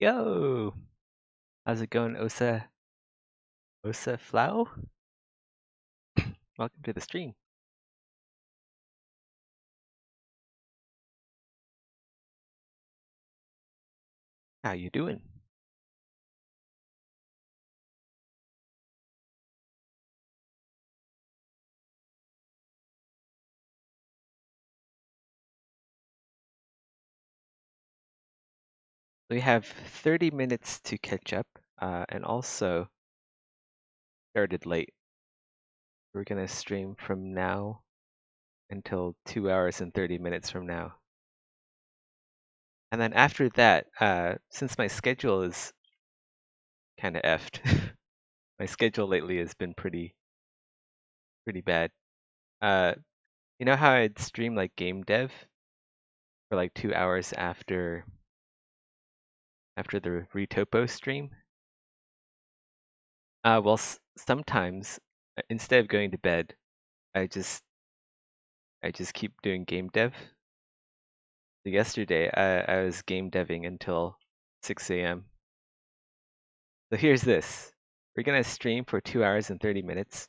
Yo! How's it going, Osa Flau? Welcome to the stream. How you doing? We have 30 minutes to catch up, and also started late. We're gonna stream from now until 2 hours and 30 minutes from now. And then after that, since my schedule is kind of effed, my schedule lately has been pretty bad. You know how I'd stream like Gamedev for like 2 hours after the Retopo stream? Well, sometimes instead of going to bed, I just keep doing game dev. So yesterday, I was game deving until 6 a.m. So here's this: we're gonna stream for 2 hours and 30 minutes,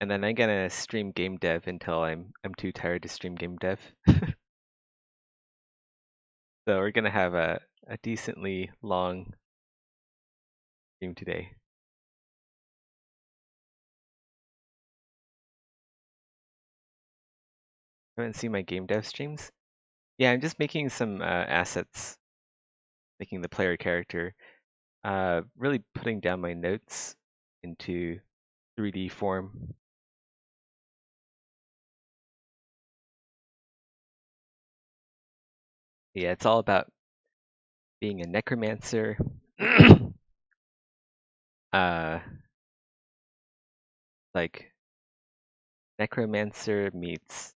and then I'm gonna stream game dev until I'm too tired to stream game dev. So we're gonna have a decently long stream today. Haven't seen my game dev streams? Yeah, I'm just making some assets, making the player character, really putting down my notes into 3D form. Yeah, it's all about being a necromancer. uh, like necromancer meets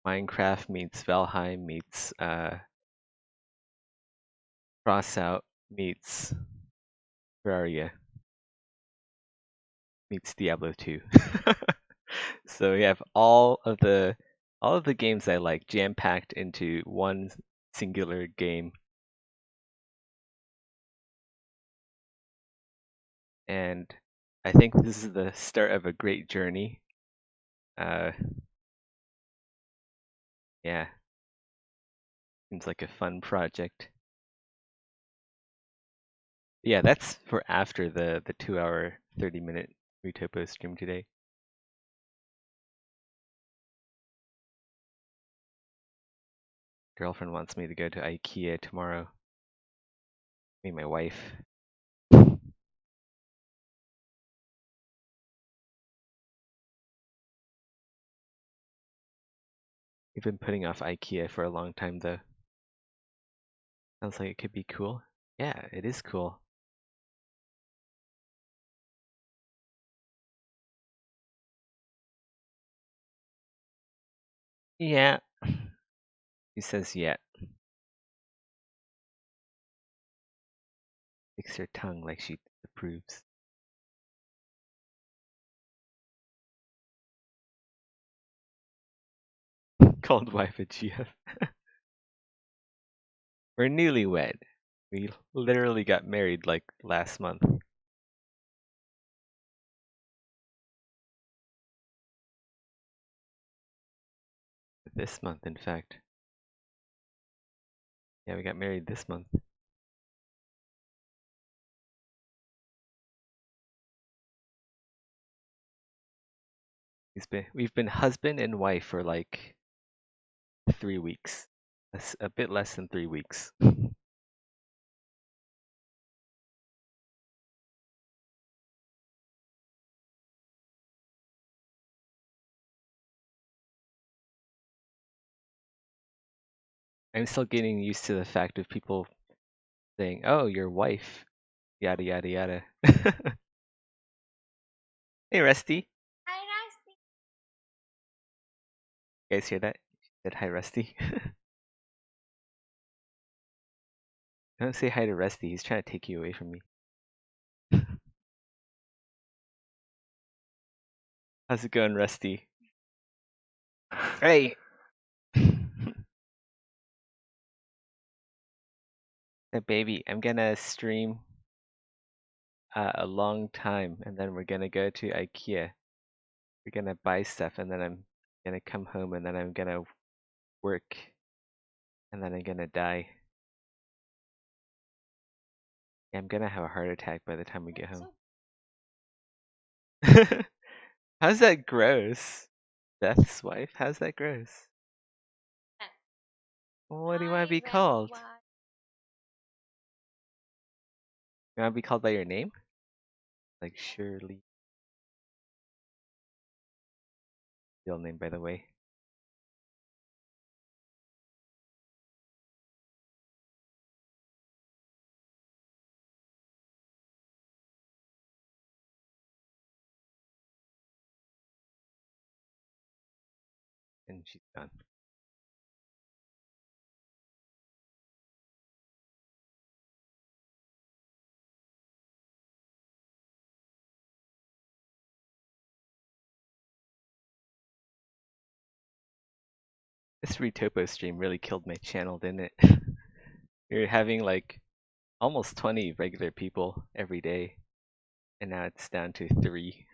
Minecraft meets Valheim meets Crossout meets Terraria meets Diablo 2. So we have all of the games I like jam-packed into one singular game. And I think this is the start of a great journey. Yeah, seems like a fun project. Yeah, that's for after the 2 hour, 30-minute Retopo stream today. Girlfriend wants me to go to IKEA tomorrow. Me and my wife. We've been putting off IKEA for a long time though. Sounds like it could be cool. Yeah, it is cool. Yeah. He says yeah. Licks her tongue like she approves. Called wife a GF. We're newlywed. We literally got married like last month. This month, in fact. Yeah, we got married this month. We've been husband and wife for like 3 weeks. That's a bit less than 3 weeks. I'm still getting used to the fact of people saying, "Oh, your wife," yada yada yada. Hey, Rusty. Hi, Rusty. You guys hear that? She said hi, Rusty. Don't say hi to Rusty. He's trying to take you away from me. How's it going, Rusty? Hey. Hey, baby, I'm gonna stream a long time, and then we're gonna go to IKEA. We're gonna buy stuff, and then I'm gonna come home, and then I'm gonna work, and then I'm gonna die. Yeah, I'm gonna have a heart attack by the time we get home. How's that gross? Death's wife? How's that gross? What do you want to be called? You want to be called by your name? Like Shirley. Real name, by the way. And she's gone. This Retopo stream really killed my channel, didn't it? We were having like almost 20 regular people every day, and now it's down to 3.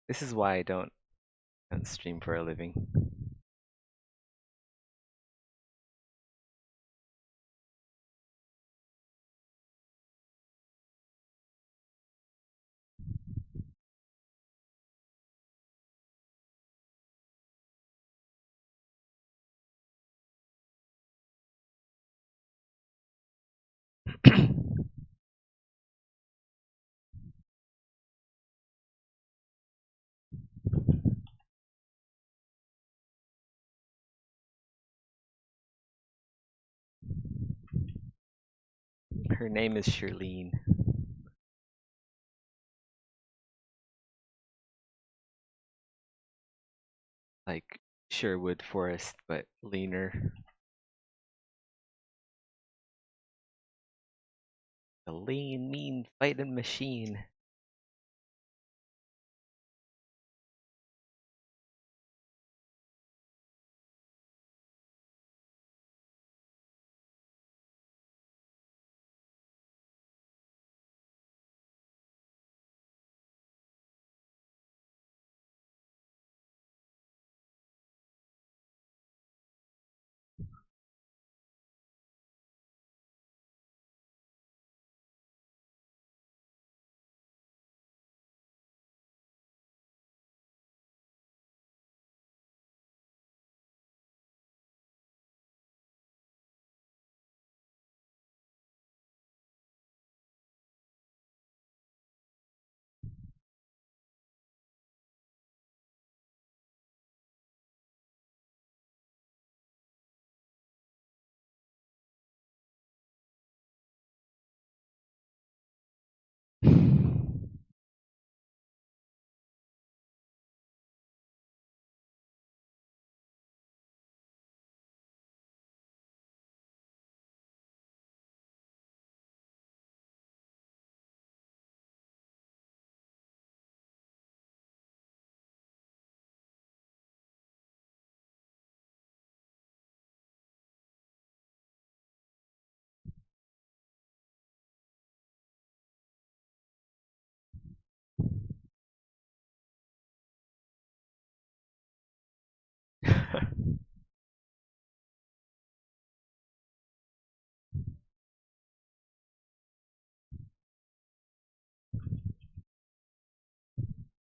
This is why I don't stream for a living. Her name is Shirlene. Like Sherwood Forest, but leaner. A lean, mean fighting machine.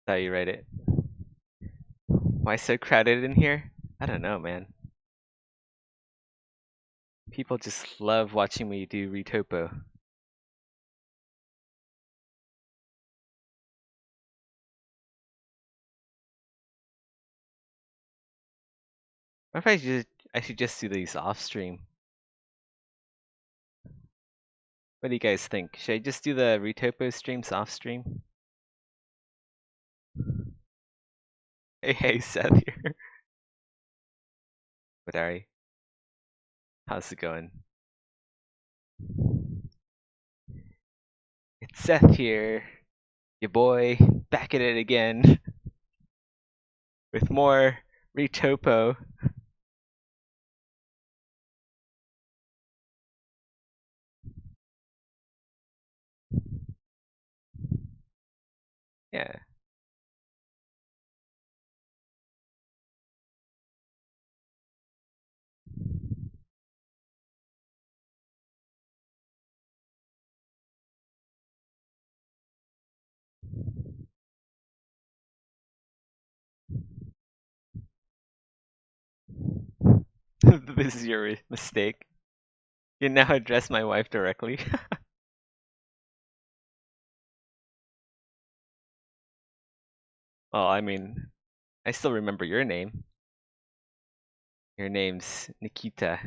Thought you read it. Why so crowded in here? I don't know, man. People just love watching me do Retopo. What if I should just do these off stream? What do you guys think? Should I just do the Retopo streams off stream? Hey, Seth here. What are you? How's it going? It's Seth here, your boy, back at it again with more Retopo. Yeah. This is your mistake. You now address my wife directly. Well, I mean, I still remember your name. Your name's Nikita.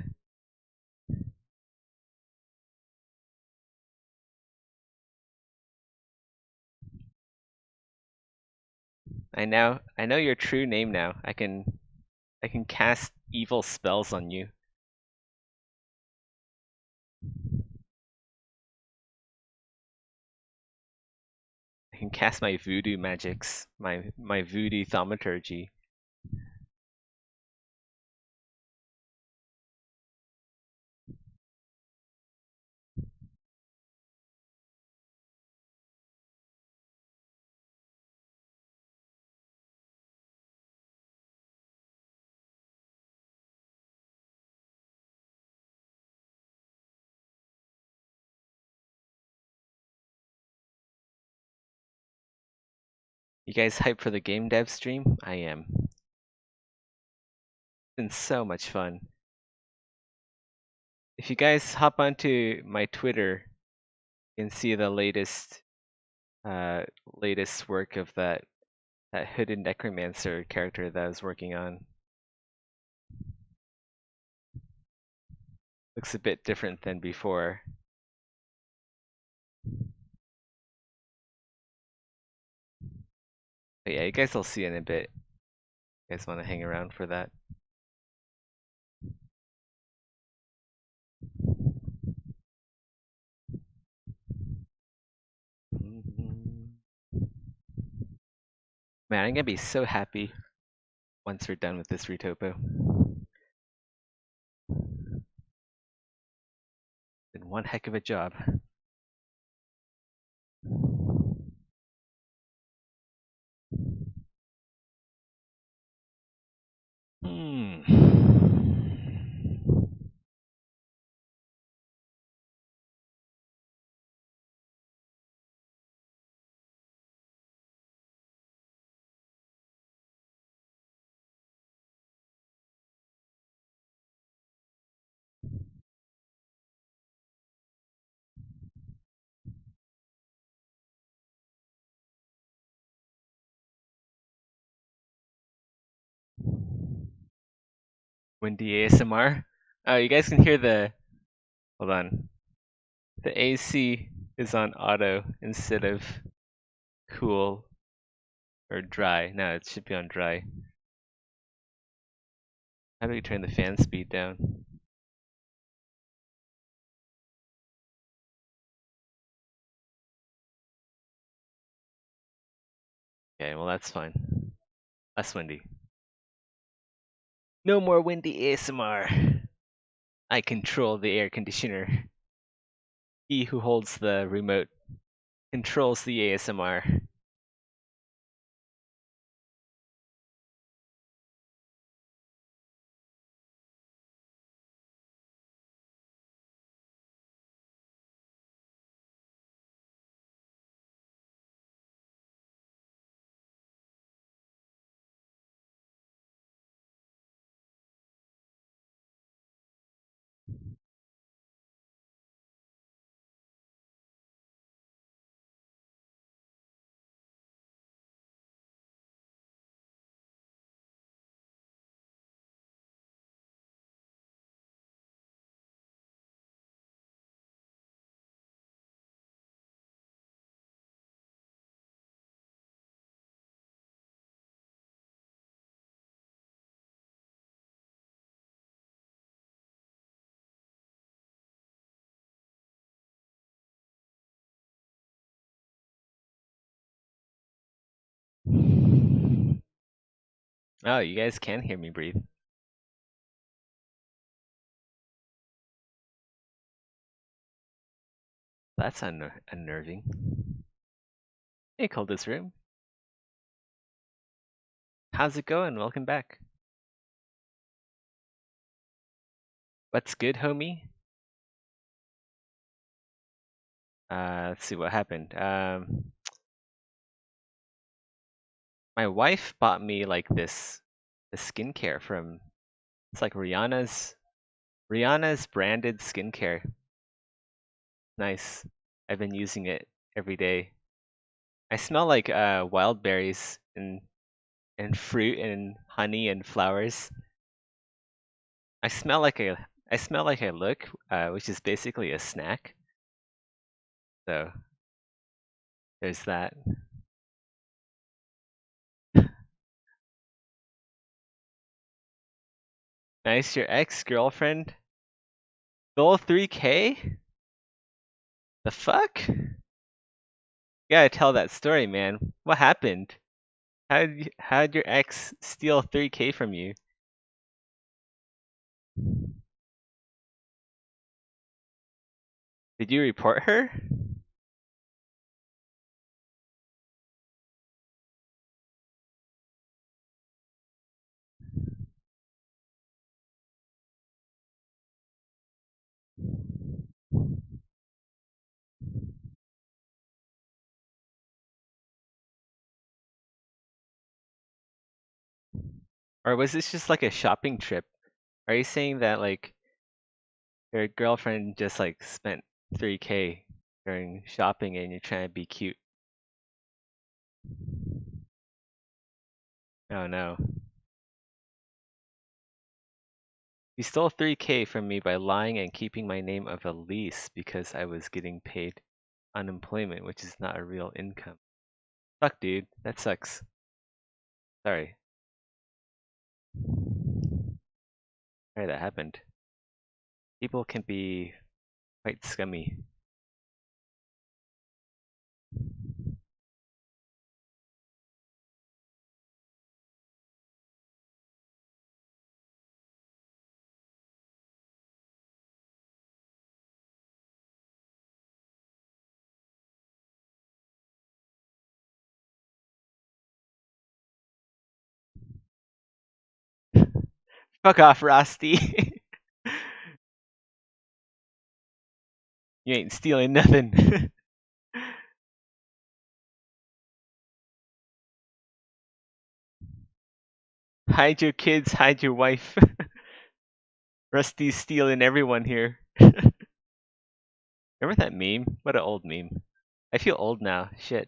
I know your true name now. I can cast evil spells on you. I can cast my voodoo magics, my voodoo thaumaturgy. You guys hyped for the game dev stream? I am. It's been so much fun. If you guys hop onto my Twitter, you can see the latest work of that hooded necromancer character that I was working on. Looks a bit different than before. But yeah, you guys will see in a bit. You guys want to hang around for that? Man, I'm gonna be so happy once we're done with this retopo. Been one heck of a job. Windy ASMR. Oh, you guys can hear the. Hold on. The AC is on auto instead of cool or dry. No, it should be on dry. How do we turn the fan speed down? Okay, well that's fine. Less windy. No more windy ASMR. I control the air conditioner. He who holds the remote controls the ASMR. Oh, you guys can hear me breathe. That's unnerving. Hey, Coldest Room. How's it going? Welcome back. What's good, homie? Let's see what happened. My wife bought me like this skincare from, it's like Rihanna's branded skincare. Nice. I've been using it every day. I smell like wild berries and fruit and honey and flowers. I smell like I look, which is basically a snack. So there's that. Nice, your ex-girlfriend stole 3K? The fuck? You gotta tell that story, man. What happened? How'd your ex steal 3K from you? Did you report her? Or was this just like a shopping trip? Are you saying that like your girlfriend just like spent 3K during shopping and you're trying to be cute? Oh no. You stole 3K from me by lying and keeping my name of a lease because I was getting paid unemployment, which is not a real income. Fuck, dude. That sucks. Sorry. Sorry that happened. People can be quite scummy. Fuck off, Rusty. You ain't stealing nothing. Hide your kids, hide your wife. Rusty's stealing everyone here. Remember that meme? What an old meme. I feel old now. Shit.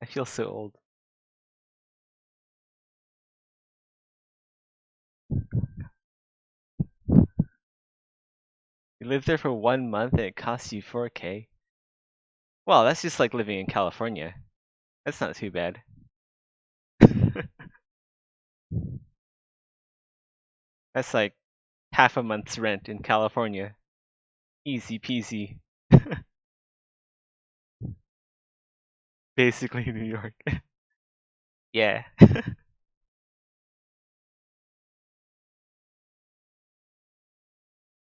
I feel so old. You lived there for 1 month and it cost you 4K? Well, that's just like living in California. That's not too bad. That's like half a month's rent in California. Easy peasy. Basically New York. Yeah.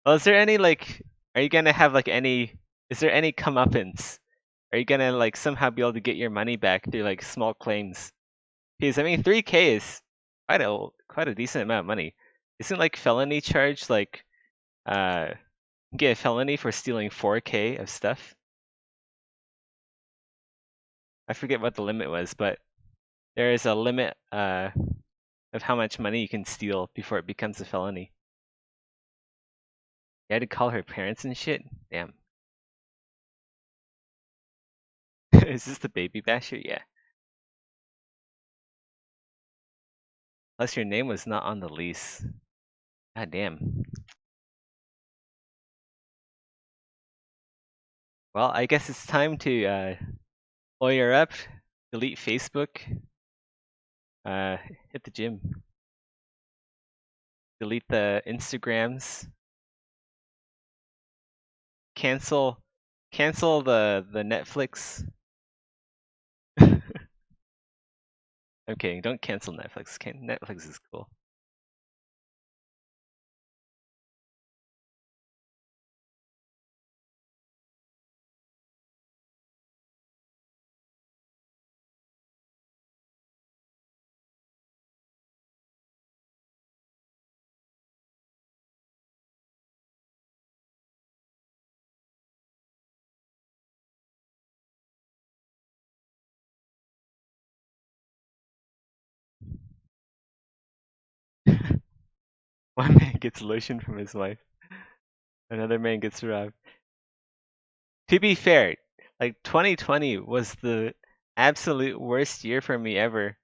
Well, is there any like, are you gonna have like any, is there any comeuppance? Are you gonna like somehow be able to get your money back through like small claims? Because I mean, 3K is quite a decent amount of money. Isn't like felony charge like uh get a felony for stealing 4K of stuff? I forget what the limit was, but there is a limit of how much money you can steal before it becomes a felony. You had to call her parents and shit? Damn. Is this the baby basher? Yeah. Plus your name was not on the lease. God damn. Well, I guess it's time to lawyer up, delete Facebook, uh, hit the gym, delete the Instagrams, cancel the Netflix. I'm kidding. Don't cancel Netflix. Netflix is cool. One man gets lotion from his wife. Another man gets robbed. To be fair, like 2020 was the absolute worst year for me ever.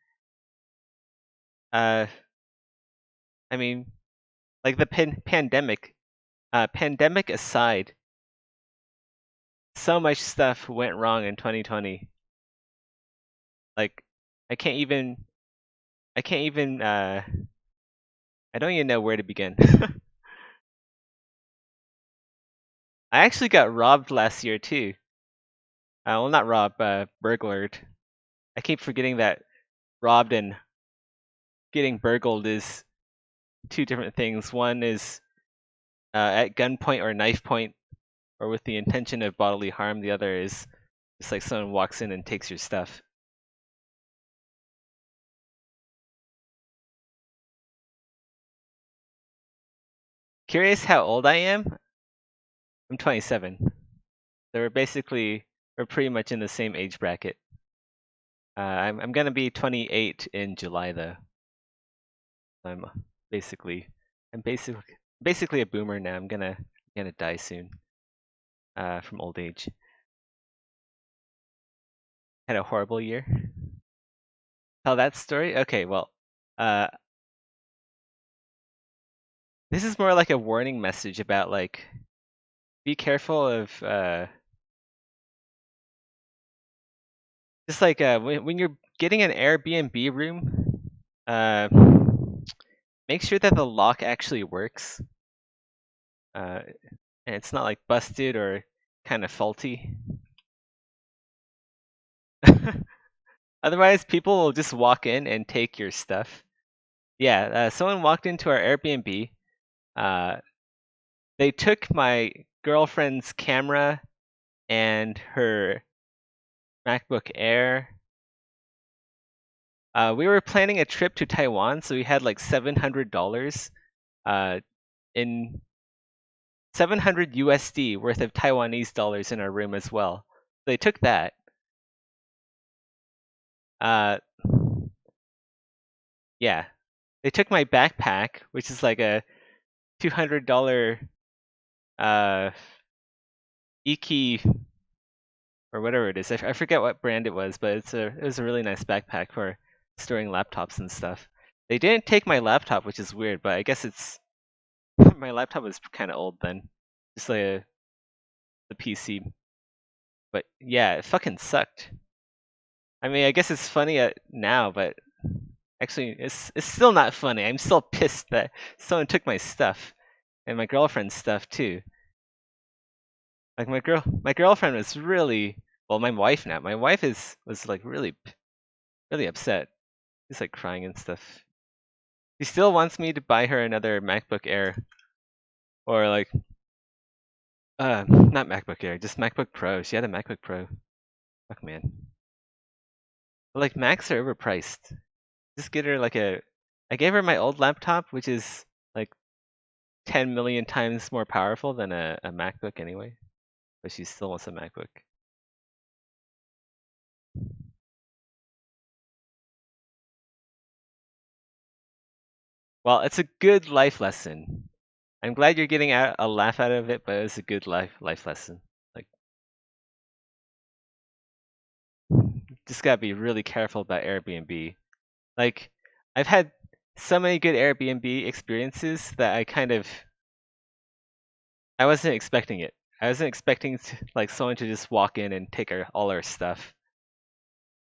Uh, I mean, like the pandemic. Pandemic aside, so much stuff went wrong in 2020. Like, I can't even. I can't even. I don't even know where to begin. I actually got robbed last year too. Well, not robbed, burglared. I keep forgetting that robbed and getting burgled is two different things. One is at gunpoint or knife point, or with the intention of bodily harm. The other is just like someone walks in and takes your stuff. Curious how old I am? I'm 27. So we're pretty much in the same age bracket. I'm gonna be 28 in July though. I'm basically I'm basically a boomer now. I'm gonna die soon. From old age. Had a horrible year. Tell that story? Okay, well, uh, this is more like a warning message about like, be careful of just like when you're getting an Airbnb room, uh, make sure that the lock actually works, and it's not like busted or kind of faulty. Otherwise, people will just walk in and take your stuff. Yeah, someone walked into our Airbnb. Uh, they took my girlfriend's camera and her MacBook Air. We were planning a trip to Taiwan, so we had like $700 in 700 USD worth of Taiwanese dollars in our room as well. They took that. Uh, yeah, they took my backpack, which is like a $200 Iki or whatever it is. I forget what brand it was, but it was a really nice backpack for storing laptops and stuff. They didn't take my laptop, which is weird, but I guess it's my laptop was kind of old then, just like the PC. But yeah, it fucking sucked. I mean, I guess it's funny now, but actually, it's still not funny. I'm still pissed that someone took my stuff and my girlfriend's stuff too. Like my girlfriend was really well. My wife now. My wife was like really upset. She's like crying and stuff. She still wants me to buy her another MacBook Air or like not MacBook Air, just MacBook Pro. She had a MacBook Pro. Fuck man. But like Macs are overpriced. Just get her like a. I gave her my old laptop, which is like 10 million times more powerful than a MacBook anyway. But she still wants a MacBook. Well, it's a good life lesson. I'm glad you're getting a laugh out of it, but it's a good life lesson. Like, just gotta be really careful about Airbnb. Like, I've had so many good Airbnb experiences that I wasn't expecting it. I wasn't expecting like someone to just walk in and take all our stuff.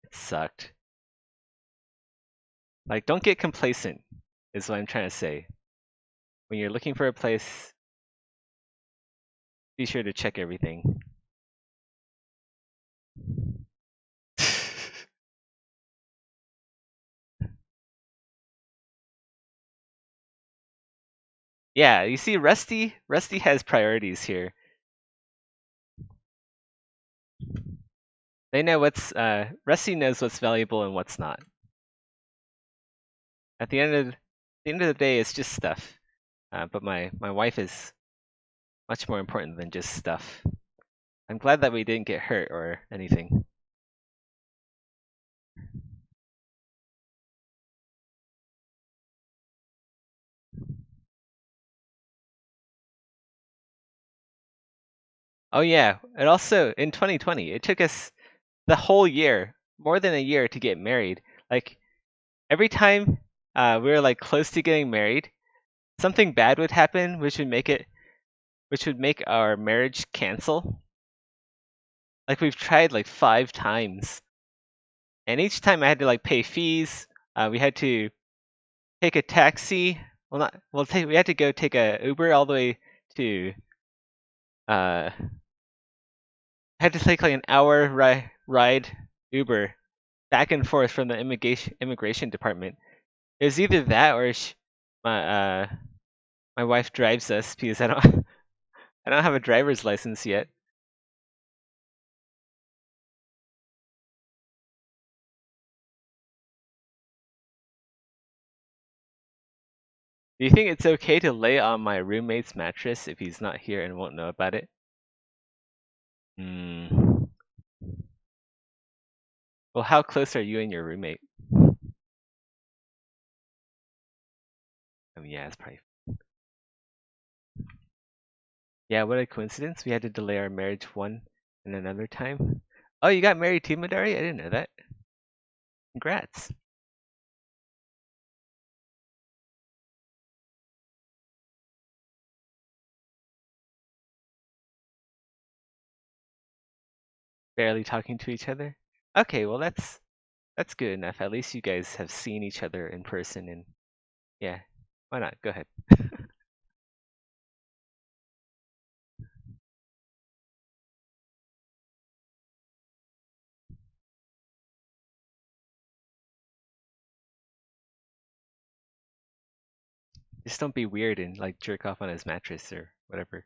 It sucked. Like, don't get complacent, is what I'm trying to say. When you're looking for a place, be sure to check everything. Yeah, you see, Rusty has priorities here. They know Rusty knows what's valuable and what's not. At the end of the day, it's just stuff. But my wife is much more important than just stuff. I'm glad that we didn't get hurt or anything. Oh yeah, and also in 2020, it took us the whole year, more than a year, to get married. Like every time we were like close to getting married, something bad would happen, which would make our marriage cancel. Like we've tried like 5 times, and each time I had to like pay fees. We had to take a taxi. Well, not well. We had to go take a Uber all the way to. I had to take like an hour ride Uber back and forth from the immigration department. It was either that or my my wife drives us because I don't I don't have a driver's license yet. Do you think it's okay to lay on my roommate's mattress if he's not here and won't know about it? Hmm. Well, how close are you and your roommate? I mean, yeah, it's probably. Yeah, what a coincidence. We had to delay our marriage one and another time. Oh, you got married too, Madari? I didn't know that. Congrats. Barely talking to each other? Okay, well that's good enough. At least you guys have seen each other in person and yeah. Why not? Go ahead. Just don't be weird and like jerk off on his mattress or whatever.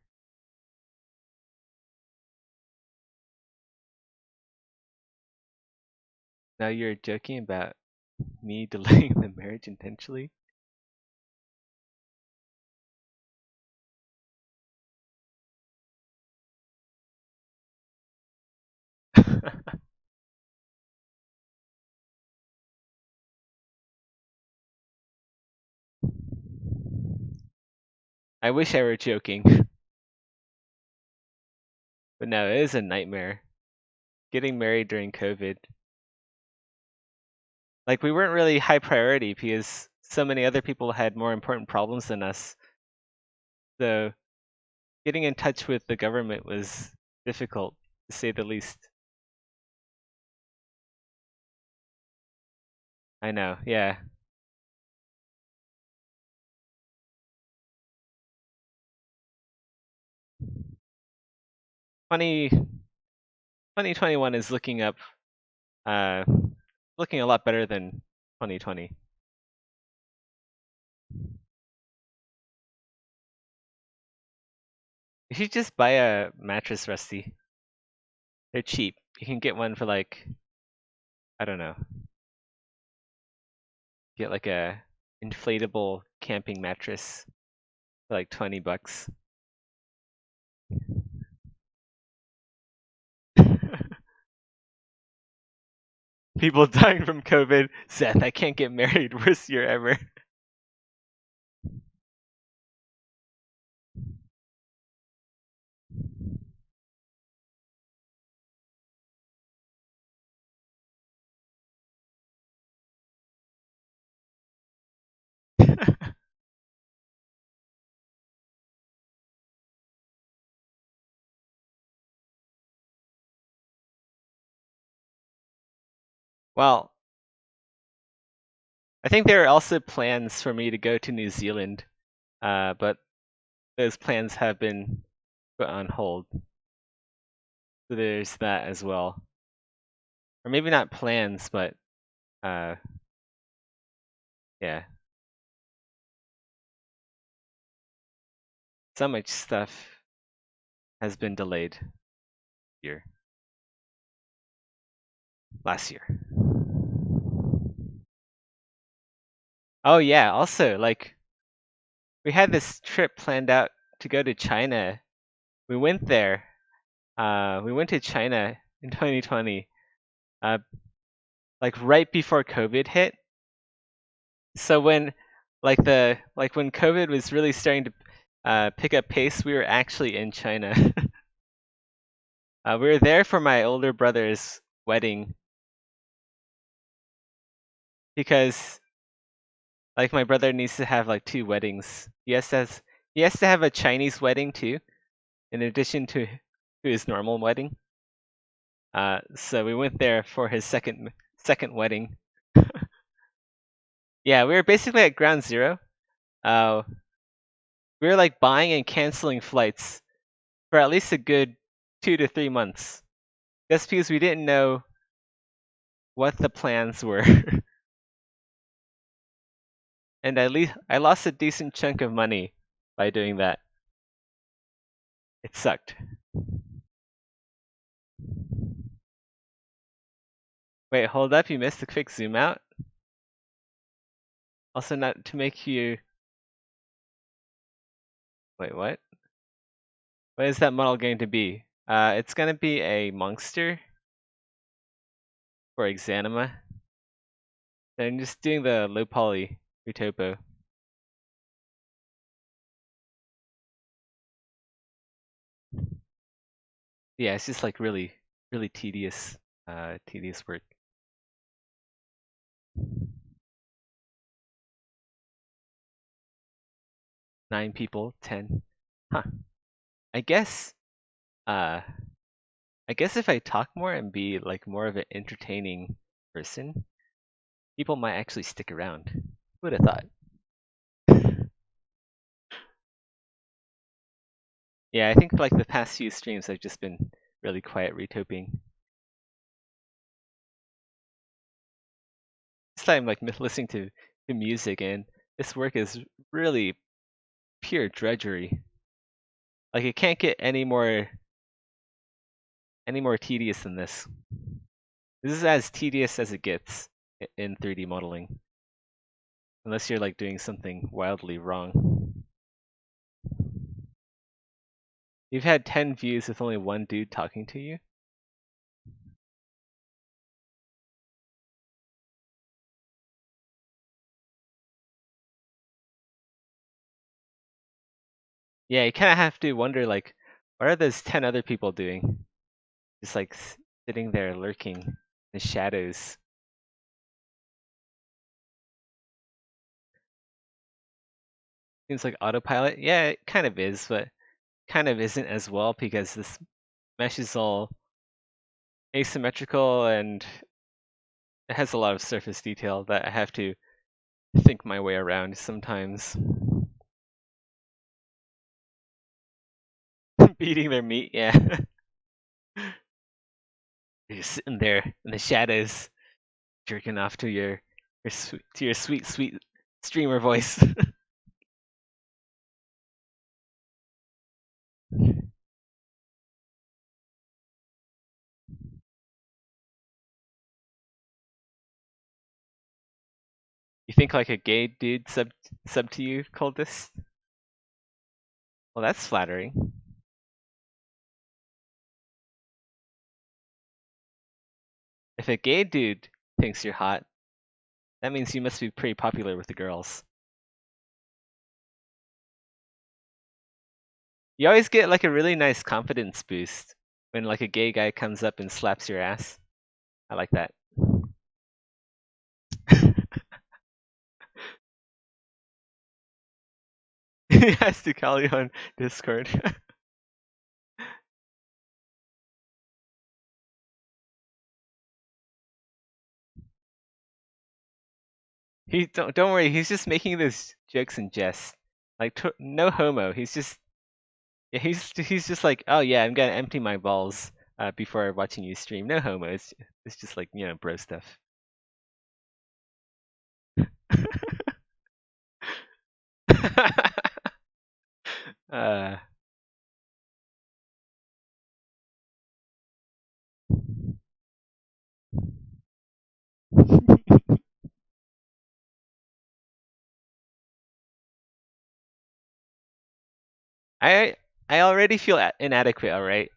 Now you're joking about me delaying the marriage intentionally? I wish I were joking. But no, it is a nightmare. Getting married during COVID. Like we weren't really high priority because so many other people had more important problems than us. So getting in touch with the government was difficult, to say the least. I know, yeah. 20, 2021 is uh, looking a lot better than 2020. You should just buy a mattress, Rusty. They're cheap. You can get one for like, I don't know, get like a inflatable camping mattress for like $20. People dying from COVID. Seth, I can't get married. Worst year ever. Well, I think there are also plans for me to go to New Zealand, but those plans have been put on hold. So there's that as well. Or maybe not plans, but uh, yeah. So much stuff has been delayed here. Last year. Oh yeah, also like we had this trip planned out to go to China. We went there. We went to China in 2020, like right before COVID hit. So when when COVID was really starting to pick up pace, we were actually in China. We were there for my older brother's wedding because like my brother needs to have like 2 weddings. He has to have a Chinese wedding too, in addition to his normal wedding. So we went there for his second wedding. Yeah, we were basically at ground zero. Uh, we were like buying and canceling flights for at least a good 2 to 3 months. That's because we didn't know what the plans were. And at least I lost a decent chunk of money by doing that. It sucked. Wait, hold up, you missed the quick zoom out? Also not to make you... Wait, what? What is that model going to be? It's gonna be a monster for Exanima. I'm just doing the low poly retopo. Yeah, it's just like really tedious, tedious work. 9 people, 10. Huh. I guess, uh, I guess if I talk more and be like more of an entertaining person, people might actually stick around. Who would have thought? Yeah, I think like the past few streams I've just been really quiet retoping. This time like listening to music, and this work is really pure drudgery. Like it can't get any more tedious than this. This is as tedious as it gets in 3D modeling. Unless you're like doing something wildly wrong. You've had 10 views with only one dude talking to you? Yeah, you kind of have to wonder like, what are those 10 other people doing? Just like sitting there lurking in the shadows. Seems like autopilot. Yeah, it kind of is, but kind of isn't as well because this mesh is all asymmetrical and it has a lot of surface detail that I have to think my way around sometimes. Beating their meat, yeah. You're just sitting there in the shadows, jerking off to your sweet streamer voice. You think like a gay dude sub to you called this? Well, that's flattering. If a gay dude thinks you're hot, that means you must be pretty popular with the girls. You always get like a really nice confidence boost when like a gay guy comes up and slaps your ass. I like that. He has to call you on Discord. He don't worry. He's just making those jokes and jest. Like no homo. He's just yeah, he's just like, oh yeah, I'm gonna empty my balls before watching you stream. No homo. It's just like bro stuff. Uh, I I already feel inadequate, alright?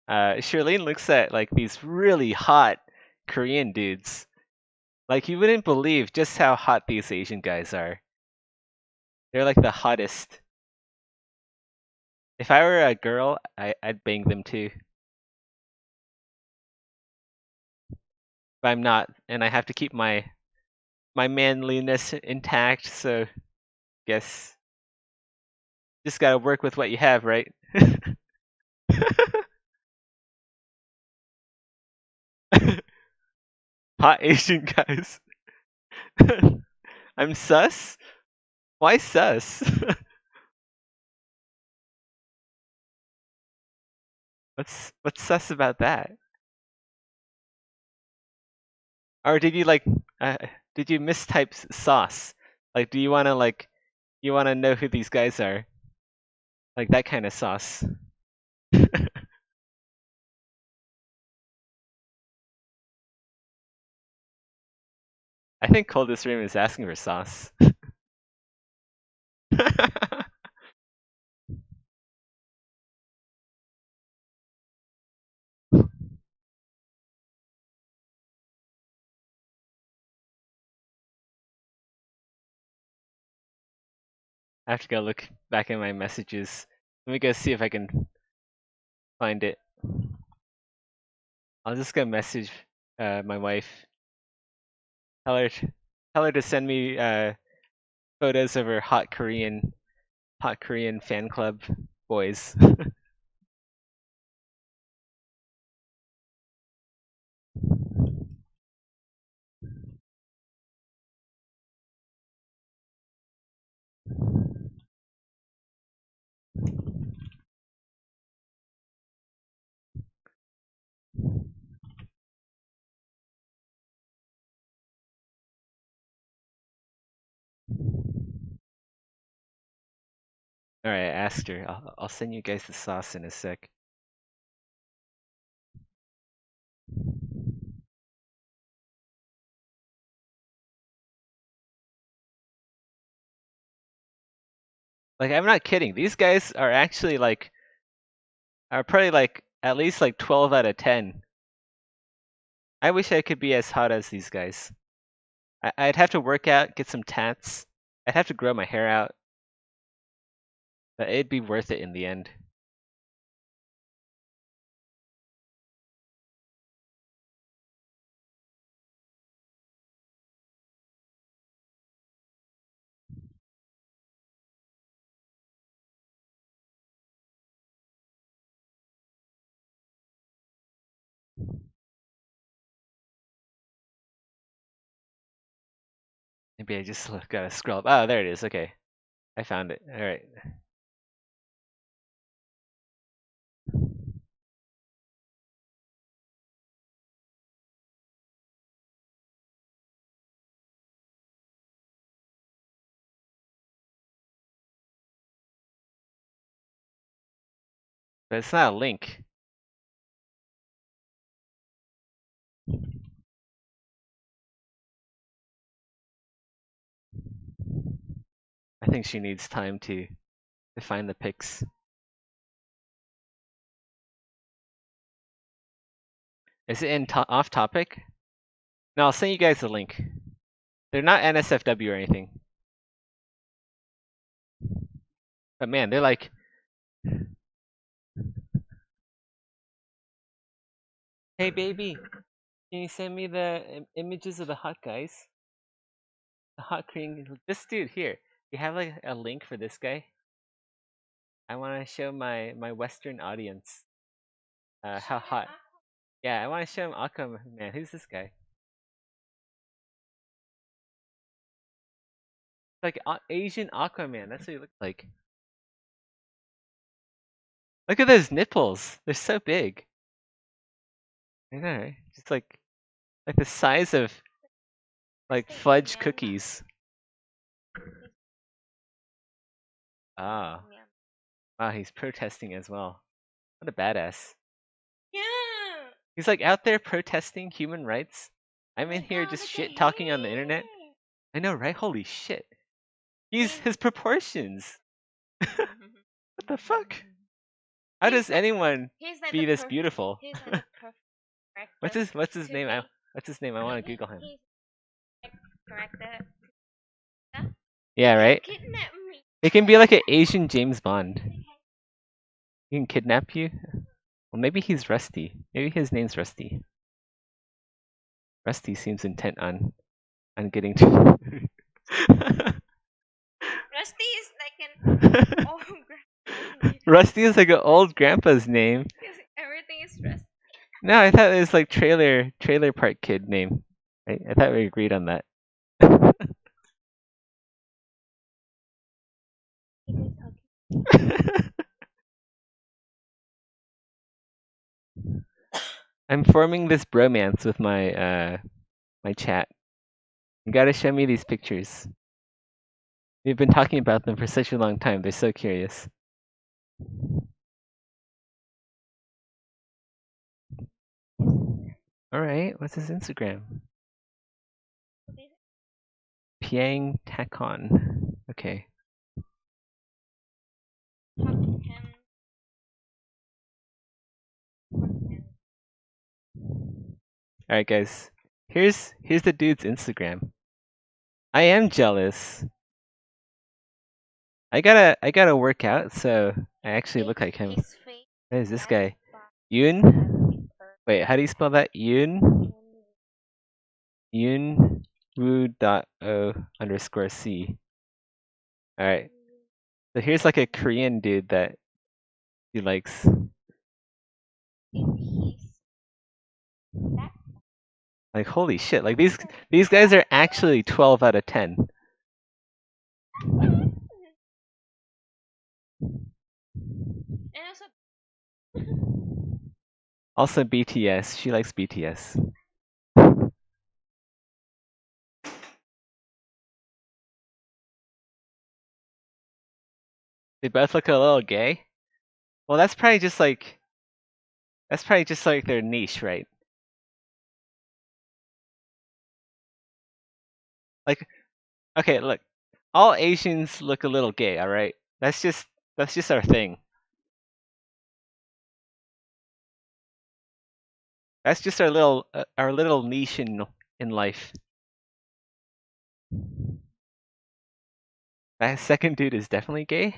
Shirlene looks at like these really hot Korean dudes. Like you wouldn't believe just how hot these Asian guys are. They're like the hottest. If I were a girl, I'd bang them too. But I'm not, and I have to keep my manliness intact, so guess just gotta work with what you have, right? Hot Asian guys. I'm sus? Why sus? What's sus about that? Or did you like uh, did you mistype sauce? Like do you wanna like you wanna know who these guys are? Like that kind of sauce. I think Coldest Room is asking for sauce. I have to go look back in my messages. Let me go see if I can find it. I'll just go message my wife. Tell her to send me photos of her hot Korean fan club boys. All right, I asked her. I'll send you guys the sauce in a sec. Like I'm not kidding. These guys are actually like are probably like at least like 12 out of 10. I wish I could be as hot as these guys. I'd have to work out, get some tats. I'd have to grow my hair out, but it'd be worth it in the end. Maybe I just gotta scroll up. Oh, there it is. Okay, I found it. All right. But it's not a link. I think she needs time to find the pics. Is it in off topic? No, I'll send you guys the link. They're not NSFW or anything. But man, they're like, hey baby, can you send me the images of the hot guys? The hot Korean. This dude here. You have like a link for this guy? I want to show my Western audience how hot. Yeah, I want to show him Aquaman. Who's this guy? Like Asian Aquaman. That's what he looks like. Look at those nipples. They're so big. I know, right? Just like the size of like fudge cookies. Ah. Wow, he's protesting as well. What a badass. Yeah. He's like out there protesting human rights. I'm in My here God, just look shit at talking on the internet. him. I know, right? Holy shit. His proportions. What the fuck? How does anyone He's like be the this perfect. beautiful? He's like the perfect. What's his to name? be- What's his name? I want to Google him. He's like corrected. Yeah, right? Kidnap me. It can be like an Asian James Bond. He can kidnap you. Well, maybe he's Rusty. Maybe his name's Rusty. Rusty seems intent on getting to. Rusty is like an old grandpa's name. Rusty is like an old grandpa's name. Everything is Rusty. No, I thought it was like trailer park kid name. I thought we agreed on that. I'm forming this bromance with my my chat. You gotta show me these pictures. We've been talking about them for such a long time. They're so curious. Alright, what's his Instagram? Piang Takon. Okay. Alright guys. Here's the dude's Instagram. I am jealous. I gotta work out so I actually look like him. What is this guy? Yoon? Wait, how do you spell that? Yoon? Yoon Woo.o_c. Alright. So here's like a Korean dude that he likes. Like holy shit, like these guys are actually 12 out of 10. Also BTS, she likes BTS. They both look a little gay. Well, that's probably just like their niche, right? Like, okay, look, all Asians look a little gay, all right? That's just our thing. That's just our little niche in life. That second dude is definitely gay.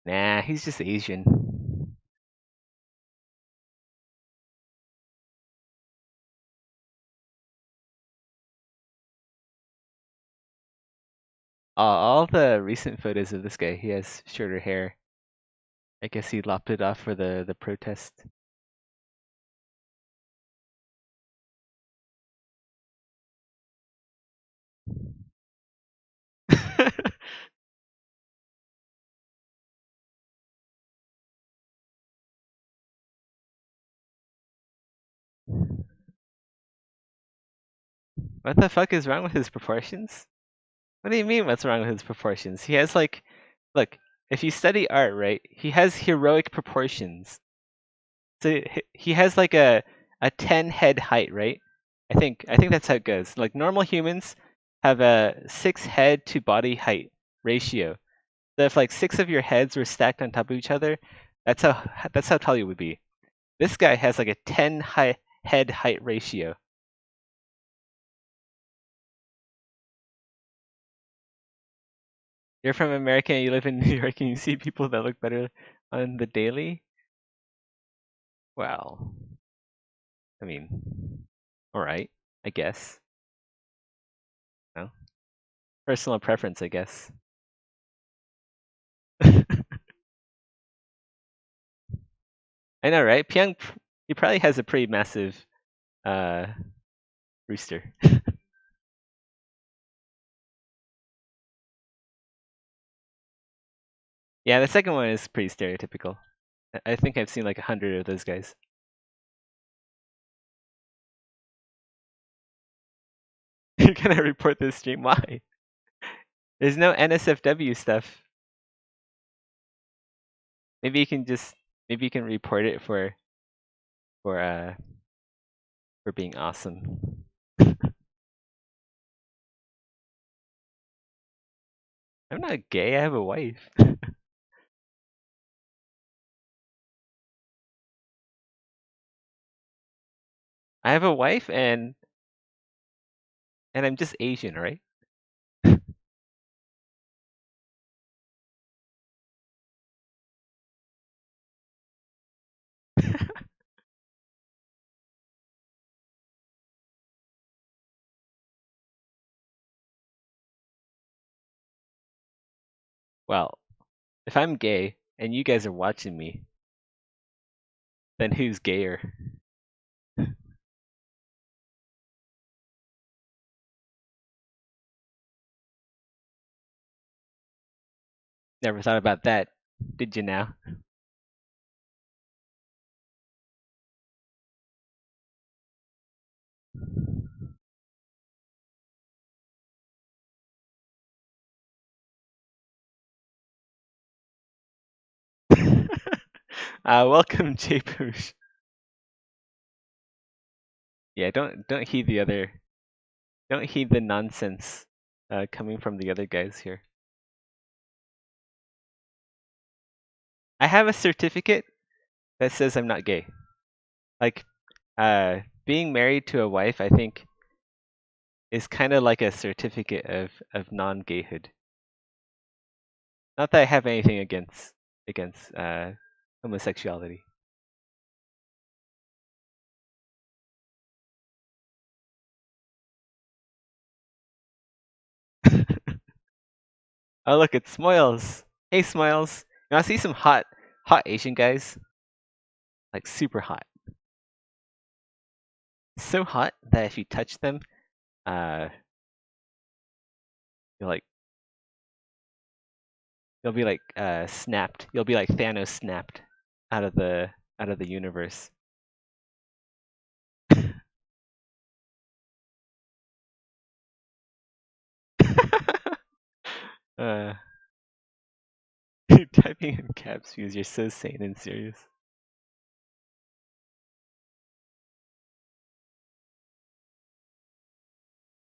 Nah, he's just Asian. All the recent photos of this guy, he has shorter hair. I guess he lopped it off for the protest. What the fuck is wrong with his proportions? What do you mean what's wrong with his proportions? He has like, look, if you study art, right, he has heroic proportions. So he has like a 10 head height, right? I think that's how it goes. Like normal humans have a 6 head to body height ratio. So if like 6 of your heads were stacked on top of each other, that's how tall you would be. This guy has like a 10 head height ratio. You're from America and you live in New York and you see people that look better on the daily? Well, I mean, alright, I guess. No? Personal preference, I guess. I know, right? Pyong, he probably has a pretty massive rooster. Yeah, the second one is pretty stereotypical. I think I've seen like 100 of those guys. You're gonna report this stream? Why? There's no NSFW stuff. Maybe you can report it for for being awesome. I'm not gay, I have a wife. I have a wife and I'm just Asian, right? Well, if I'm gay and you guys are watching me, then who's gayer? Never thought about that, did you now? Welcome, J-Poosh. Yeah, don't heed the nonsense coming from the other guys here. I have a certificate that says I'm not gay. Like, being married to a wife, I think, is kind of like a certificate of non-gayhood. Not that I have anything against homosexuality. Oh look, it's Smoils. Hey Smoils. You wanna see some hot Asian guys? Like super hot. So hot that if you touch them, uh you'll like you'll be like snapped. You'll be like Thanos snapped out of the universe. uh you're typing in caps because you're so sane and serious.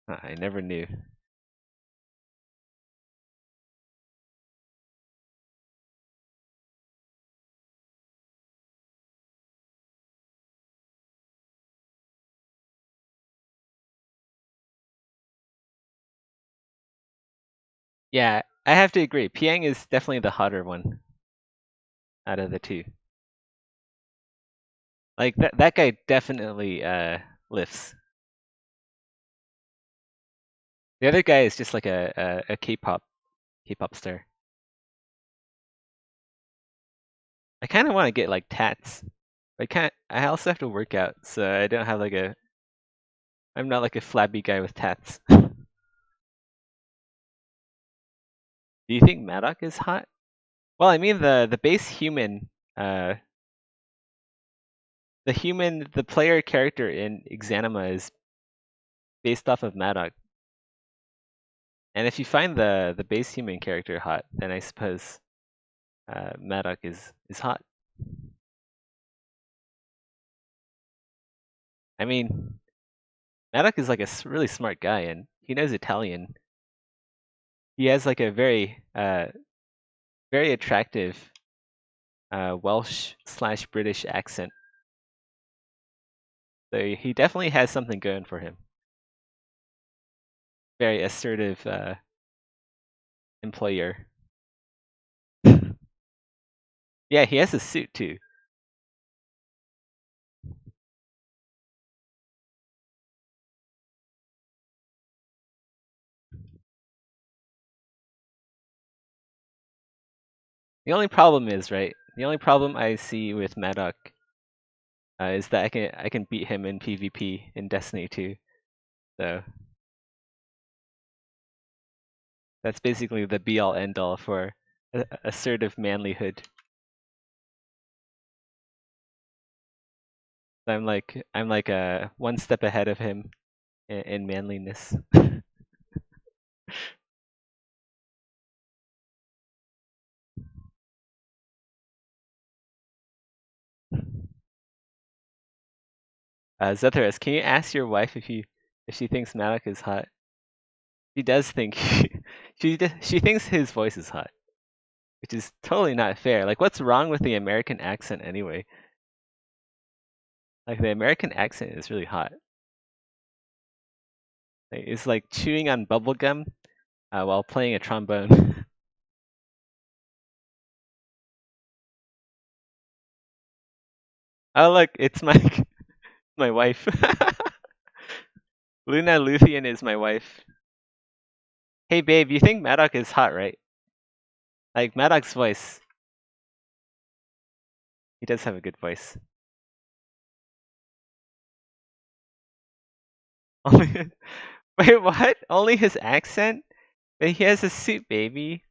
I never knew. Yeah, I have to agree. Piang is definitely the hotter one out of the two. Like that guy definitely lifts. The other guy is just like a K-pop star. I kind of want to get like tats. I also have to work out, so I don't have like a. I'm not like a flabby guy with tats. Do you think Maddock is hot? Well, I mean the base human, the player character in Exanima is based off of Maddock. And if you find the base human character hot, then I suppose Maddock is hot. I mean, Maddock is like a really smart guy, and he knows Italian. He has like a very attractive Welsh/British accent. So he definitely has something going for him. Very assertive employer. Yeah, he has a suit too. The only problem is, right? The only problem I see with Maddock is that I can beat him in PvP in Destiny 2. So that's basically the be all end all for assertive manlyhood. So I'm like one step ahead of him in manliness. Zethras, can you ask your wife if she thinks Maddox is hot? She does think she thinks his voice is hot, which is totally not fair. Like, what's wrong with the American accent anyway? Like, the American accent is really hot. Like, it's like chewing on bubble gum while playing a trombone. Oh look, it's my wife. Luna Luthien is my wife. Hey babe, you think Maddox is hot, right? Like Maddox's voice. He does have a good voice. Wait, what? Only his accent? But he has a suit, baby.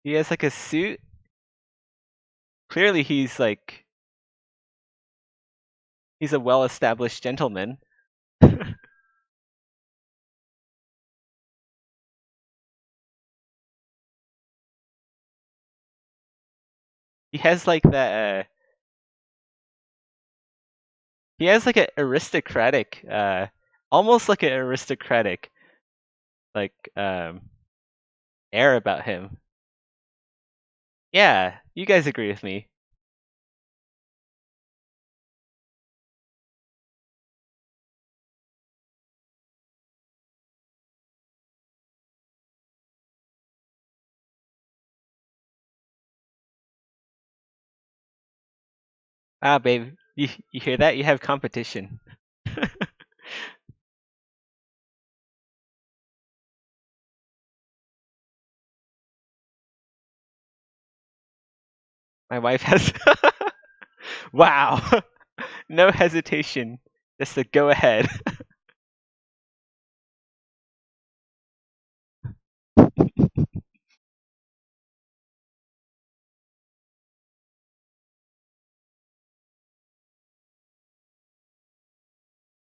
He has like a suit. Clearly he's a well-established gentleman. He has like that he has like an aristocratic almost like an aristocratic like air about him. Yeah, you guys agree with me. Ah, babe, you hear that? You have competition. My wife has wow. No hesitation. Just a go ahead.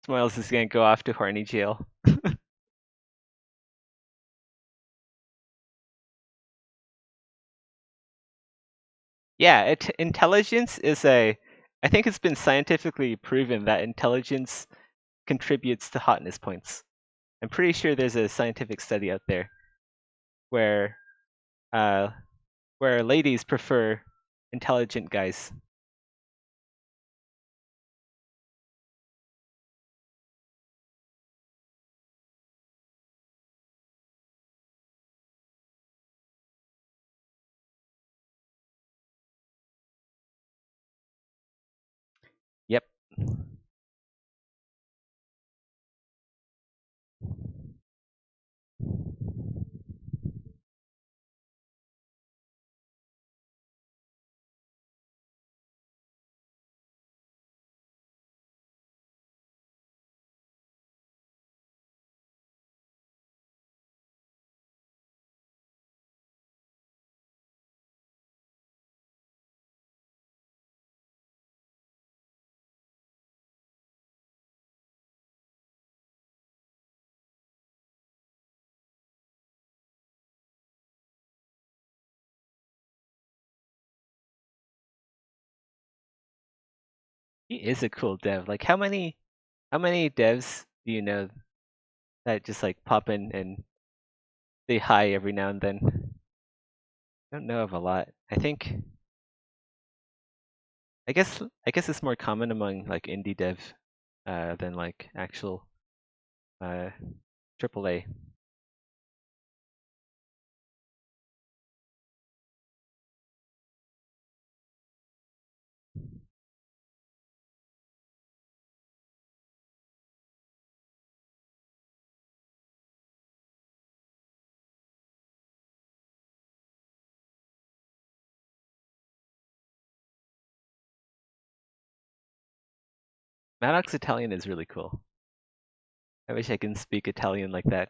Smiles is gonna go off to horny jail. Yeah, intelligence is I think it's been scientifically proven that intelligence contributes to hotness points. I'm pretty sure there's a scientific study out there where uh, where ladies prefer intelligent guys. Yep. He is a cool dev. Like how many devs do you know that just like pop in and say hi every now and then? I don't know of a lot. I guess it's more common among like indie dev than like actual uh AAA. Maddox Italian is really cool. I wish I can speak Italian like that.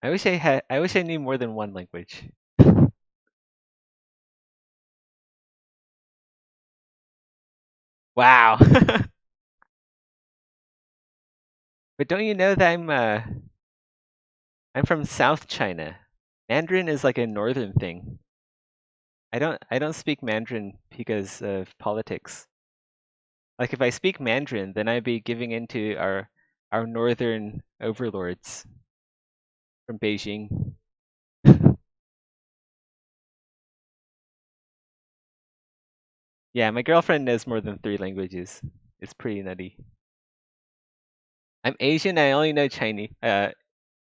I wish I knew more than one language. Wow. But don't you know that I'm from South China? Mandarin is like a northern thing. I don't speak Mandarin because of politics. Like if I speak Mandarin, then I'd be giving in to our northern overlords from Beijing. Yeah, my girlfriend knows more than 3 languages. It's pretty nutty. I'm Asian. I only know Chinese. I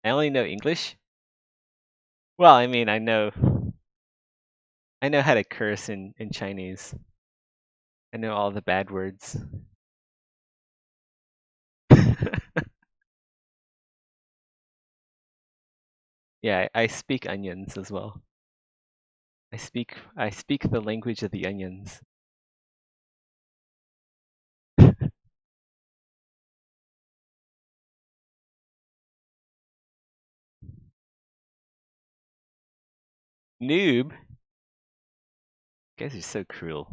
only know English. Well, I mean, I know how to curse in Chinese. I know all the bad words. Yeah, I speak onions as well. I speak the language of the onions. Noob. You guys are so cruel.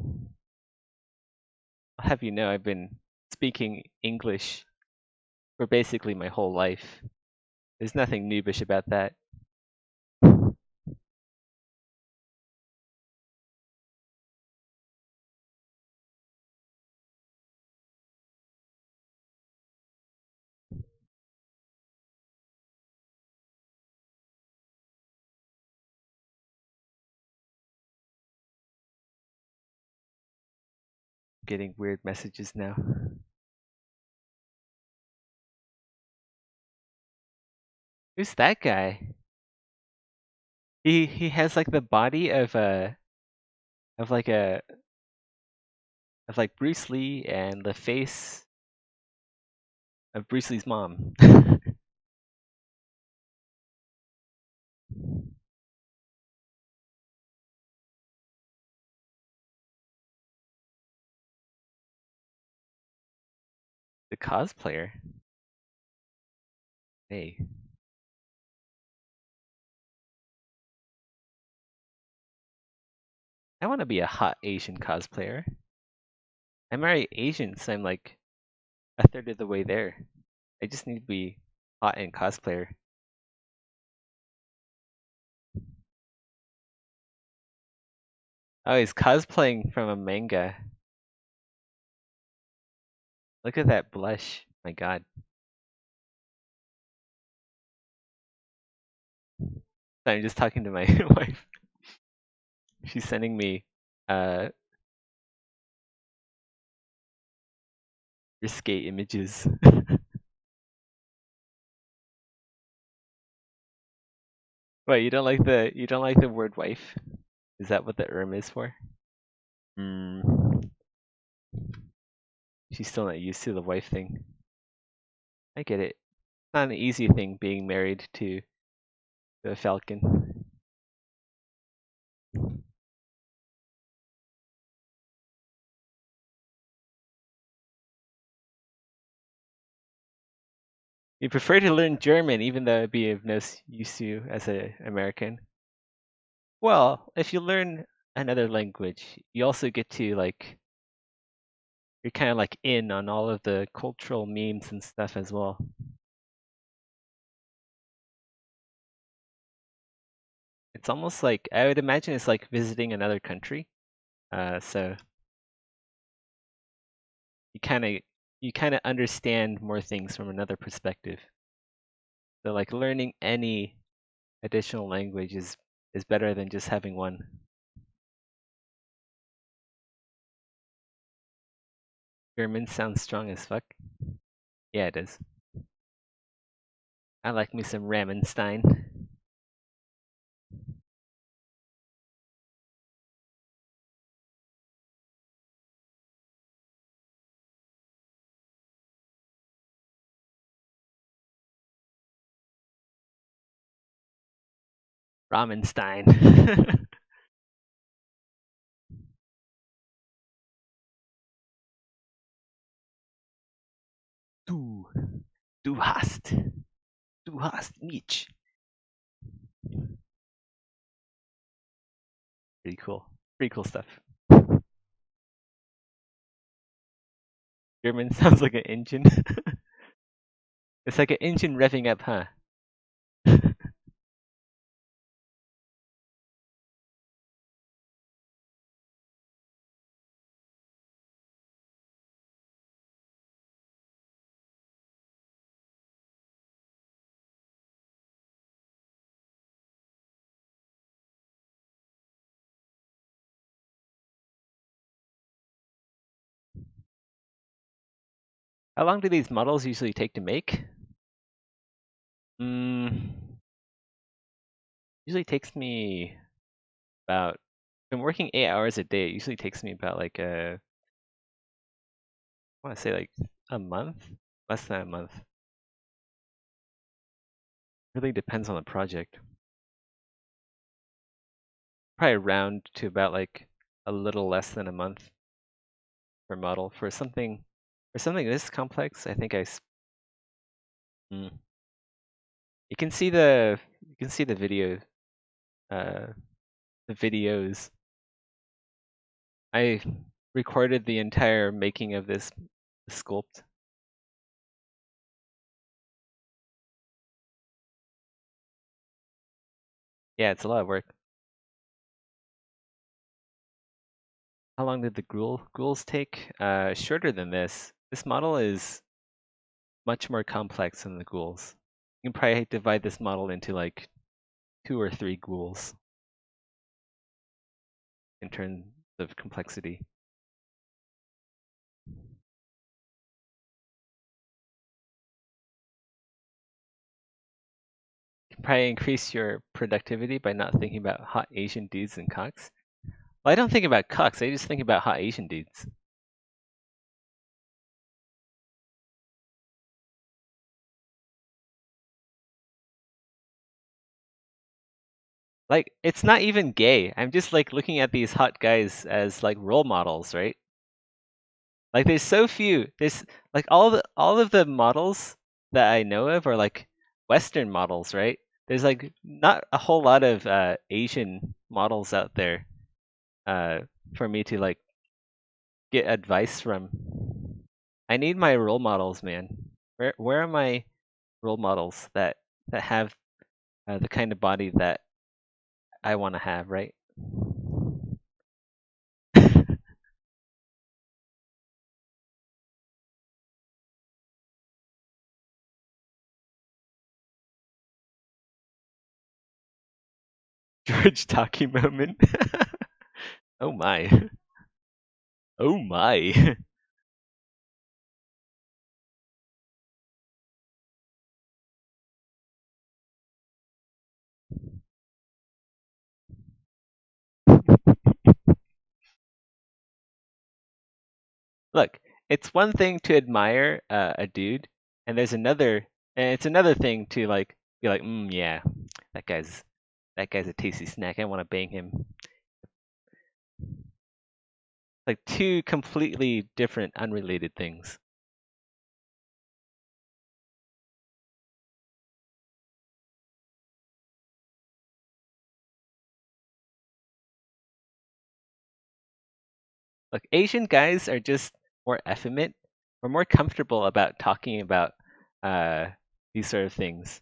I'll have you know I've been speaking English for basically my whole life. There's nothing noobish about that. Getting weird messages now. Who's that guy? He has like the body of like a of like Bruce Lee and the face of Bruce Lee's mom. The cosplayer. Hey, I want to be a hot Asian cosplayer. I'm already Asian, so I'm like a third of the way there. I just need to be hot and cosplayer. Oh, he's cosplaying from a manga. Look at that blush. My god. I'm just talking to my wife. She's sending me risque images. Wait, you don't like the word wife? Is that what the is for? Hmm. She's still not used to the wife thing. I get it. It's not an easy thing being married to a falcon. You prefer to learn German even though it'd be of no use to you as an American? Well, if you learn another language, you also get to like you're kind of like in on all of the cultural memes and stuff as well. It's almost like I would imagine it's like visiting another country. So you kind of you kind of understand more things from another perspective. So like learning any additional language is better than just having one. German sounds strong as fuck. Yeah, it is. I like me some Ramenstein. Ramenstein. du, du hast mich. Pretty cool. Pretty cool stuff. German sounds like an engine. It's like an engine revving up, huh? How long do these models usually take to make? Usually takes me about, if I'm working 8 hours a day, it usually takes me about like I want to say like a month, less than a month. Really depends on the project. Probably round to about like a little less than a month per model. For something this complex, I think you can see the video, the videos. I recorded the entire making of this sculpt. Yeah, it's a lot of work. How long did the ghouls take? Shorter than this. This model is much more complex than the ghouls. You can probably divide this model into like 2 or 3 ghouls in terms of complexity. You can probably increase your productivity by not thinking about hot Asian dudes and cocks. Well, I don't think about cocks, I just think about hot Asian dudes. Like, it's not even gay. I'm just like looking at these hot guys as like role models, right? Like there's so few. There's like all of the models that I know of are like Western models, right? There's like not a whole lot of Asian models out there for me to like get advice from. I need my role models, man. Where are my role models that have the kind of body that I want to have, right? George Taki moment. Oh my. Oh my. Look, it's one thing to admire a dude, and it's another thing to like be like, yeah, that guy's a tasty snack. I want to bang him. Like two completely different, unrelated things. Like Asian guys are just more effeminate. We're more comfortable about talking about uh, these sort of things.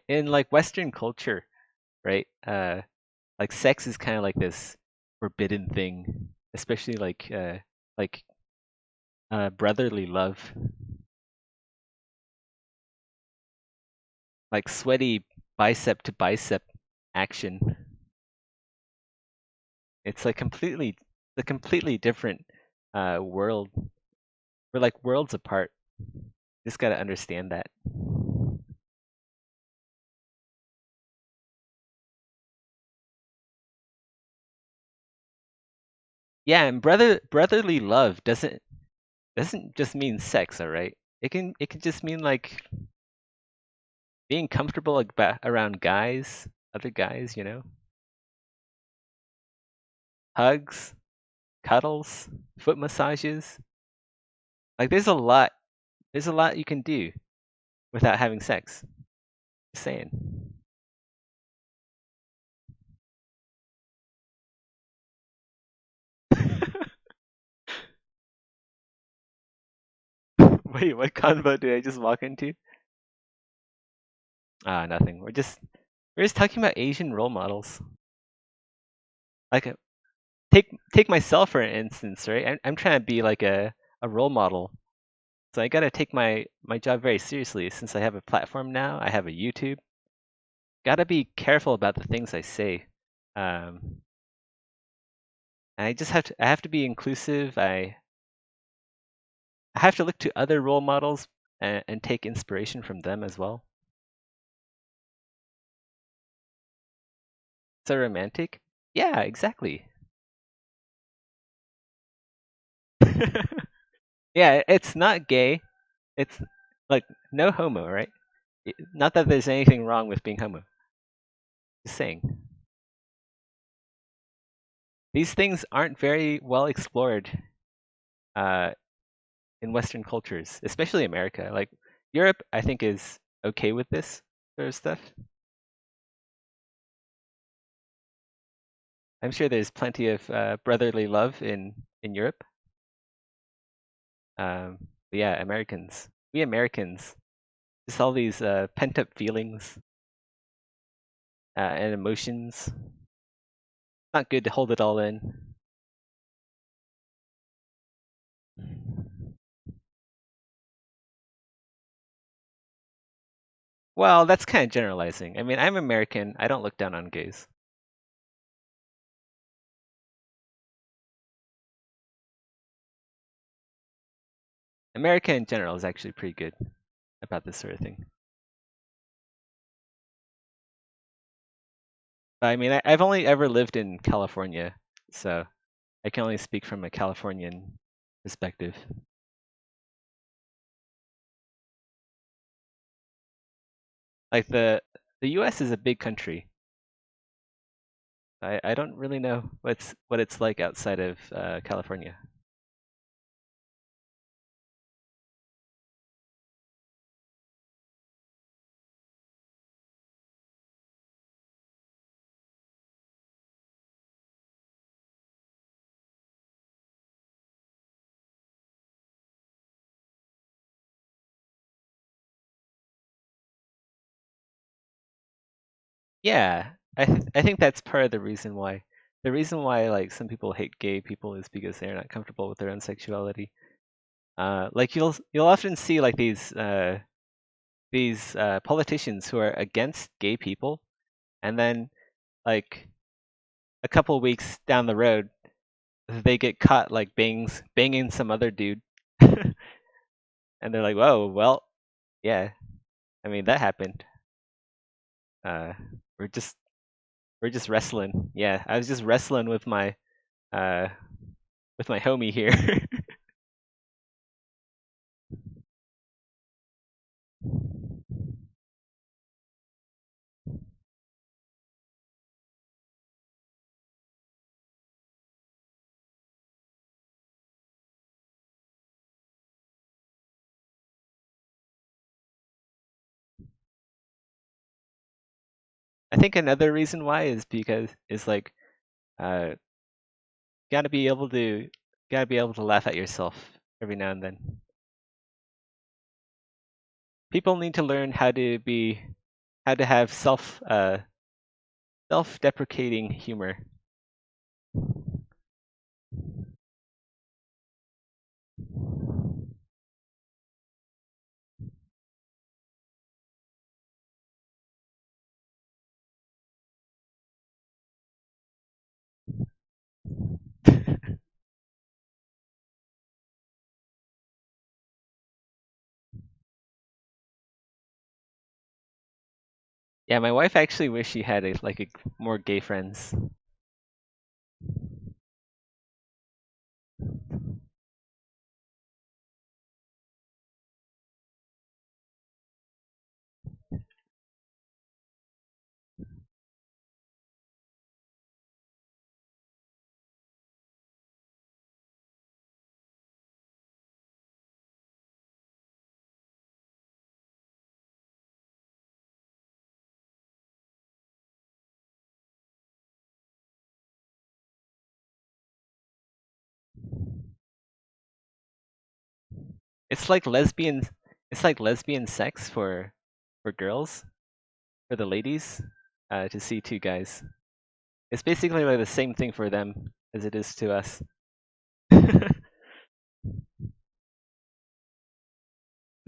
In like Western culture, right? Like sex is kind of like this forbidden thing, especially like brotherly love, like sweaty bicep to bicep action. It's like a completely different world. We're like worlds apart. Just gotta understand that. Yeah, and brotherly love doesn't just mean sex, all right? It can just mean like being comfortable like around guys, other guys, you know? Hugs, cuddles, foot massages. Like there's a lot you can do without having sex. Just saying. Wait, what convo did I just walk into? Ah, nothing. We're just talking about Asian role models. Like take myself for instance, right? I'm trying to be like a role model. So I gotta take my job very seriously since I have a platform now. I have a YouTube. Gotta be careful about the things I say. And I just have to be inclusive. I have to look to other role models and take inspiration from them as well. So romantic? Yeah, exactly. Yeah, it's not gay. It's like no homo, right? Not that there's anything wrong with being homo. Just saying. These things aren't very well explored uh, in Western cultures, especially America. Like Europe, I think is okay with this sort of stuff. I'm sure there's plenty of brotherly love in Europe. But yeah, Americans, we Americans, just all these pent up feelings and emotions. Not good to hold it all in. Well, that's kind of generalizing. I mean, I'm American. I don't look down on gays. America in general is actually pretty good about this sort of thing. But I mean, I've only ever lived in California, so I can only speak from a Californian perspective. Like the U.S. is a big country. I don't really know what it's like outside of California. Yeah, I think that's part of the reason why. The reason why like some people hate gay people is because they're not comfortable with their own sexuality. Like you'll often see like these politicians who are against gay people, and then like a couple weeks down the road, they get caught like banging some other dude, and they're like, "Whoa, well, yeah, I mean that happened. Uh, we're just we're just wrestling. Yeah, I was just wrestling uh with my homie here." I think another reason why is because is like uh gotta be able to gotta be able to laugh at yourself every now and then. People need to learn how to have self-deprecating humor. Yeah, my wife actually wished she had more gay friends. It's like lesbian sex for girls, for the ladies, to see two guys. It's basically like the same thing for them as it is to us.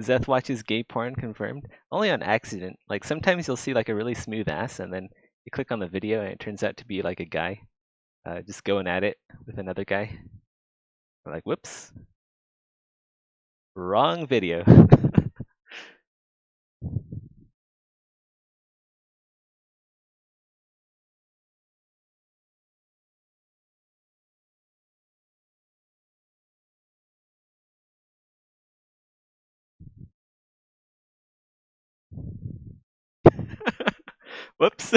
Zeth watches gay porn confirmed. Only on accident. Like sometimes you'll see like a really smooth ass, and then you click on the video, and it turns out to be like a guy just going at it with another guy. I'm like, whoops. Wrong video. Whoops.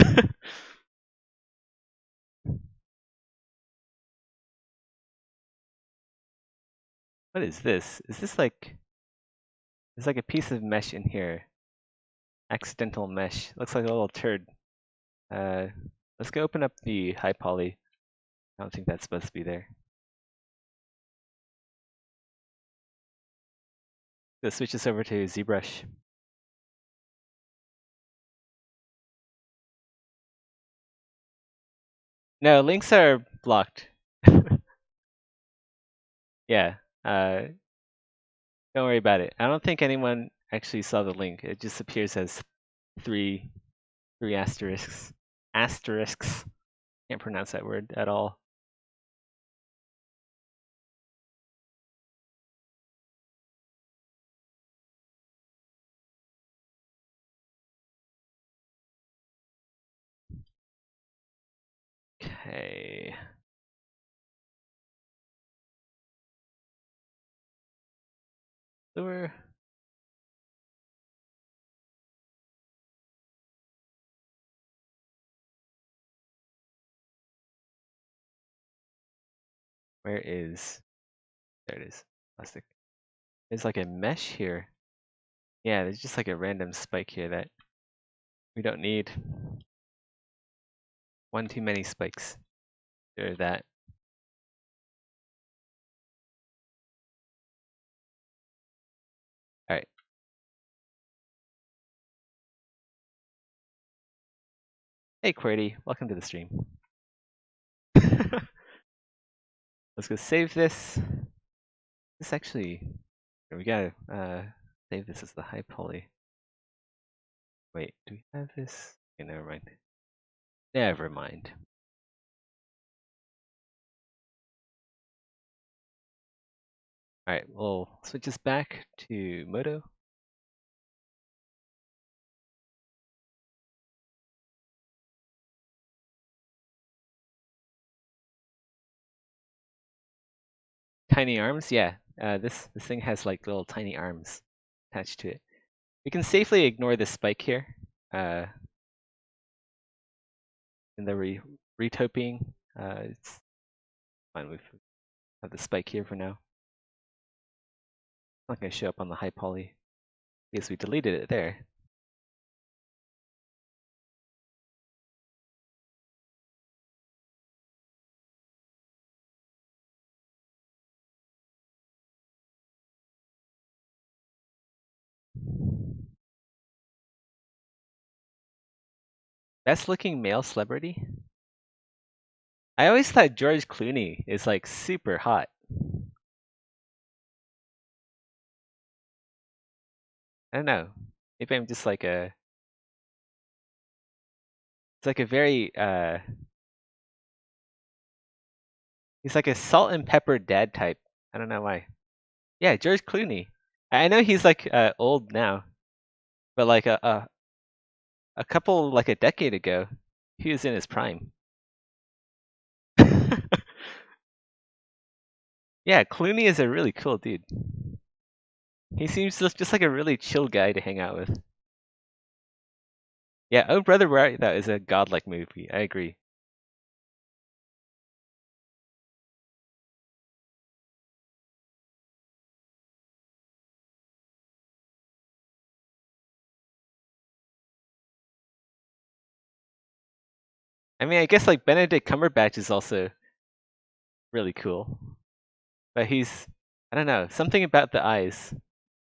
What is this? Is this like... There's like a piece of mesh in here. Accidental mesh. Looks like a little turd. Let's go open up the high poly. I don't think that's supposed to be there. Let's switch this over to Zbrush. No, links are blocked. Yeah, don't worry about it. I don't think anyone actually saw the link. It just appears as three asterisks. Asterisks. Can't pronounce that word at all. Okay. So where is... There it is. Plastic. There's like a mesh here. Yeah, there's just like a random spike here that we don't need. One too many spikes. Or that. Alright. Hey QWERTY, welcome to the stream. Let's go save this. This actually... We gotta save this as the high poly. Wait, do we have this? Okay, never mind. Never mind. Alright, we'll switch this back to Moto. Tiny arms, yeah. This thing has like little tiny arms attached to it. We can safely ignore this spike here. In the retoping, it's fine. We have the spike here for now. It's not going to show up on the high poly because we deleted it there. Best looking male celebrity? I always thought George Clooney is like super hot. I don't know. Maybe I'm just like a... It's like a very... He's like a salt and pepper dad type. I don't know why. Yeah, George Clooney. I know he's like old now, but like a couple, like a decade ago, he was in his prime. Yeah, Clooney is a really cool dude. He seems just like a really chill guy to hang out with. Yeah, Oh Brother Where Art Thou is a godlike movie. I agree. I mean, I guess like Benedict Cumberbatch is also really cool, but he's... I don't know, something about the eyes.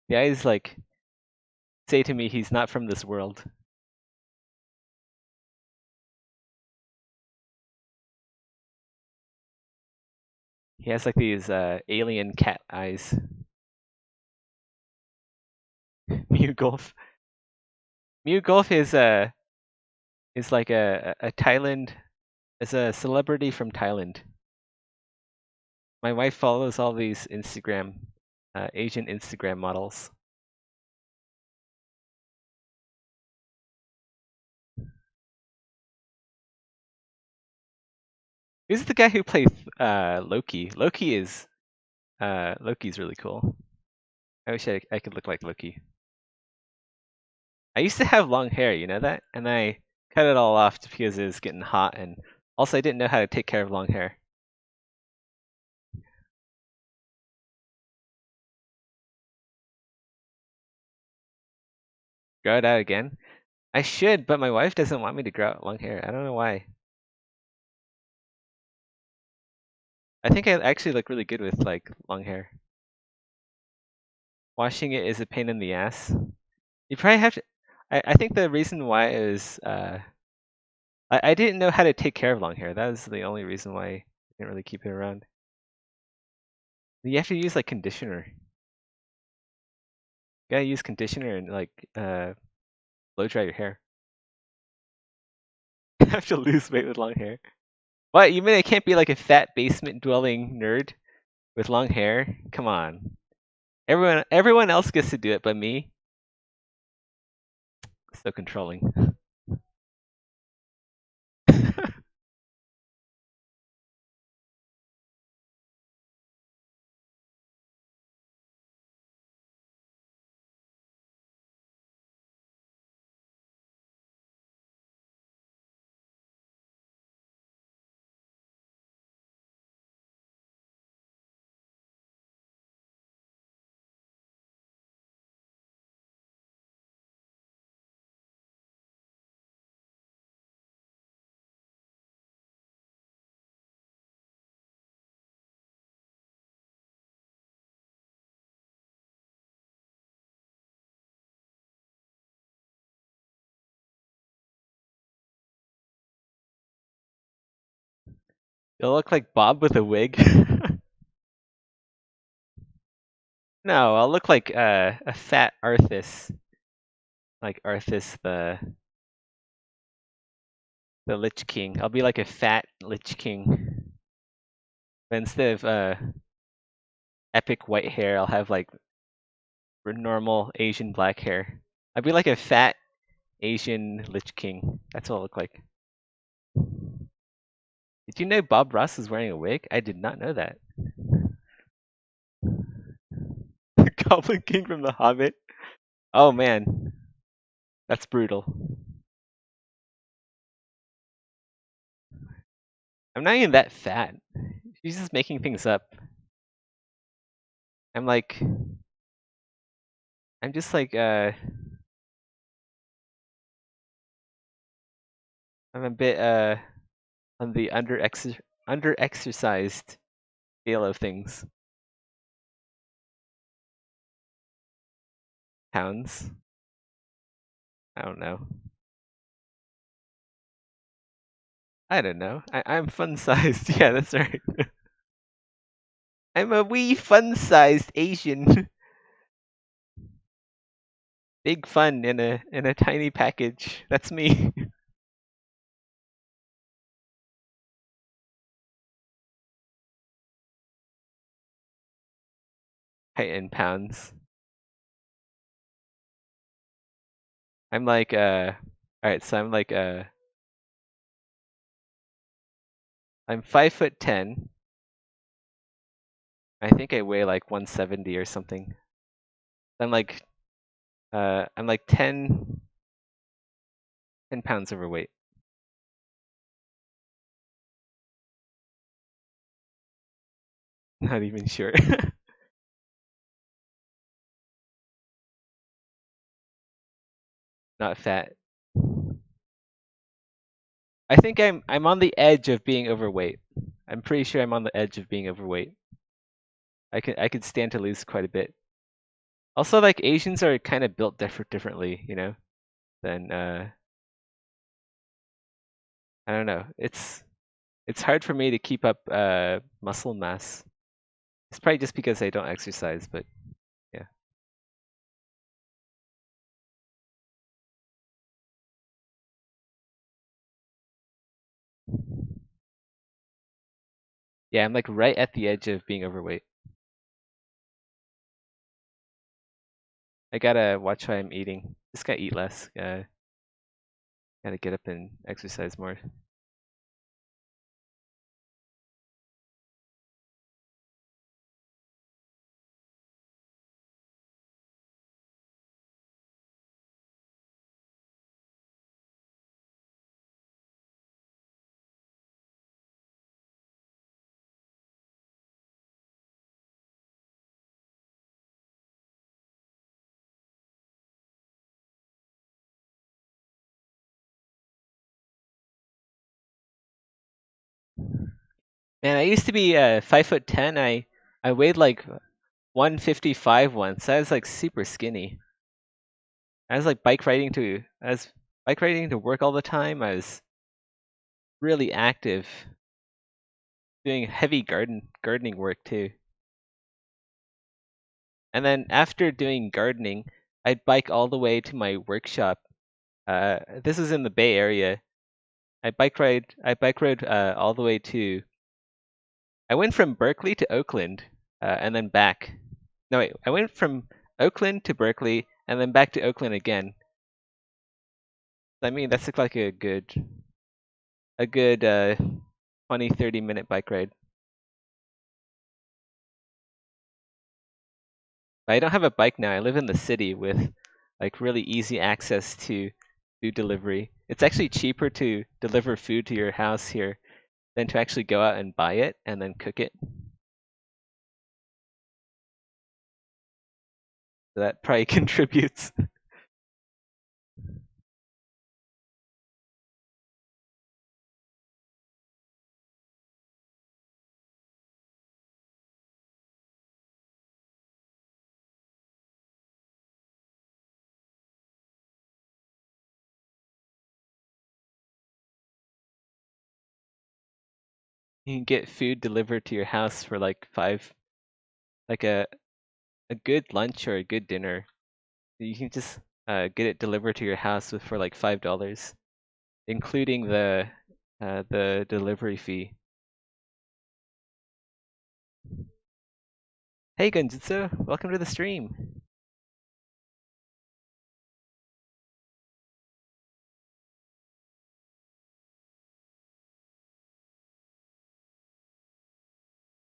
The eyes like say to me he's not from this world. He has like these alien cat eyes. Mew Golf. Mew Golf is like a Thailand... is a celebrity from Thailand. My wife follows all these Instagram Asian Instagram models. Who's the guy who plays Loki? Loki's really cool. I wish I could look like Loki. I used to have long hair, you know that? And I cut it all off because it was getting hot, and also I didn't know how to take care of long hair. Grow it out again? I should, but my wife doesn't want me to grow out long hair. I don't know why. I think I actually look really good with like long hair. Washing it is a pain in the ass. You probably have to. I think the reason why is I didn't know how to take care of long hair. That was the only reason why I didn't really keep it around. You have to use like conditioner. You gotta use conditioner and like blow dry your hair. You have to lose weight with long hair. What? You mean I can't be like a fat basement dwelling nerd with long hair? Come on. Everyone else gets to do it but me. So controlling. You'll look like Bob with a wig. No, I'll look like a fat Arthas. Like Arthas the Lich King. I'll be like a fat Lich King. But instead of epic white hair, I'll have like normal Asian black hair. I'd be like a fat Asian Lich King. That's what I'll look like. Did you know Bob Ross is wearing a wig? I did not know that. The Goblin King from The Hobbit. Oh man, that's brutal. I'm not even that fat. She's just making things up. I'm like, I'm just like, I'm a bit on the under exercised scale of things. Pounds. I don't know. I don't know. I'm fun sized. Yeah, that's right. I'm a wee fun sized Asian. Big fun in a tiny package. That's me. Height in pounds. I'm like alright, so I'm like I'm 5'10". I think I weigh like 170 or something. I'm like 10 pounds overweight. Not even sure. Not fat. I think I'm on the edge of being overweight. I'm pretty sure I'm on the edge of being overweight. I could stand to lose quite a bit. Also, like Asians are kind of built differently, you know, than I don't know. It's hard for me to keep up muscle mass. It's probably just because I don't exercise, but yeah. Yeah, I'm like right at the edge of being overweight. I gotta watch what I'm eating. Just gotta eat less. Gotta get up and exercise more. Man, I used to be 5'10". I weighed like 155 once. I was like super skinny. I was bike riding to work all the time. I was really active, doing heavy gardening work too. And then after doing gardening, I'd bike all the way to my workshop. This is in the Bay Area. I bike rode all the way to. I went from Berkeley to Oakland, and then back. No wait, I went from Oakland to Berkeley and then back to Oakland again. I mean, that's like a good 20-30 minute bike ride. But I don't have a bike now. I live in the city with like really easy access to food delivery. It's actually cheaper to deliver food to your house here than to actually go out and buy it and then cook it. So that probably contributes. You can get food delivered to your house for like like a good lunch or a good dinner. You can just get it delivered to your house for like $5, including the delivery fee. Hey Gunjutsu, welcome to the stream.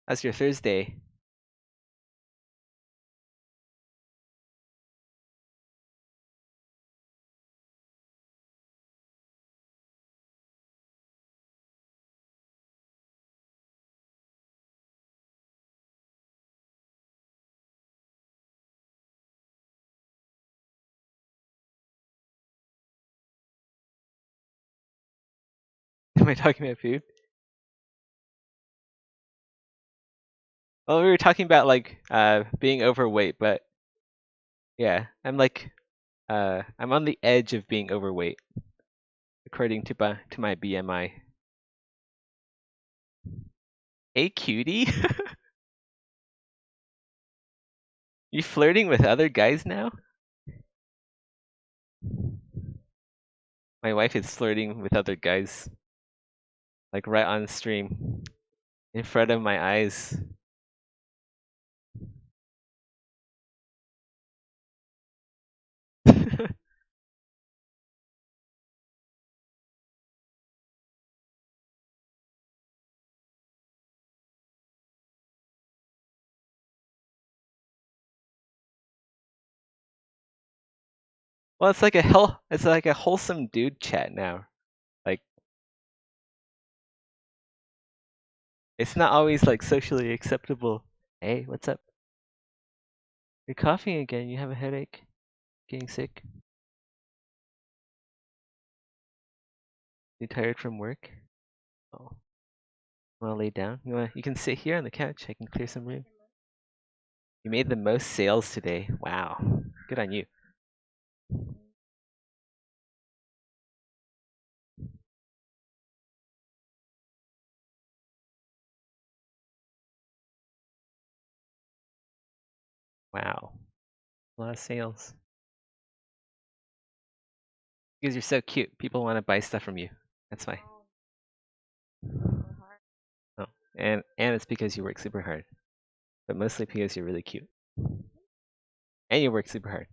How's your Thursday? Am I talking about food? Well, we were talking about like being overweight, but yeah, I'm on the edge of being overweight according to my BMI. Hey cutie, you flirting with other guys now? My wife is flirting with other guys, like right on stream, in front of my eyes. Well, it's like a wholesome dude chat now. Like it's not always like socially acceptable. Hey, what's up? You're coughing again. You have a headache? Getting sick? You tired from work? Oh, wanna lay down? You can sit here on the couch. I can clear some room. You made the most sales today. Wow, good on you. Wow, a lot of sales. Because you're so cute, people want to buy stuff from you. That's why. Oh, and it's because you work super hard, but mostly because you're really cute. And you work super hard.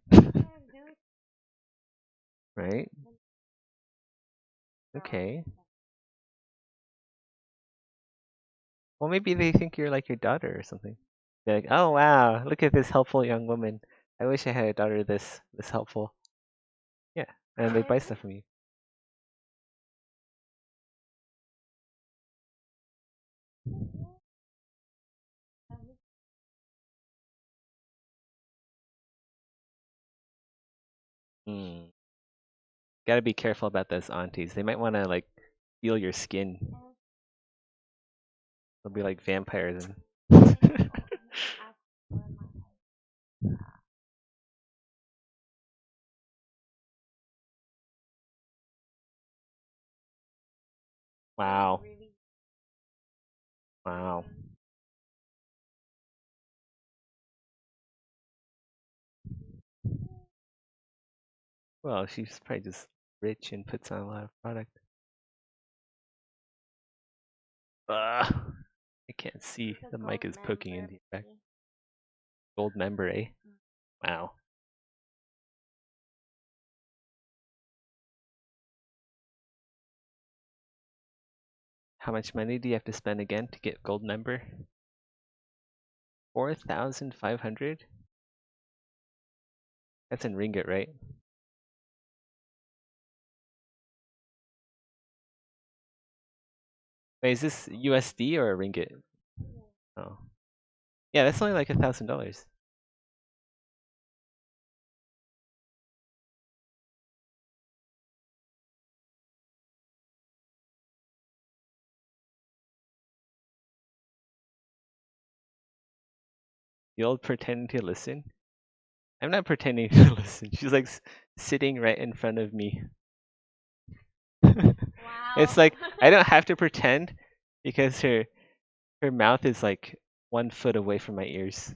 Right? Okay. Well, maybe they think you're like your daughter or something. They're like, oh wow, look at this helpful young woman. I wish I had a daughter this helpful. Yeah, and they buy stuff from you. Hmm. Gotta be careful about those aunties. They might want to like steal your skin. They'll be like vampires. And wow, wow. Well, she's probably just rich and puts on a lot of product. Ugh, I can't see. The mic is poking into your back. Gold member, eh? Wow. How much money do you have to spend again to get gold member? 4,500? That's in ringgit, right? Wait, is this USD or ringgit? Oh. Yeah, that's only like $1,000. The old pretending to listen? I'm not pretending to listen. She's like sitting right in front of me. It's like I don't have to pretend because her mouth is like 1 foot away from my ears.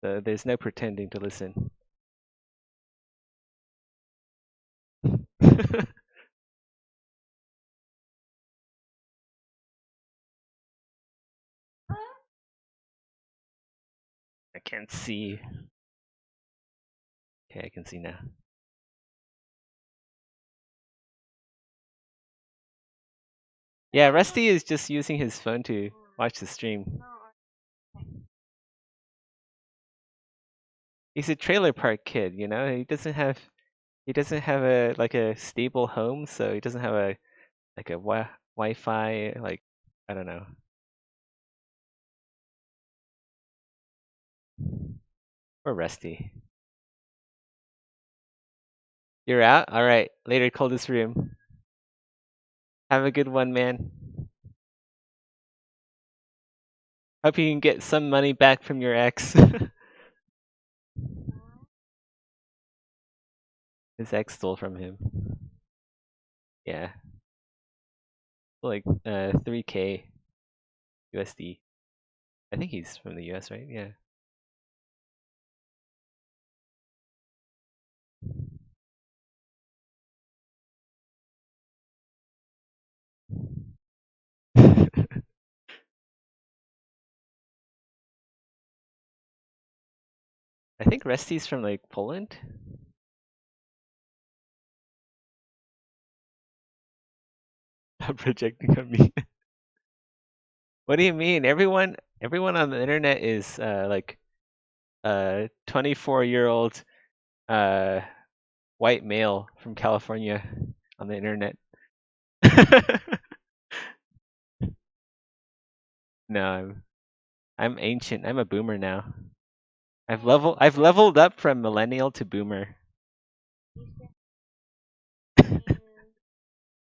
So there's no pretending to listen. I can't see. Okay, I can see now. Yeah, Rusty is just using his phone to watch the stream. He's a trailer park kid, you know. He doesn't have a like a stable home, so he doesn't have a like a Wi-Fi like I don't know. Or Rusty. You're out? All right. Later, coldest room. Have a good one, man. Hope you can get some money back from your ex. His ex stole from him. Yeah, like 3K USD. I think he's from the US, right? Yeah. I think Rusty's from like Poland. Stop projecting on me. What do you mean? Everyone on the internet is like 24-year-old uh white male from California on the internet. No, I'm ancient. I'm a boomer now. I've leveled up from millennial to boomer. What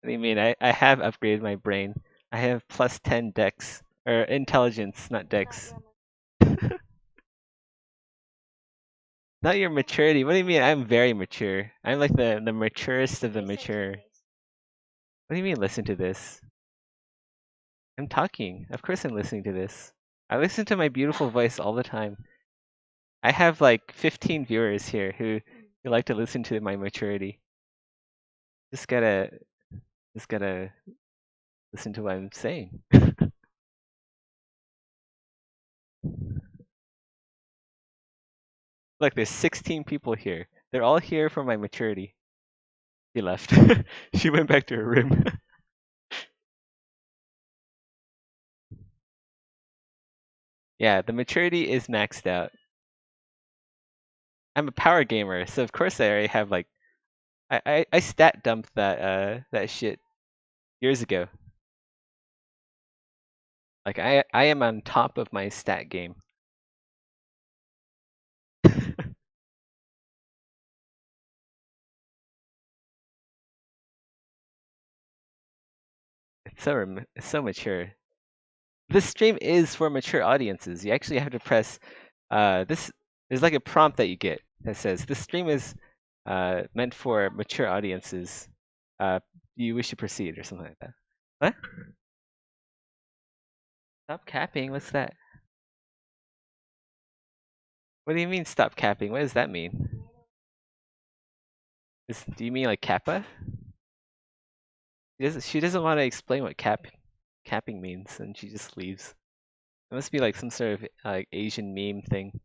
do you mean? I have upgraded my brain. I have plus 10 dex or intelligence, not dex. Not your maturity. What do you mean? I'm very mature. I'm like the maturest of the mature. What do you mean listen to this? I'm talking. Of course I'm listening to this. I listen to my beautiful voice all the time. I have like 15 viewers here who like to listen to my maturity. Just gotta listen to what I'm saying. Look, there's 16 people here. They're all here for my maturity. She left. She went back to her room. Yeah, the maturity is maxed out. I'm a power gamer, so of course I already have like I stat dumped that shit years ago. Like I am on top of my stat game. It's so mature. This stream is for mature audiences. You actually have to press this. There's like a prompt that you get that says this stream is meant for mature audiences. Do you wish to proceed or something like that? What? Stop capping. What's that? What do you mean stop capping? What does that mean? Do you mean like kappa? She doesn't want to explain what capping means, and she just leaves. It must be like some sort of like Asian meme thing.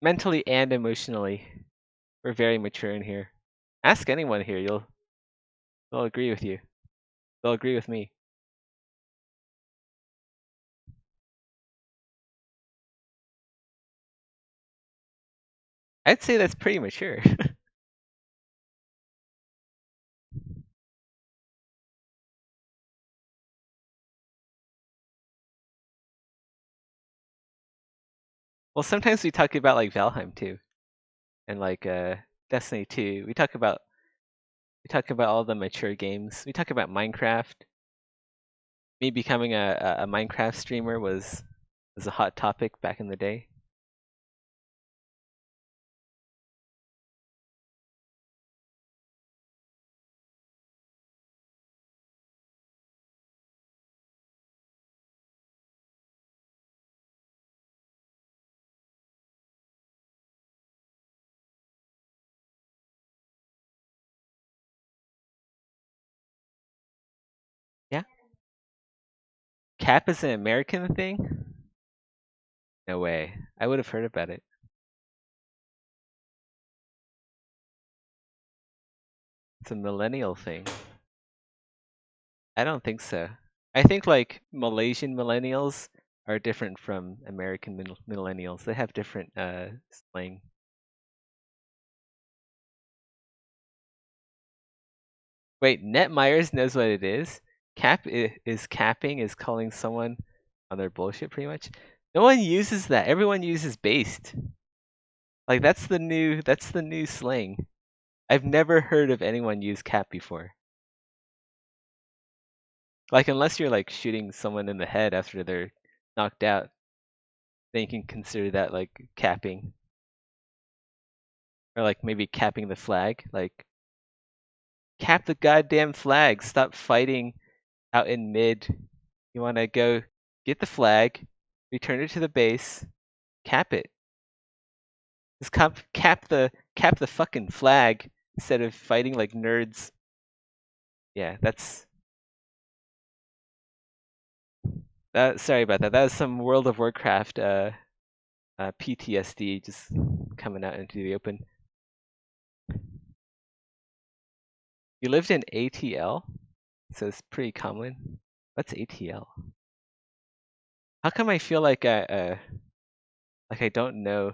Mentally and emotionally, we're very mature in here. Ask anyone here, they'll agree with you. They'll agree with me. I'd say that's pretty mature. Well, sometimes we talk about like Valheim too, and like Destiny 2. We talk about all the mature games. We talk about Minecraft. Me becoming a Minecraft streamer was a hot topic back in the day. Yeah. Cap is an American thing? No way. I would have heard about it. It's a millennial thing. I don't think so. I think like Malaysian millennials are different from American millennials. They have different slang. Wait, Net Myers knows what it is? Cap is capping, is calling someone on their bullshit pretty much. No one uses that. Everyone uses based. Like that's the new slang. I've never heard of anyone use cap before. Like unless you're like shooting someone in the head after they're knocked out, then you can consider that like capping. Or like maybe capping the flag. Like cap the goddamn flag. Stop fighting out in mid. You wanna go get the flag, return it to the base, cap it. Just cap the fucking flag instead of fighting like nerds. Yeah, that's sorry about that. That was some World of Warcraft PTSD just coming out into the open. You lived in ATL, so it's pretty common. What's ATL? How come I feel like I don't know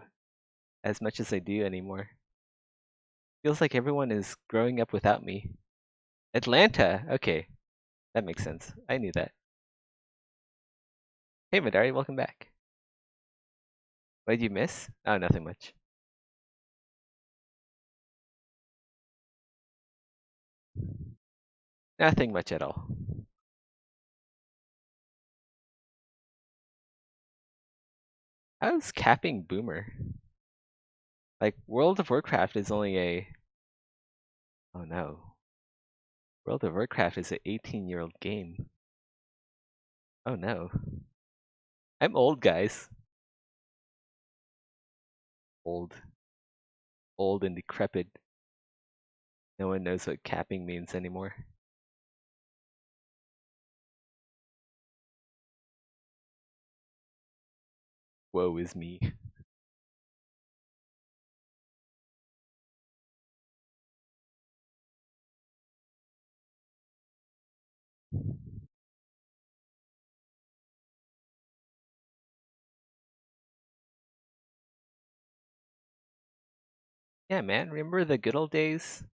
as much as I do anymore? Feels like everyone is growing up without me. Atlanta. Okay, that makes sense. I knew that. Hey, Madari, welcome back. What did you miss? Oh, nothing much. Nothing much at all. How's capping boomer? Like, World of Warcraft is only a... Oh no. World of Warcraft is an 18-year-old game. Oh no. I'm old, guys. Old. Old and decrepit. No one knows what capping means anymore. Woe is me. Yeah, man, remember the good old days?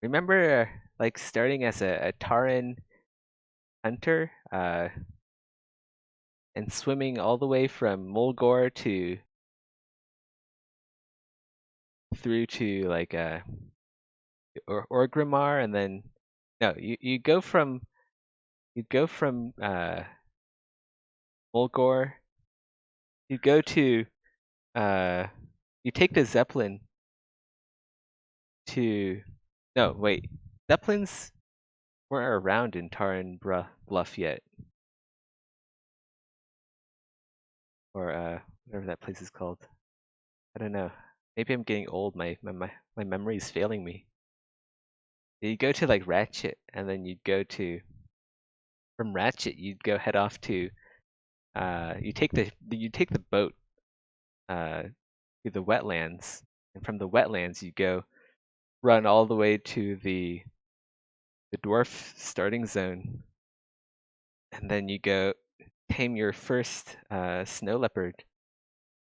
Remember, like, starting as a Taran hunter, and swimming all the way from Mulgore to through to like Orgrimmar, and then no, you go from Mulgore, you go to uh you take the Zeppelin to no wait, Zeppelins weren't around in Taran Bluff yet, or whatever that place is called. I don't know. Maybe I'm getting old. My memory is failing me. You go to like Ratchet, and then you'd go to from Ratchet. You'd go head off to you take the boat to the wetlands, and from the wetlands you go run all the way to the dwarf starting zone, and then you go tame your first snow leopard,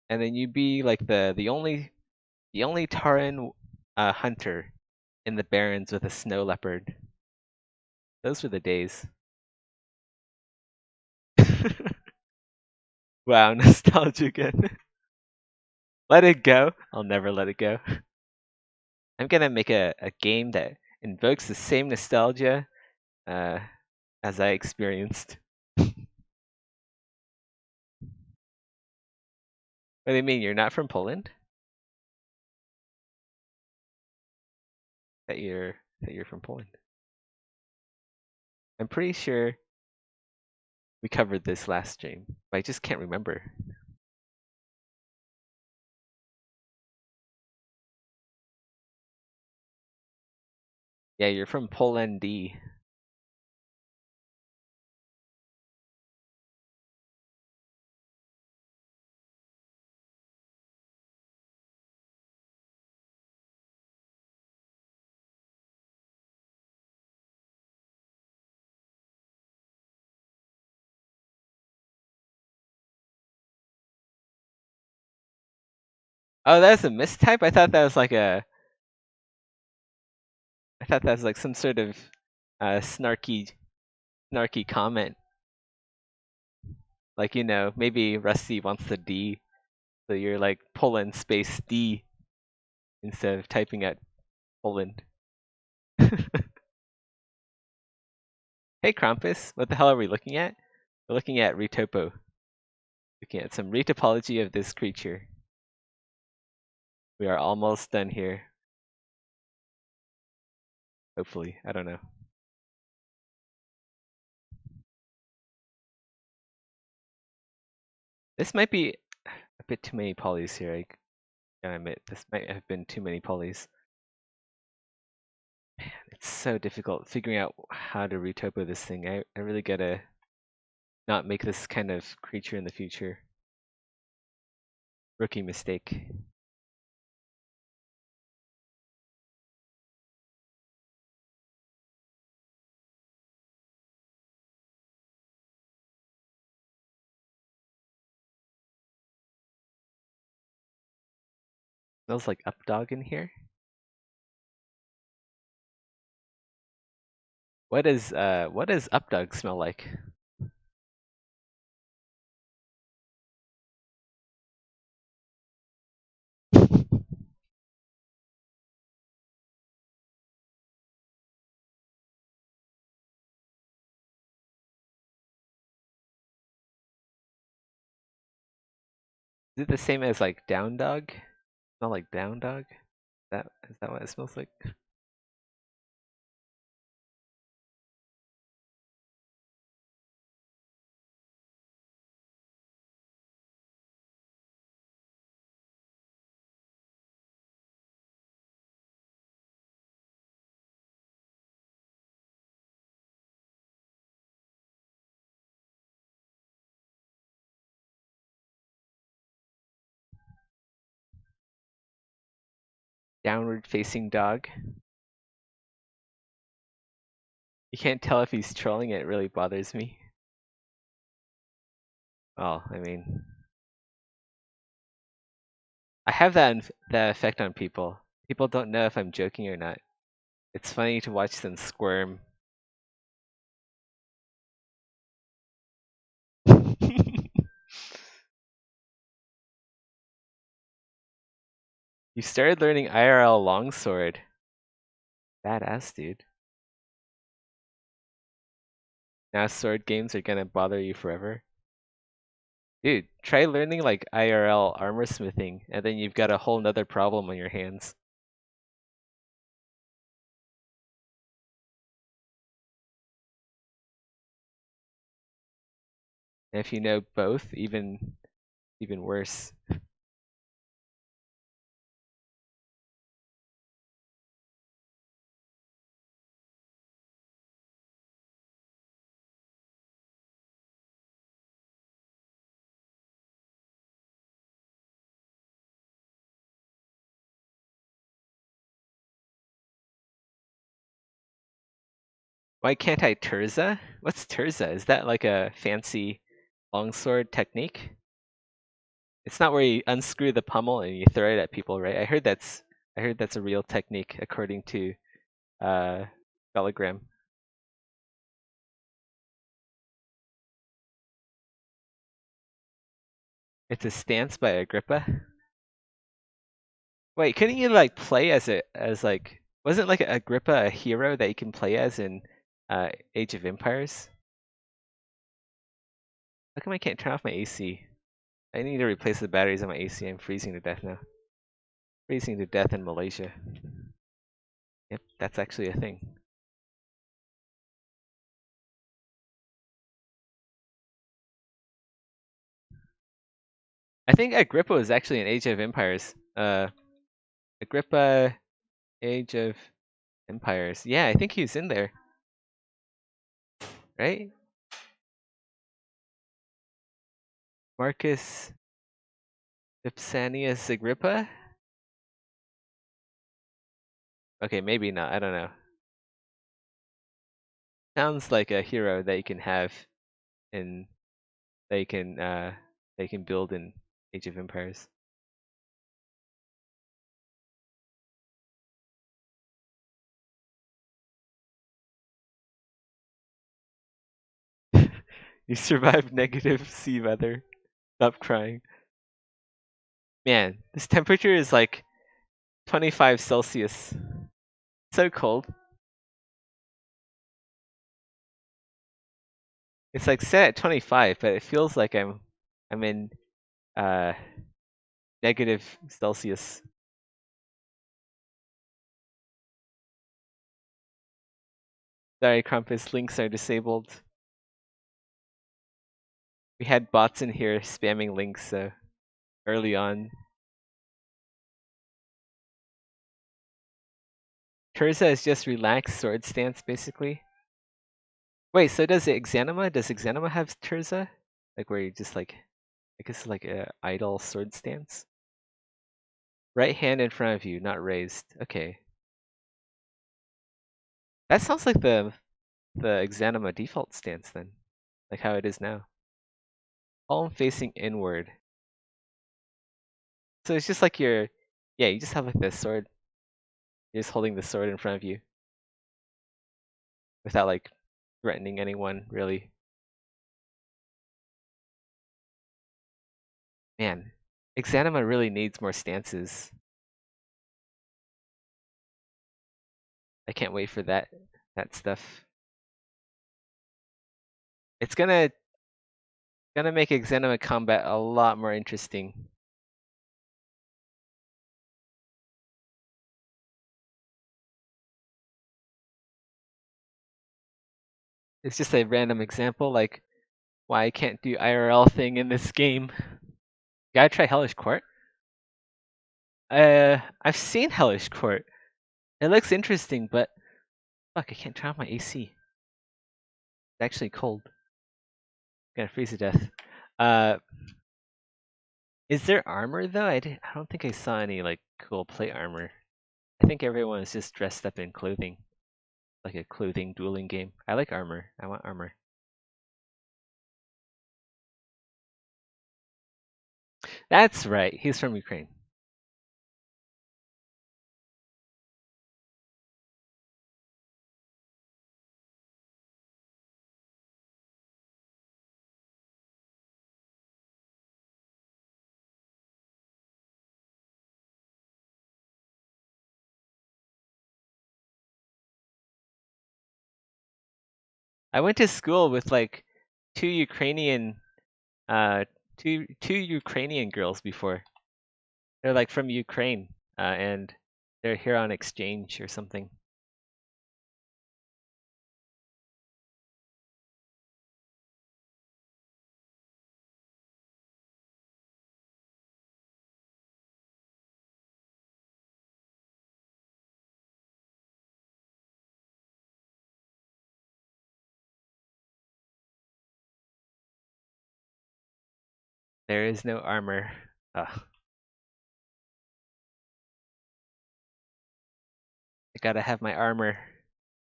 and then you'd be like the only Taran hunter in the Barrens with a snow leopard. Those were the days. Wow, nostalgia again. Let it go. I'll never let it go. I'm gonna make a game that invokes the same nostalgia uh, as I experienced. What do you mean? You're not from Poland? That you're from Poland? I'm pretty sure we covered this last stream, but I just can't remember. Yeah, you're from Poland D. Oh, that's a mistype? I thought that was like some sort of snarky comment. Like, maybe Rusty wants the D, so you're like Poland space D instead of typing at Poland. Hey Krampus, what the hell are we looking at? We're looking at Retopo. Looking at some retopology of this creature. We are almost done here. Hopefully, I don't know. This might be a bit too many polys here, I gotta admit. This might have been too many polys. Man, it's so difficult figuring out how to retopo this thing. I really gotta not make this kind of creature in the future. Rookie mistake. Smells like Updog in here. What does Updog smell like? Is it the same as like Down Dog? Smell like Down Dog? Is that what it smells like? Downward facing dog. You can't tell if he's trolling, it really bothers me. Oh, I mean, I have that effect on people. People don't know if I'm joking or not. It's funny to watch them squirm. You started learning IRL longsword. Badass, dude. Now sword games are gonna bother you forever. Dude, try learning like IRL armor smithing, and then you've got a whole nother problem on your hands. And if you know both, even worse. Why can't I Terza? What's Terza? Is that like a fancy longsword technique? It's not where you unscrew the pommel and you throw it at people, right? I heard that's a real technique according to Telegram. It's a stance by Agrippa. Wait, couldn't you like play as like wasn't like Agrippa a hero that you can play as in Age of Empires? How come I can't turn off my AC? I need to replace the batteries on my AC. I'm freezing to death now. Freezing to death in Malaysia. Yep, that's actually a thing. I think Agrippa was actually in Age of Empires. Agrippa, Age of Empires. Yeah, I think he was in there. Right? Marcus Vipsanius Agrippa? Okay, maybe not. I don't know. Sounds like a hero that you can have in they can build in Age of Empires. You survived negative sea weather. Stop crying. Man, this temperature is like 25 Celsius. So cold. It's like set at 25, but it feels like I'm in uh negative Celsius. Sorry, Krampus, links are disabled. We had bots in here spamming links early on. Terza is just relaxed sword stance, basically. Wait, so does Exanima? Does Exanima have Terza? Like where you just like, I guess like a idle sword stance? Right hand in front of you, not raised. Okay. That sounds like the Exanima default stance then. Like how it is now. Palm facing inward. So it's just like you just have like this sword. You're just holding the sword in front of you. Without like threatening anyone, really. Man, Exanima really needs more stances. I can't wait for that stuff. It's gonna make Exanima combat a lot more interesting. It's just a random example, like why I can't do IRL thing in this game. Gotta try Hellish Court. I've seen Hellish Court. It looks interesting, but fuck, I can't turn off my AC. It's actually cold. Gonna freeze to death. Is there armor though? I don't think I saw any like cool plate armor. I think everyone is just dressed up in clothing, like a clothing dueling game. I like armor. I want armor. That's right. He's from Ukraine. I went to school with like two Ukrainian, uh, two Ukrainian girls before. They're like from Ukraine, and they're here on exchange or something. There is no armor. Ugh. I gotta have my armor.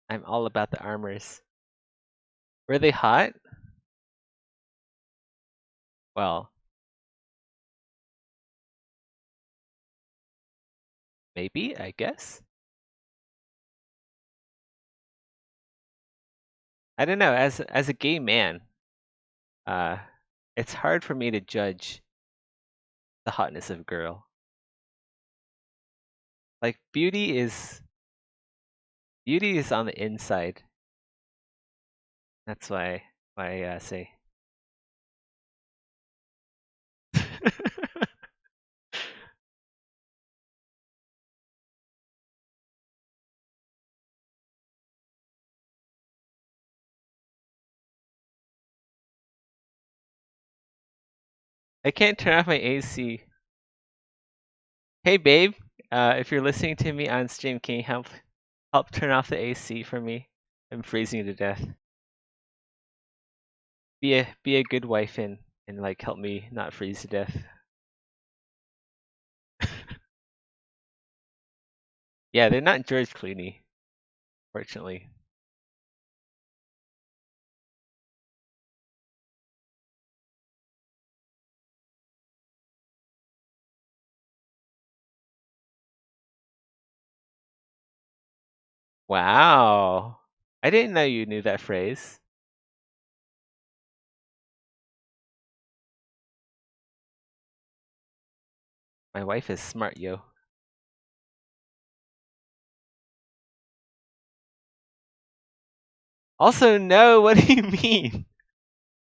I'm all about the armors. Were they hot? Well, maybe, I guess. I don't know. As a gay man, uh, it's hard for me to judge the hotness of a girl. Like beauty is on the inside. That's why I say. I can't turn off my AC. Hey babe, if you're listening to me on stream, can you help turn off the AC for me? I'm freezing to death. Be a good wife and like help me not freeze to death. Yeah, they're not George Clooney, fortunately. Wow. I didn't know you knew that phrase. My wife is smart, yo. Also, no, what do you mean?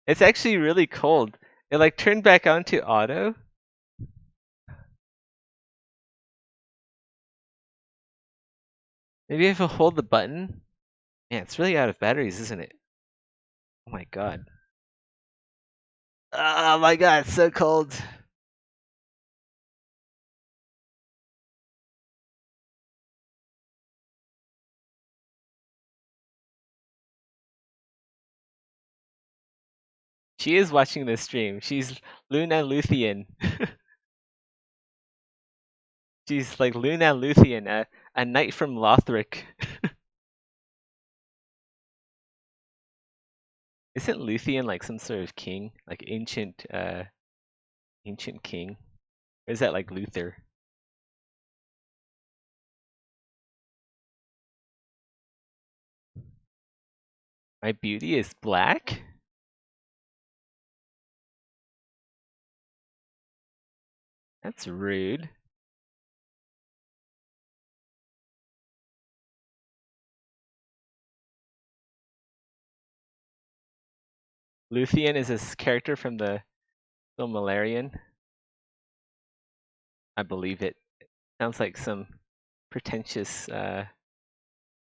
It's actually really cold. It like turned back on to auto. Maybe I have to hold the button. Man, it's really out of batteries, isn't it? Oh my god. Oh my god, it's so cold. She is watching this stream. She's Luna Luthien. She's like Luna Luthien, a knight from Lothric. Isn't Luthien like some sort of king? Like ancient king? Or is that like Luther? My beauty is black? That's rude. Luthien is a character from the Silmarillion. I believe it. Sounds like some pretentious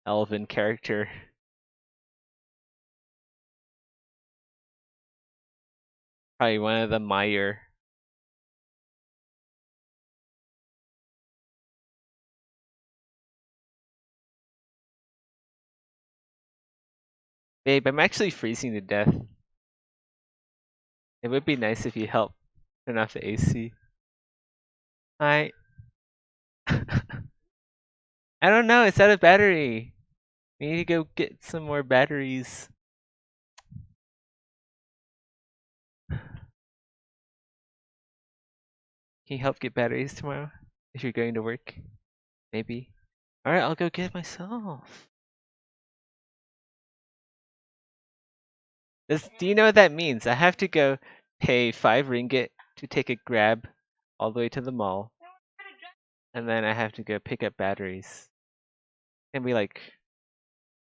elven character. Probably one of the Meyer. Babe, I'm actually freezing to death. It would be nice if you help turn off the AC. Hi. I don't know. It's out of battery. We need to go get some more batteries. Can you help get batteries tomorrow? If you're going to work? Maybe. Alright, I'll go get it myself. Do you know what that means? I have to go pay 5 ringgit to take a grab all the way to the mall. And then I have to go pick up batteries. It's gonna be like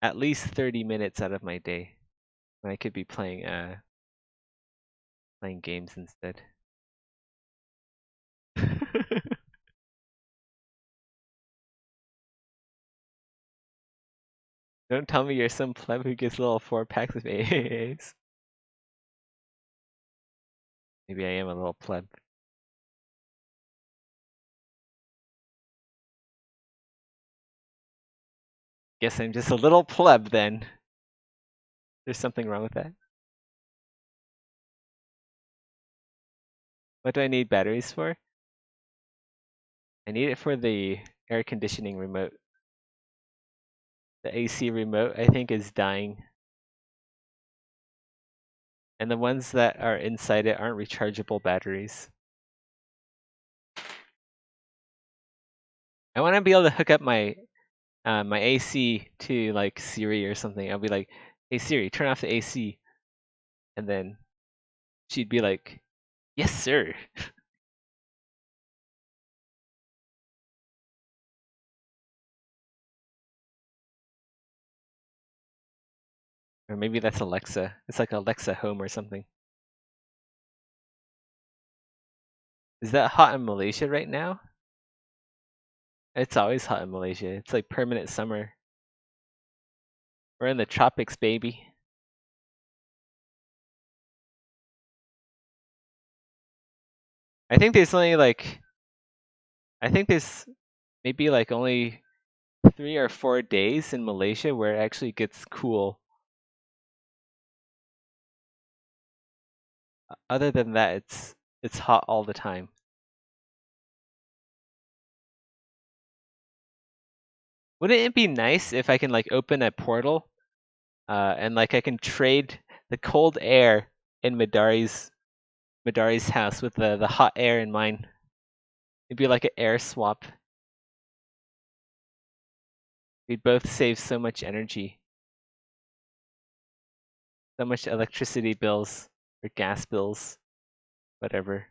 at least 30 minutes out of my day. When I could be playing games instead. Don't tell me you're some pleb who gets little 4-packs of AAAs. Maybe I am a little pleb. Guess I'm just a little pleb then. There's something wrong with that. What do I need batteries for? I need it for the air conditioning remote. The AC remote, I think, is dying. And the ones that are inside it aren't rechargeable batteries. I want to be able to hook up my my AC to like Siri or something. I'll be like, "Hey Siri, turn off the AC," and then she'd be like, "Yes, sir." Or maybe that's Alexa. It's like Alexa Home or something. Is that hot in Malaysia right now? It's always hot in Malaysia. It's like permanent summer. We're in the tropics, baby. I think there's only like, I think there's maybe like only 3 or 4 days in Malaysia where it actually gets cool. Other than that, it's hot all the time. Wouldn't it be nice if I can like open a portal, and like I can trade the cold air in Madari's house with the hot air in mine? It'd be like an air swap. We'd both save so much energy, so much electricity bills or gas bills, whatever.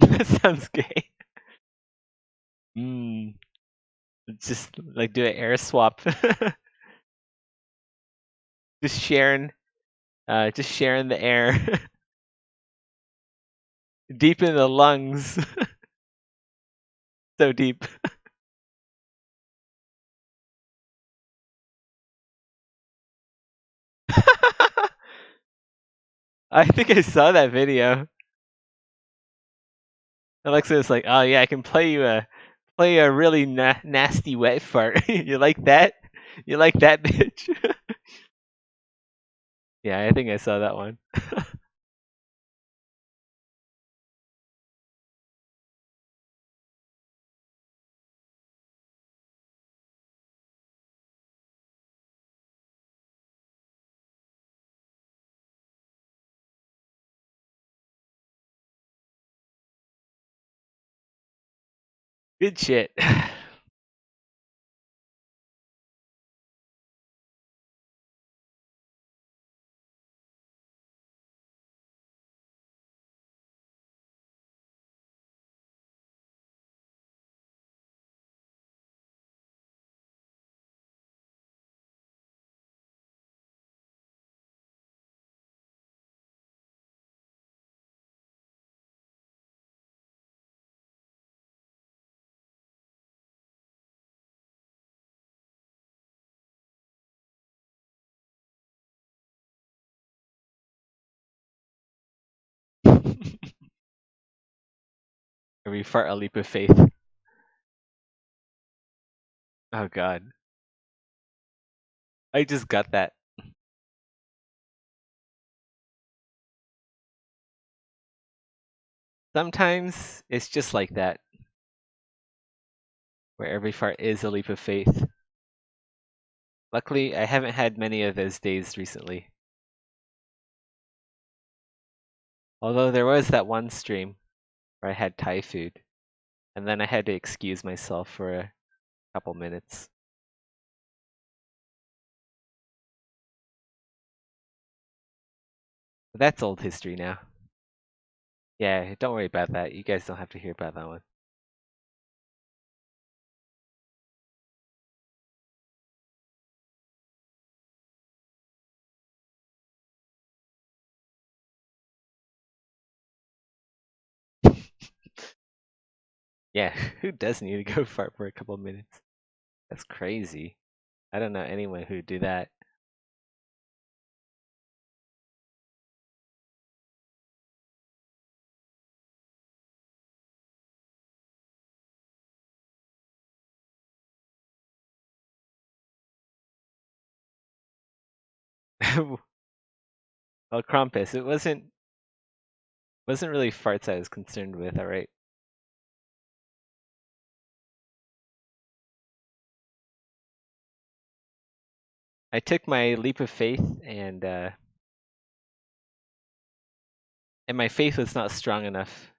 That sounds gay. Just like do an air swap. just sharing the air deep in the lungs. So deep. I think I saw that video. Alexa is like, "Oh yeah, I can play you a really nasty wet fart. You like that? You like that, bitch?" Yeah, I think I saw that one. Good shit. We fart a leap of faith. Oh god. I just got that. Sometimes it's just like that. where every fart is a leap of faith. Luckily, I haven't had many of those days recently. Although there was that one stream where I had Thai food, and then I had to excuse myself for a couple minutes. But that's old history now. Yeah, don't worry about that. You guys don't have to hear about that one. Yeah, who does need to go fart for a couple minutes? That's crazy. I don't know anyone who'd do that. Well, Krampus, it wasn't really farts I was concerned with, alright? I took my leap of faith and my faith was not strong enough.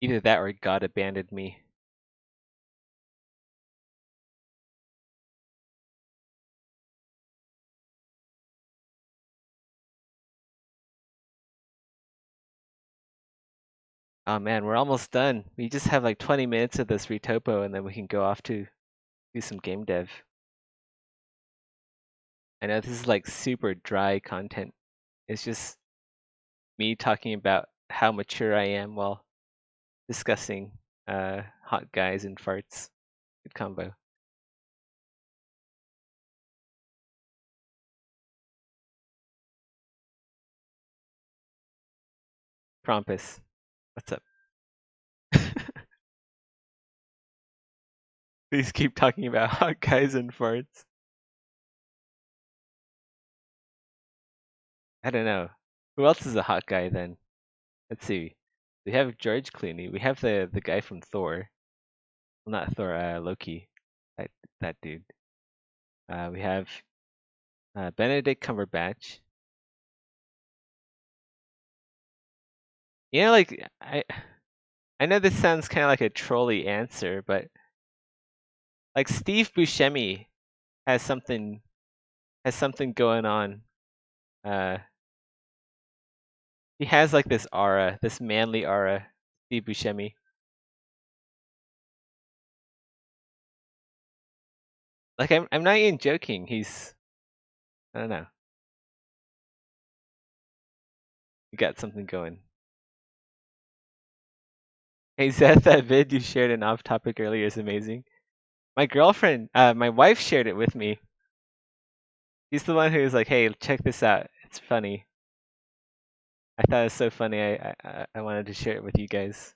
Either that or God abandoned me. Oh man, we're almost done. We just have like 20 minutes of this retopo and then we can go off to do some game dev. I know this is like super dry content. It's just me talking about how mature I am while discussing hot guys and farts. Good combo. Krampus, what's up? Please keep talking about hot guys and farts. I don't know. Who else is a hot guy then? Let's see. We have George Clooney. We have the guy from Thor. Well, not Thor. Loki. That dude. We have Benedict Cumberbatch. You know, like I know this sounds kind of like a trolly answer, but like Steve Buscemi has something going on. He has like this aura, this manly aura. Steve Buscemi. Like I'm not even joking. I don't know. He got something going. Hey Zeth, that vid you shared an off topic earlier is amazing. My girlfriend, my wife shared it with me. He's the one who was like, "Hey, check this out. It's funny." I thought it was so funny. I wanted to share it with you guys.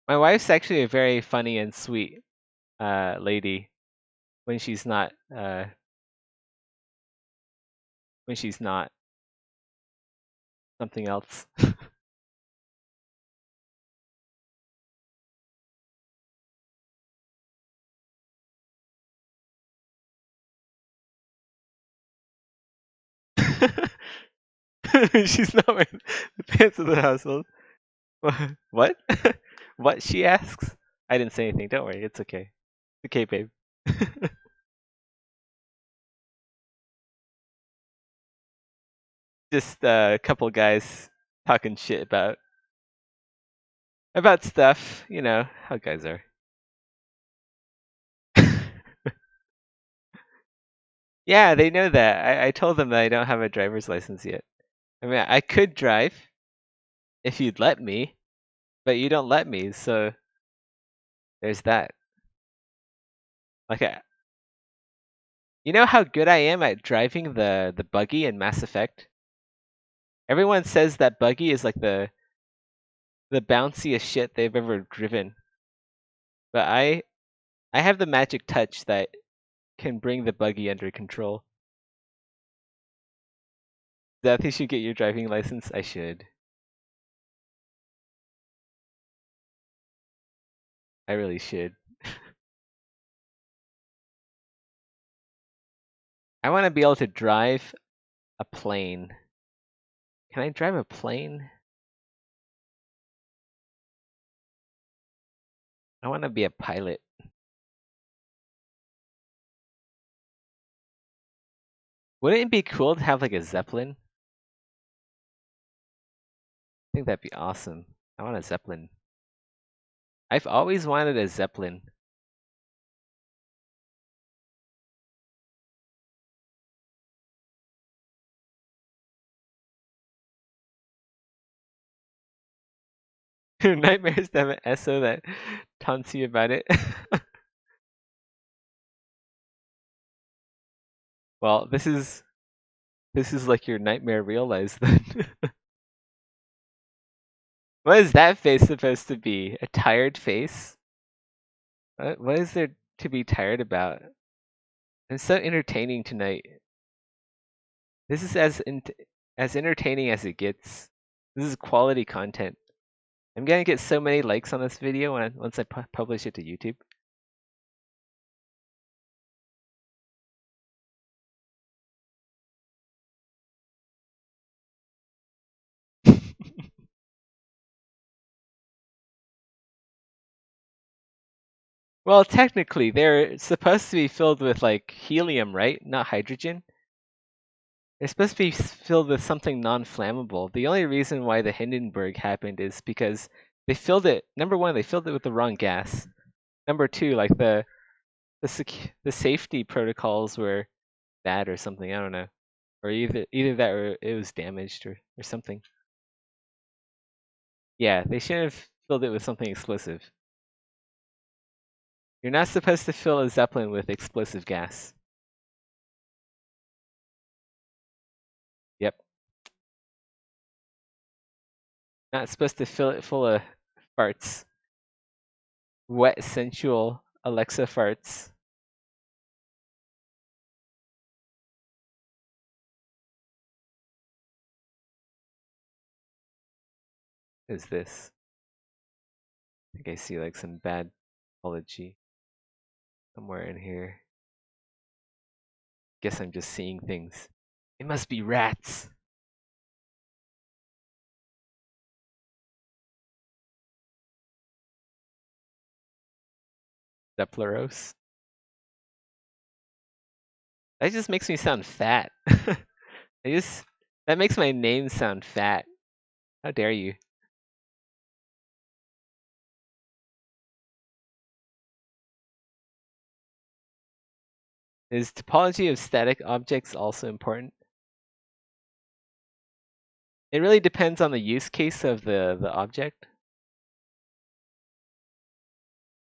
My wife's actually a very funny and sweet lady when she's not something else. She's not wearing the pants of the household. What? What? She asks. I didn't say anything. Don't worry. It's okay. It's okay, babe. Just a couple guys talking shit about stuff. You know how guys are. Yeah, they know that. I told them that I don't have a driver's license yet. I mean, I could drive if you'd let me, but you don't let me, so there's that. Like, you know how good I am at driving the buggy in Mass Effect? Everyone says that buggy is like the bounciest shit they've ever driven. But I have the magic touch that can bring the buggy under control. Zeth, you should get your driving license. I should. I really should. I want to be able to drive a plane. Can I drive a plane? I want to be a pilot. Wouldn't it be cool to have like a Zeppelin? I think that'd be awesome. I want a Zeppelin. I've always wanted a Zeppelin. Nightmares to have an SO that taunts you about it. Well, this is like your nightmare realized then. What is that face supposed to be? A tired face? What is there to be tired about? I'm so entertaining tonight. This is as entertaining as it gets. This is quality content. I'm gonna get so many likes on this video once I publish it to YouTube. Well, technically, they're supposed to be filled with like helium, right? Not hydrogen. They're supposed to be filled with something non-flammable. The only reason why the Hindenburg happened is because they filled it. Number one, they filled it with the wrong gas. Number two, like the safety protocols were bad or something. I don't know, or either that or it was damaged or something. Yeah, they shouldn't have filled it with something explosive. You're not supposed to fill a Zeppelin with explosive gas. Yep. Not supposed to fill it full of farts. Wet, sensual Alexa farts. Is this? I think I see like some bad topology somewhere in here. Guess I'm just seeing things. It must be rats. Depleros. That just makes me sound fat. That makes my name sound fat. How dare you? Is topology of static objects also important? It really depends on the use case of the object.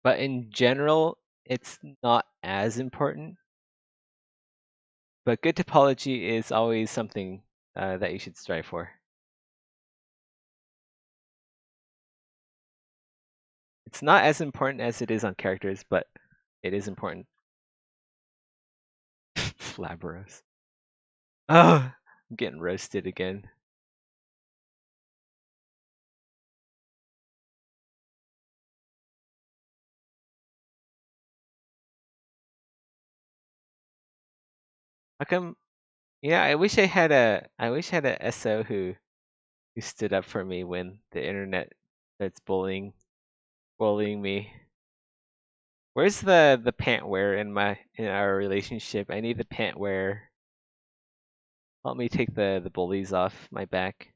But in general, it's not as important. But good topology is always something that you should strive for. It's not as important as it is on characters, but it is important. Flabberous. Oh, I'm getting roasted again. How come? Yeah, I wish I had a SO who stood up for me when the internet starts bullying me. Where's the pant wear in our relationship? I need the pant wear. Help me take the bullies off my back.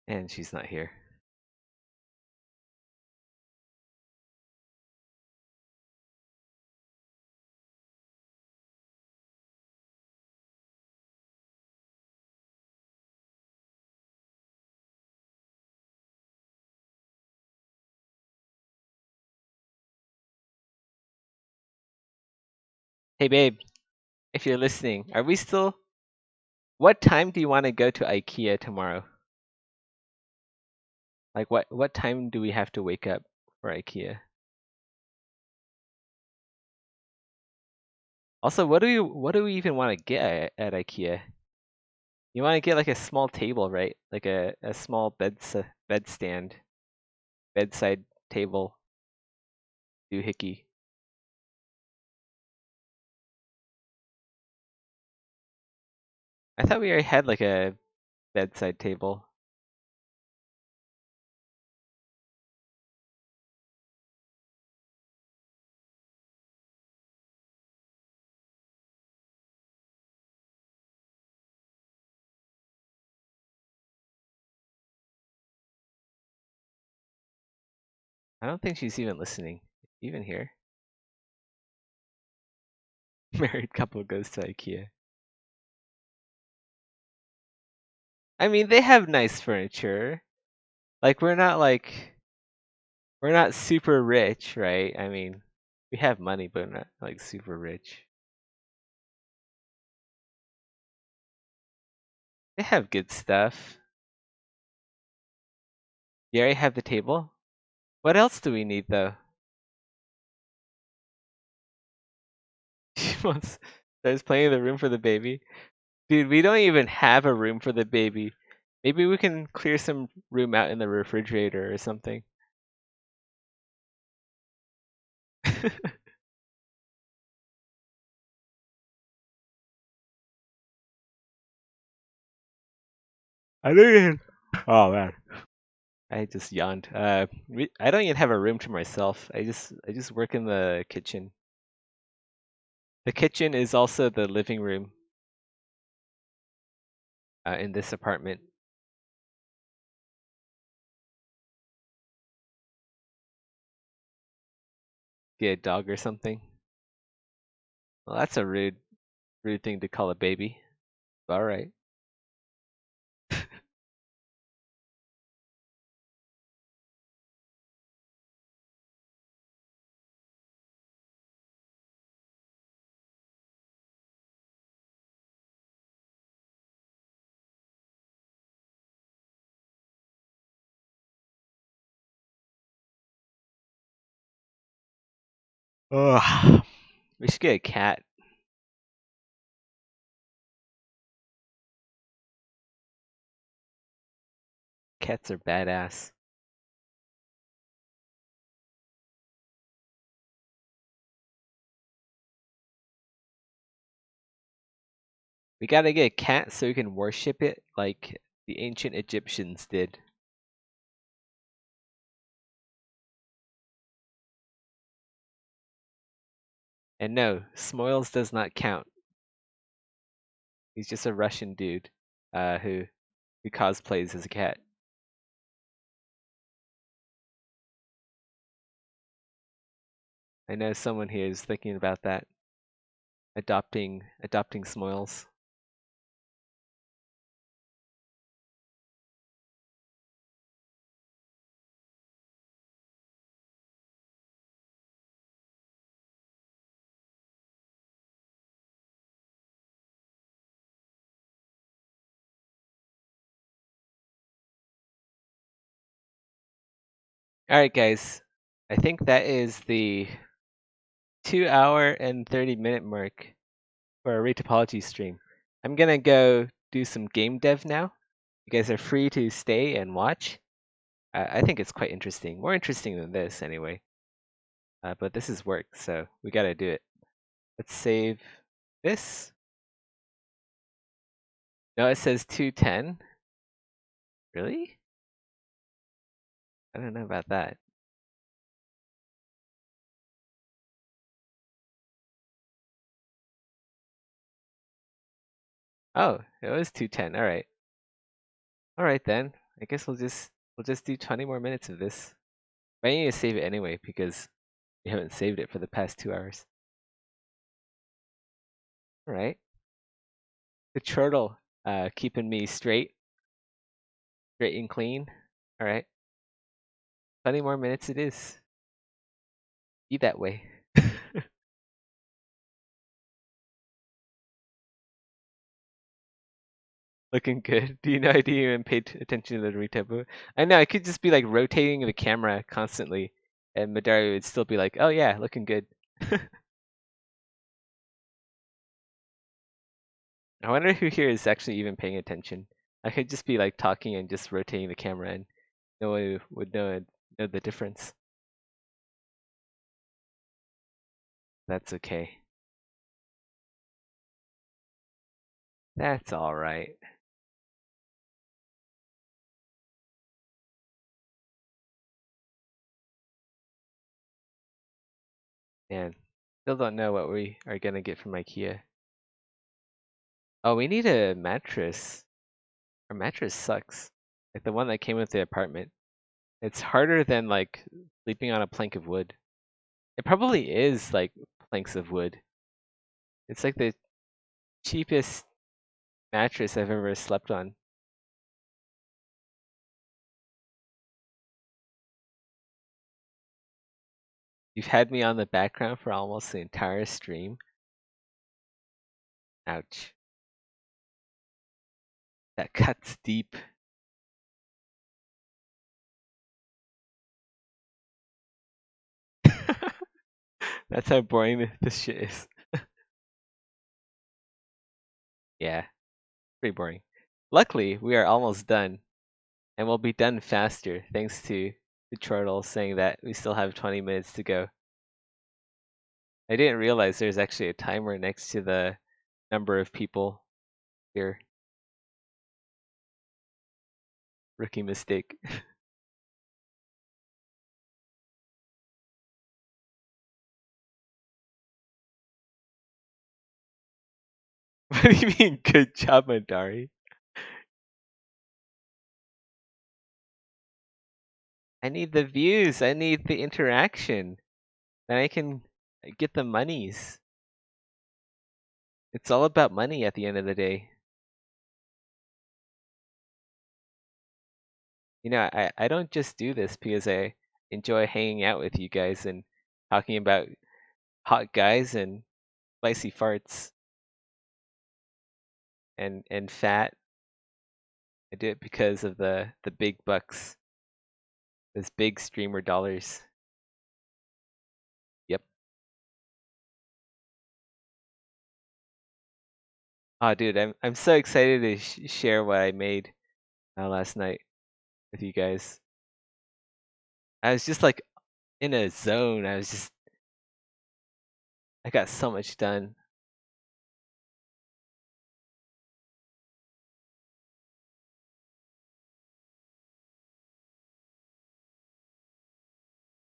And she's not here. Hey babe, if you're listening, are we still? What time do you want to go to IKEA tomorrow? Like what time do we have to wake up for IKEA? Also, what do we even want to get at IKEA? You want to get like a small table, right? Like a small bed stand, bedside table, doohickey. I thought we already had like a bedside table. I don't think she's even listening. Even here. Married couple goes to IKEA. I mean, they have nice furniture. Like we're not super rich, right? I mean, we have money, but we're not like super rich. They have good stuff. You already have the table? What else do we need though? She wants there's plenty of the room for the baby. Dude, we don't even have a room for the baby. Maybe we can clear some room out in the refrigerator or something. I don't even. Oh man, I just yawned. I don't even have a room to myself. I just work in the kitchen. The kitchen is also the living room in this apartment. Get a dog or something. Well, that's a rude thing to call a baby. All right. Ugh. We should get a cat. Cats are badass. We gotta get a cat so we can worship it like the ancient Egyptians did. And no, Smoils does not count. He's just a Russian dude who cosplays as a cat. I know someone here is thinking about that. Adopting Smoils. Alright guys. I think that is the 2 hour and 30-minute mark for a Retopology stream. I'm gonna go do some game dev now. You guys are free to stay and watch. I think it's quite interesting. More interesting than this, anyway. But this is work, so we gotta do it. Let's save this. No, it says 210. Really? I don't know about that. Oh, it was 210. All right. All right then. I guess we'll just do 20 more minutes of this. But I need to save it anyway because we haven't saved it for the past 2 hours. All right. The turtle keeping me straight and clean. All right. 20 more minutes it is. Be that way. Looking good. Do you know I didn't even pay attention to the retempo? I know I could just be like rotating the camera constantly, and Madari would still be like, "Oh yeah, looking good." I wonder who here is actually even paying attention. I could just be like talking and just rotating the camera, and no one would know the difference. That's okay. That's all right. Man, still don't know what we are gonna get from IKEA. Oh, we need a mattress. Our mattress sucks. Like the one that came with the apartment. It's harder than like sleeping on a plank of wood. It probably is like planks of wood. It's like the cheapest mattress I've ever slept on. You've had me on the background for almost the entire stream. Ouch. That cuts deep. That's how boring this shit is. Yeah, pretty boring. Luckily, we are almost done, and we'll be done faster thanks to the turtle saying that we still have 20 minutes to go. I didn't realize there's actually a timer next to the number of people here. Rookie mistake. What do you mean, good job, Madari? I need the views. I need the interaction. Then I can get the monies. It's all about money at the end of the day. You know, I don't just do this because I enjoy hanging out with you guys and talking about hot guys and spicy farts and fat. I do it because of the big bucks, those big streamer dollars. Yep. Oh, dude, I'm so excited to share what I made last night with you guys. I was just like in a zone. I got so much done.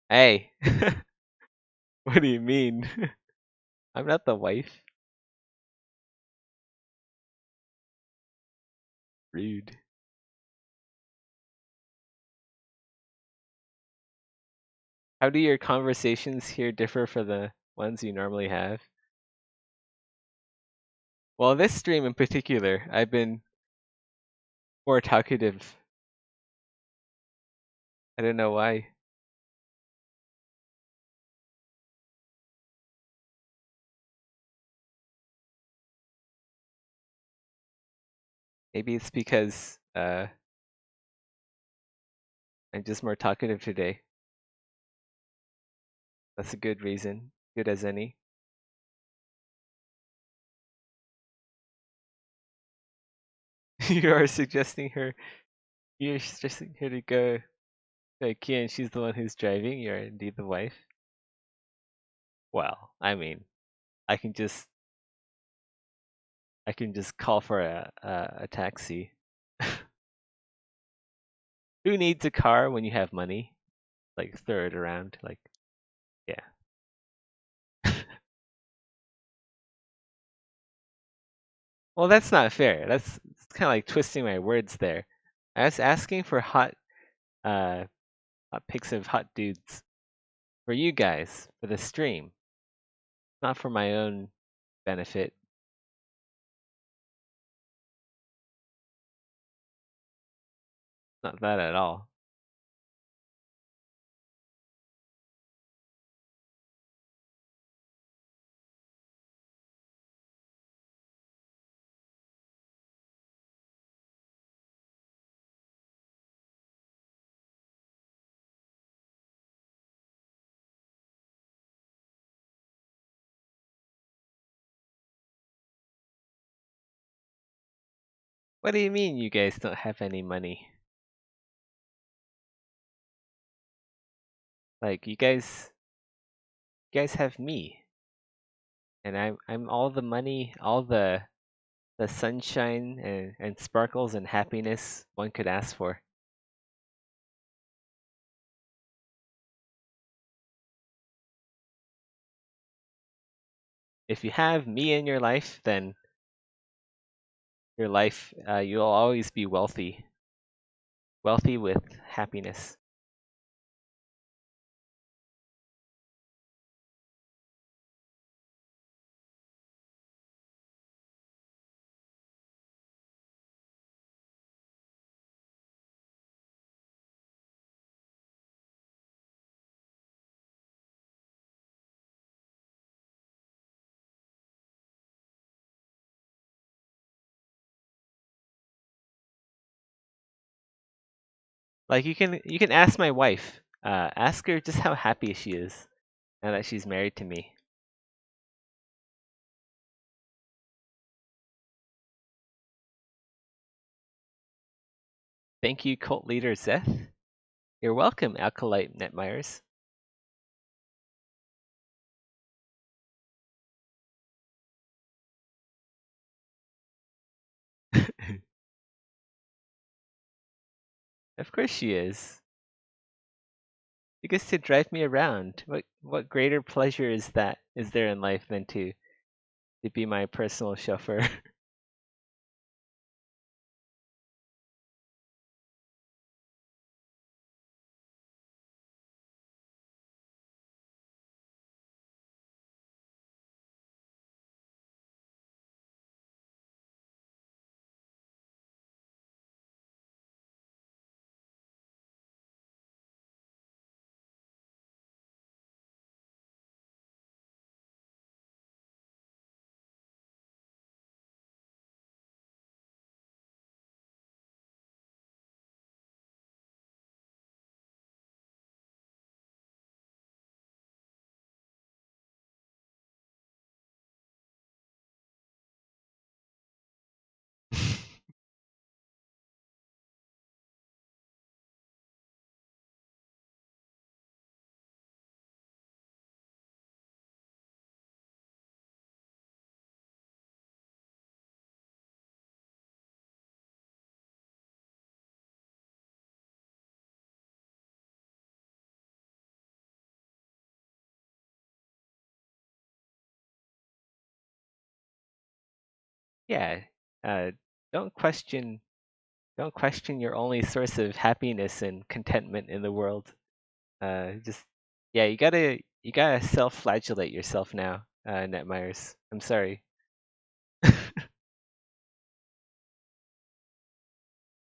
Hey, what do you mean? I'm not the wife. Rude. How do your conversations here differ from the ones you normally have? Well, this stream in particular, I've been more talkative. I don't know why. Maybe it's because I'm just more talkative today. That's a good reason. Good as any. You are suggesting her. You're suggesting her to go to IKEA, and she's the one who's driving. You're indeed the wife. Well, I mean, I can just I can just call for a taxi. Who needs a car when you have money? Like throw it around. Like yeah. Well, that's not fair. That's kind of like twisting my words there. I was asking for uh, hot pics of hot dudes for you guys for the stream, not for my own benefit. Not that at all. What do you mean you guys don't have any money? Like you guys have me, and I'm all the money, all the sunshine and sparkles and happiness one could ask for. If you have me in your life, then your life you'll always be wealthy, wealthy with happiness. Like you can ask my wife. Ask her just how happy she is now that she's married to me. Thank you, cult leader Zeth. You're welcome, Alkalite Netmyers. Of course she is. She gets to drive me around. What greater pleasure is there in life than to be my personal chauffeur? Yeah. Uh, don't question don't question your only source of happiness and contentment in the world. Just yeah, you gotta self-flagellate yourself now, Netmyers. I'm sorry.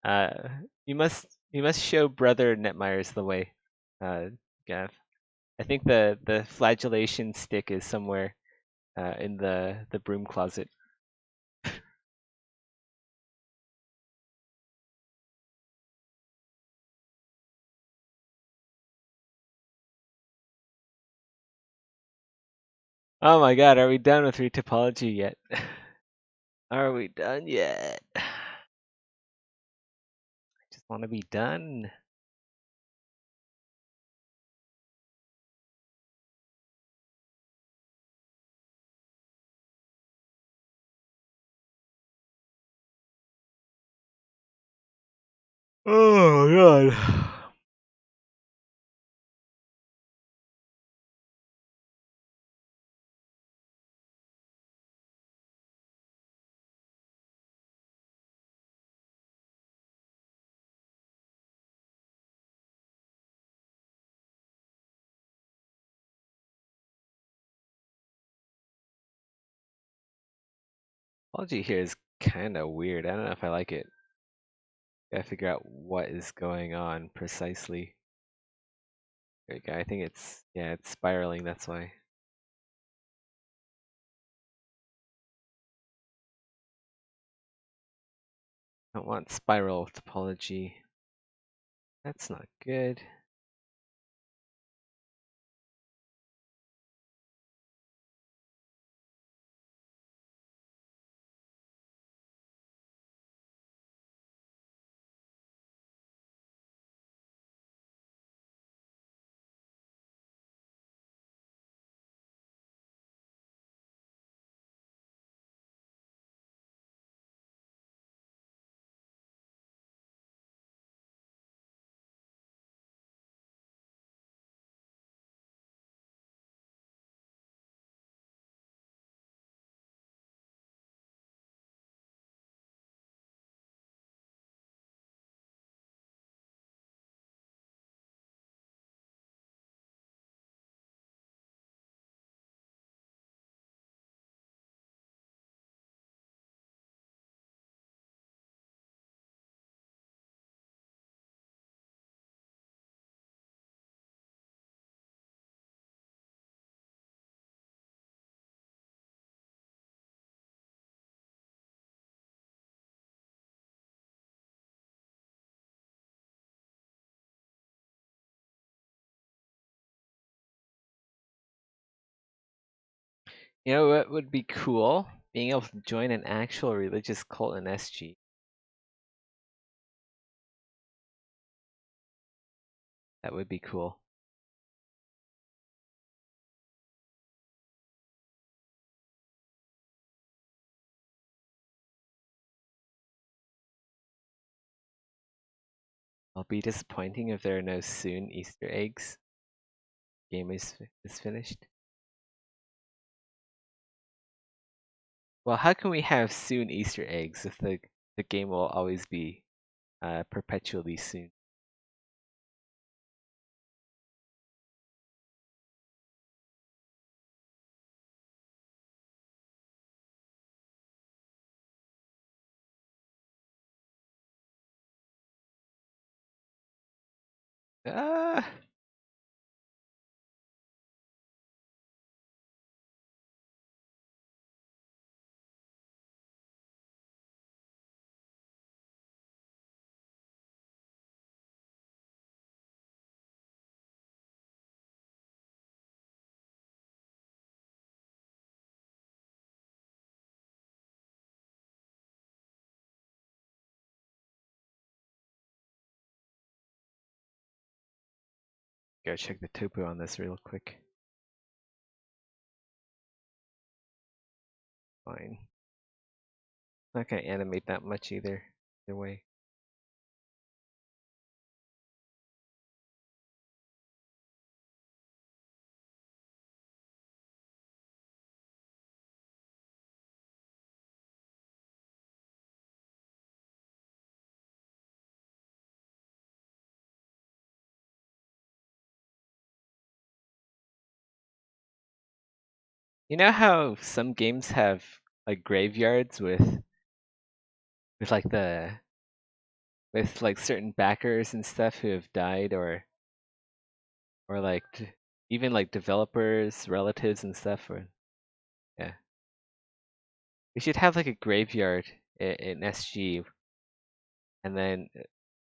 Uh, you must show brother Netmyers the way. Gav. I think the flagellation stick is somewhere in the broom closet. Oh my god, are we done with retopology yet? Are we done yet? I just want to be done. Oh my god. Topology here is kind of weird. I don't know if I like it. Gotta figure out what is going on precisely. There you go. I think it's spiraling. That's why. I don't want spiral topology. That's not good. You know what would be cool? Being able to join an actual religious cult in SG. That would be cool. I'll be disappointing if there are no soon Easter eggs. Game is finished. Well, how can we have soon Easter eggs if the game will always be perpetually soon? Ah! Gotta check the topo on this real quick. Fine. Not gonna animate that much either. Either way. You know how some games have like graveyards with like with like certain backers and stuff who have died, or like even like developers, relatives and stuff. Or yeah, we should have like a graveyard in SG, and then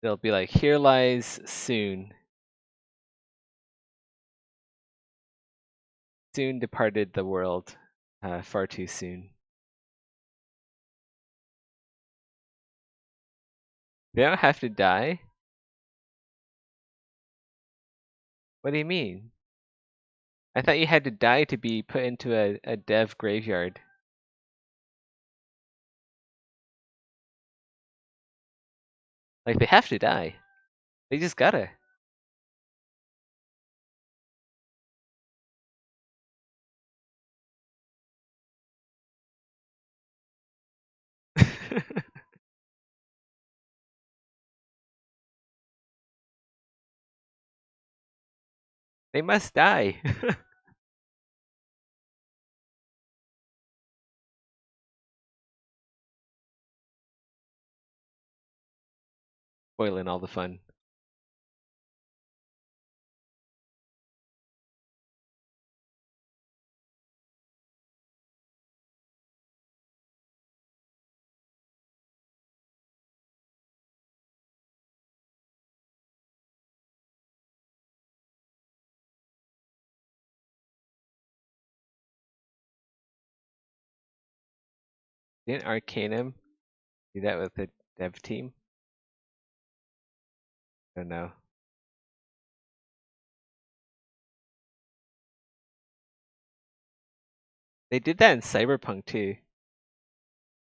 they'll be like, here lies soon departed the world, far too soon. They don't have to die. What do you mean? I thought you had to die to be put into a dev graveyard. Like they have to die. They just gotta. They must die. Spoiling all the fun. Didn't Arcanum do that with the dev team? I don't know. They did that in Cyberpunk too.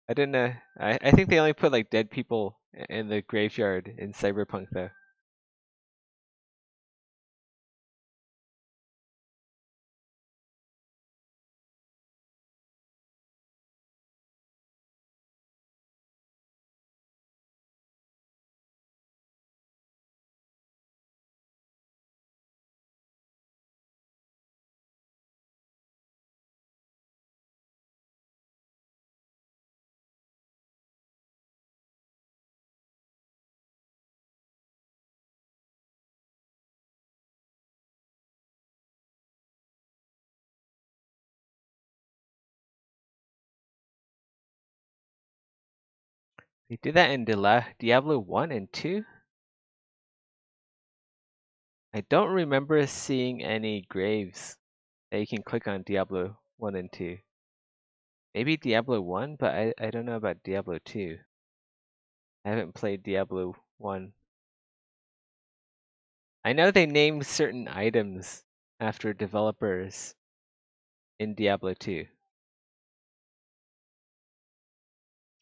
I didn't know. I think they only put like dead people in the graveyard in Cyberpunk though. They did that in Diablo 1 and 2? I don't remember seeing any graves that you can click on Diablo 1 and 2. Maybe Diablo 1, but I don't know about Diablo 2. I haven't played Diablo 1. I know they named certain items after developers in Diablo 2.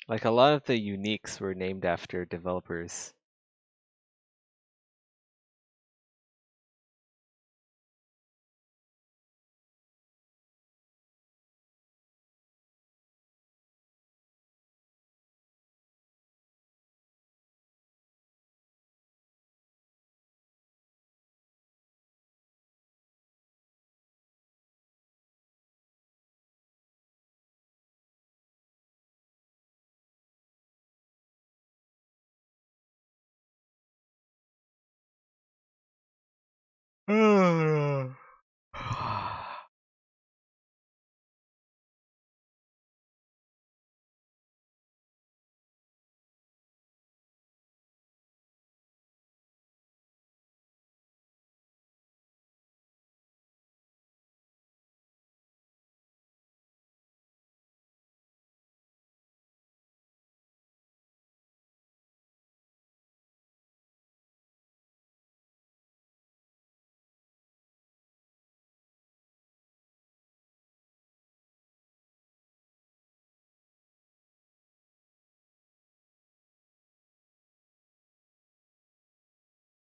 Like a lot of the uniques were named after developers.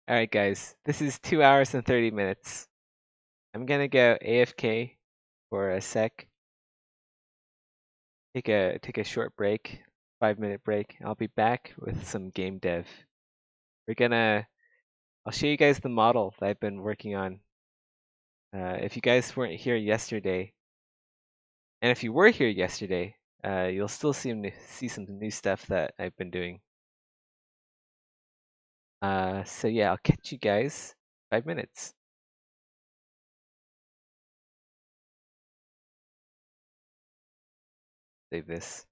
Alright guys, this is 2 hours and 30 minutes. I'm gonna go AFK for a sec. Take a short break, 5-minute break. I'll be back with some game dev. I'll show you guys the model that I've been working on. If you guys weren't here yesterday, and if you were here yesterday, you'll still see some new stuff that I've been doing. So yeah, I'll catch you guys 5 minutes. Save this.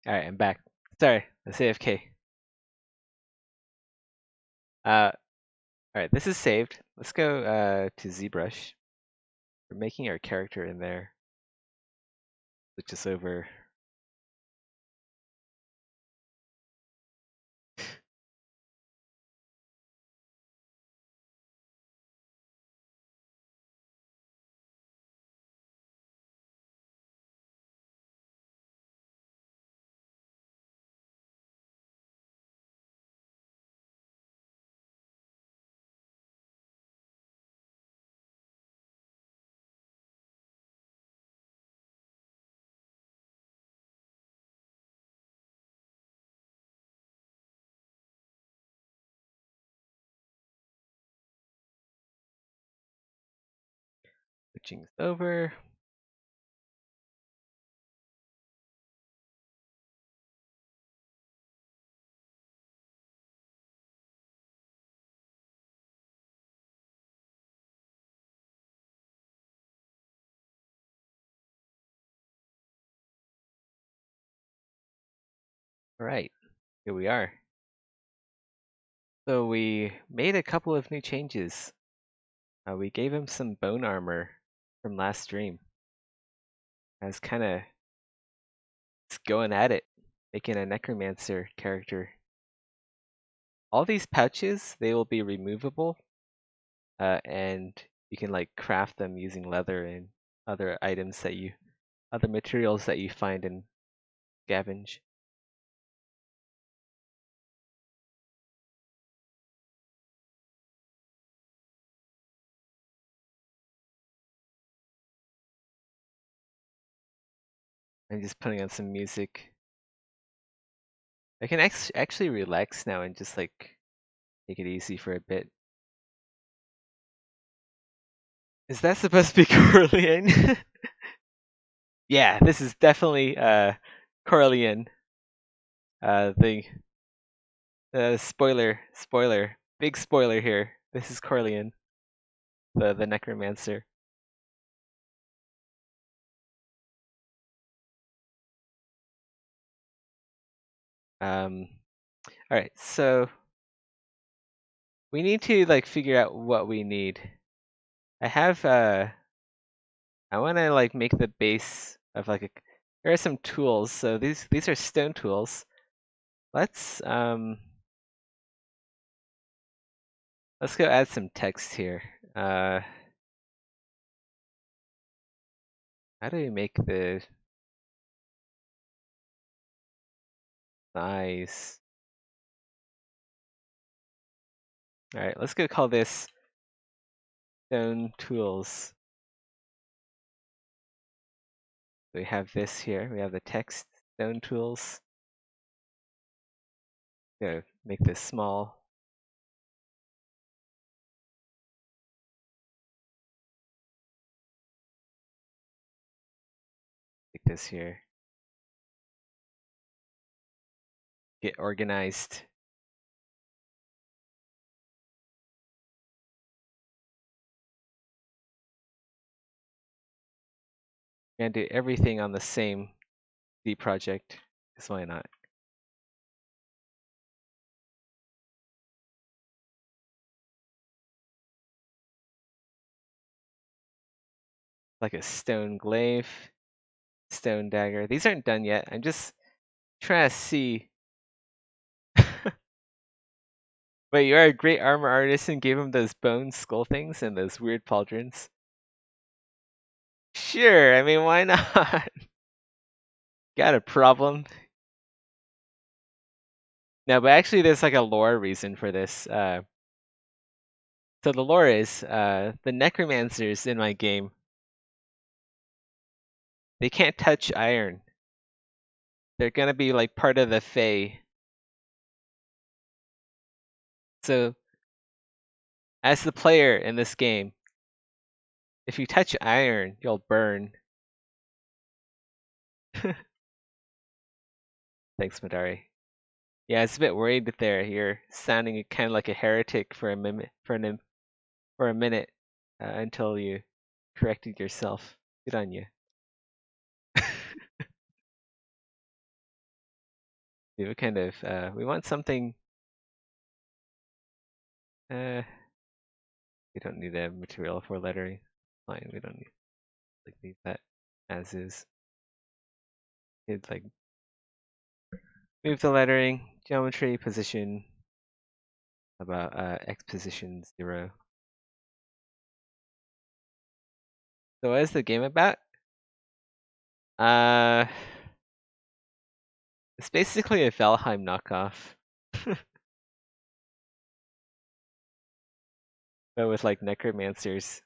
Alright, I'm back. Sorry, let's AFK. Alright, this is saved. Let's go to Zbrush. We're making our character in there. Switch this over. Switching this over. Alright, here we are. So we made a couple of new changes. We gave him some bone armor from last stream. I was kind of going at it, making a necromancer character. All these pouches, they will be removable, and you can like craft them using leather and other items that other materials that you find in scavenge. I'm just putting on some music. I can actually relax now and just like take it easy for a bit. Is that supposed to be Corleone? Yeah, this is definitely Corleone. The spoiler, big spoiler here. This is Corleone, the necromancer. All right, so we need to like figure out what we need. I have I want to like make the base of like there are some tools. So these are stone tools. Let's go add some text here. How do we make the size? All right, let's go call this stone tools. We have this here. We have the text stone tools. Go make this small. Take this here. Get organized. And do everything on the same D project. Because why not? Like a stone glaive, stone dagger. These aren't done yet. I'm just trying to see. Wait, you are a great armor artist and gave him those bone skull things and those weird pauldrons? Sure, I mean, why not? Got a problem? No, but actually there's like a lore reason for this. So the lore is, the necromancers in my game, they can't touch iron. They're gonna be like part of the Fae. So, as the player in this game, if you touch iron, you'll burn. Thanks, Madari. Yeah, it's a bit worried there. You're sounding kind of like a heretic for a minute, until you corrected yourself. Good on you. we kind of we want something. We don't need a material for lettering. Fine, we don't need leave that as is. It's like move the lettering, geometry, position, about x position 0. So what is the game about? It's basically a Valheim knockoff. But with like necromancers.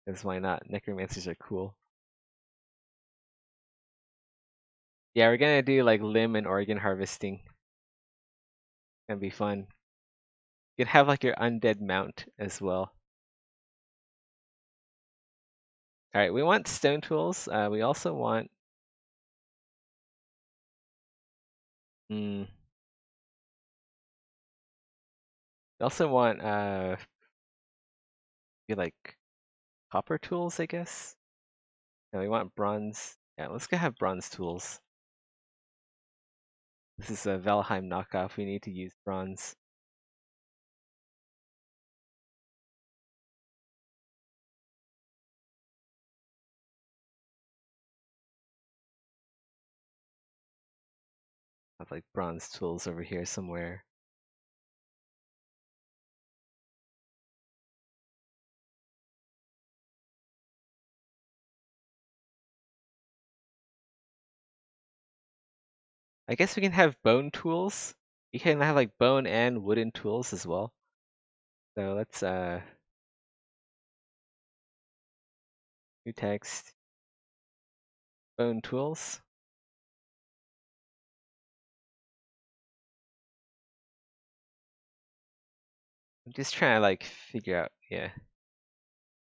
Because why not? Necromancers are cool. Yeah, we're gonna do like limb and organ harvesting. Gonna be fun. You can have like your undead mount as well. Alright, we want stone tools. We also want we also want like copper tools, I guess. No, we want bronze. Yeah, let's go have bronze tools. This is a Valheim knockoff. We need to use bronze. Have like bronze tools over here somewhere. I guess we can have bone tools. You can have like bone and wooden tools as well. So let's new text, bone tools. I'm just trying to like figure out, yeah,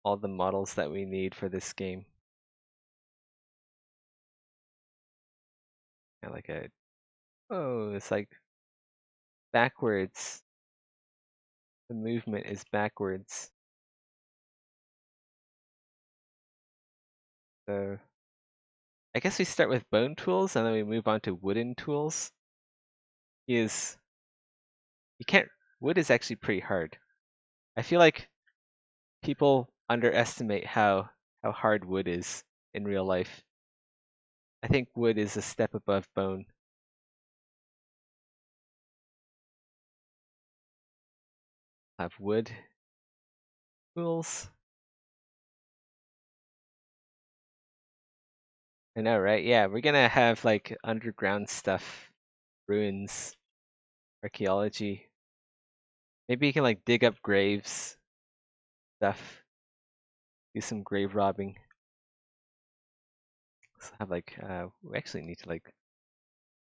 all the models that we need for this game. And like oh, it's like backwards. The movement is backwards. So I guess we start with bone tools and then we move on to wooden tools. You can't, wood is actually pretty hard. I feel like people underestimate how hard wood is in real life. I think wood is a step above bone. Have wood tools. I know, right? Yeah, we're gonna have like underground stuff, ruins, archaeology. Maybe you can like dig up graves, stuff, do some grave robbing. Let's have like, we actually need to like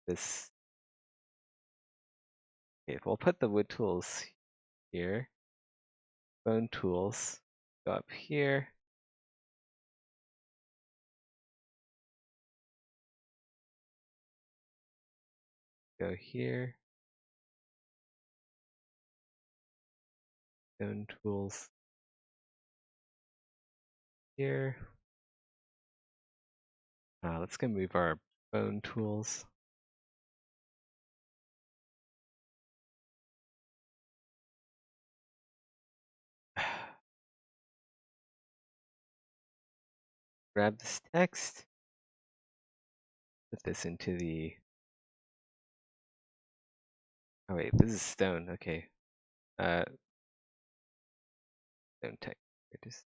this. Okay, we'll put the wood tools here. Bone tools, go up here. Go here. Bone tools here. Let's go move our bone tools. Grab this text. Put this into the. Oh wait, this is stone. Okay. Stone text. It is.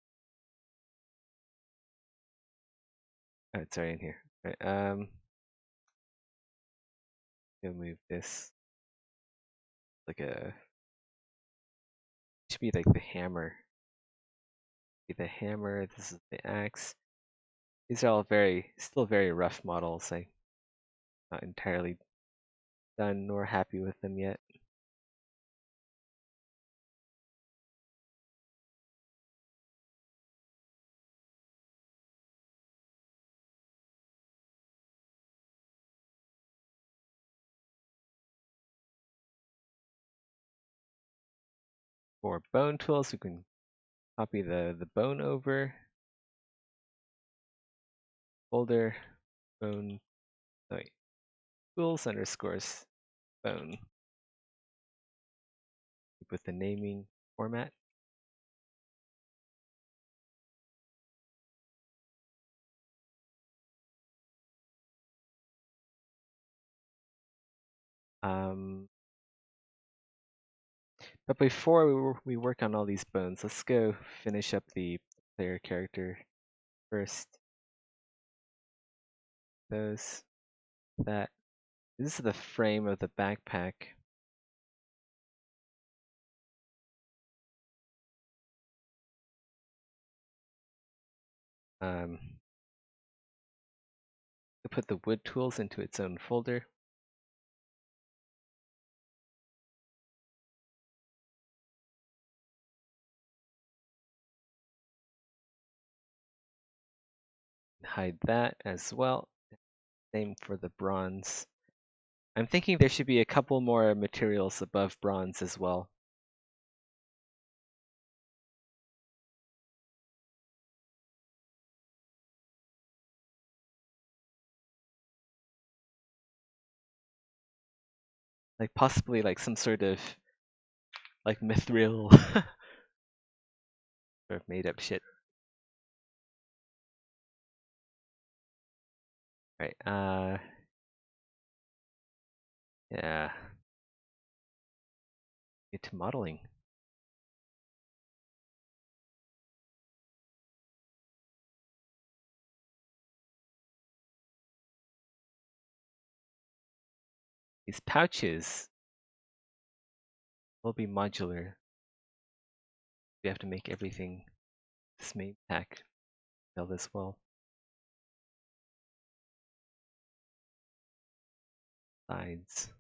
Oh, it's already in here. All right. Go move this. Like a. Should be like the hammer. Be the hammer. This is the axe. These are all still very rough models. I'm not entirely done nor happy with them yet. For bone tools, we can copy the bone over. Folder, bone, oh wait, tools underscores bone with the naming format. But before we work on all these bones, let's go finish up the player character first. Those, that. This is the frame of the backpack. To put the wood tools into its own folder. Hide that as well. Same for the bronze. I'm thinking there should be a couple more materials above bronze as well. Like possibly like some sort of like mithril or made up shit. Right, yeah. Get to modeling. These pouches will be modular. We have to make everything this main pack build as well. Sides.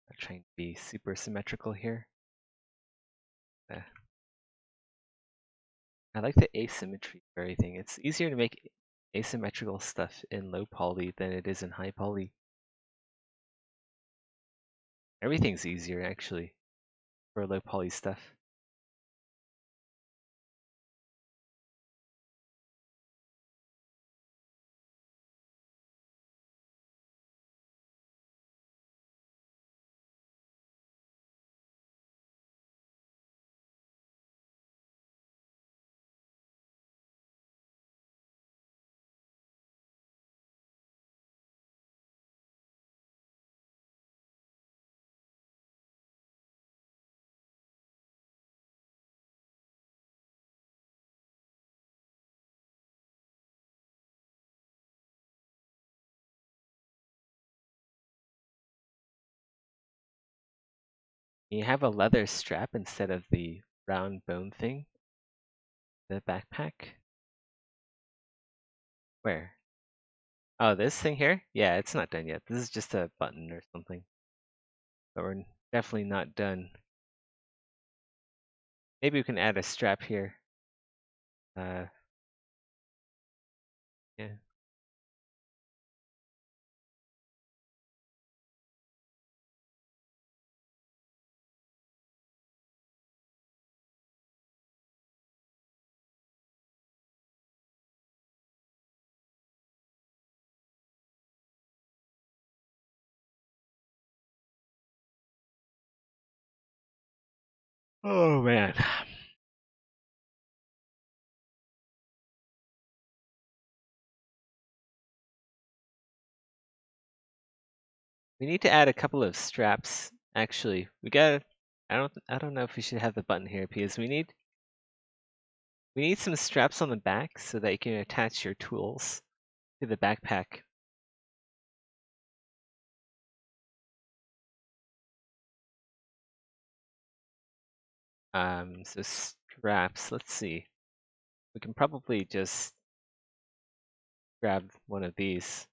I'm trying to be super symmetrical here. I like the asymmetry of everything. It's easier to make asymmetrical stuff in low poly than it is in high poly. Everything's easier actually for low poly stuff. You have a leather strap instead of the round bone thing. The backpack. Where? Oh, this thing here? Yeah, it's not done yet. This is just a button or something. But we're definitely not done. Maybe we can add a strap here. Yeah. Oh man. We need to add a couple of straps. Actually, we gotta. I don't know if we should have the button here because we need some straps on the back so that you can attach your tools to the backpack. So straps. Let's see. We can probably just grab one of these,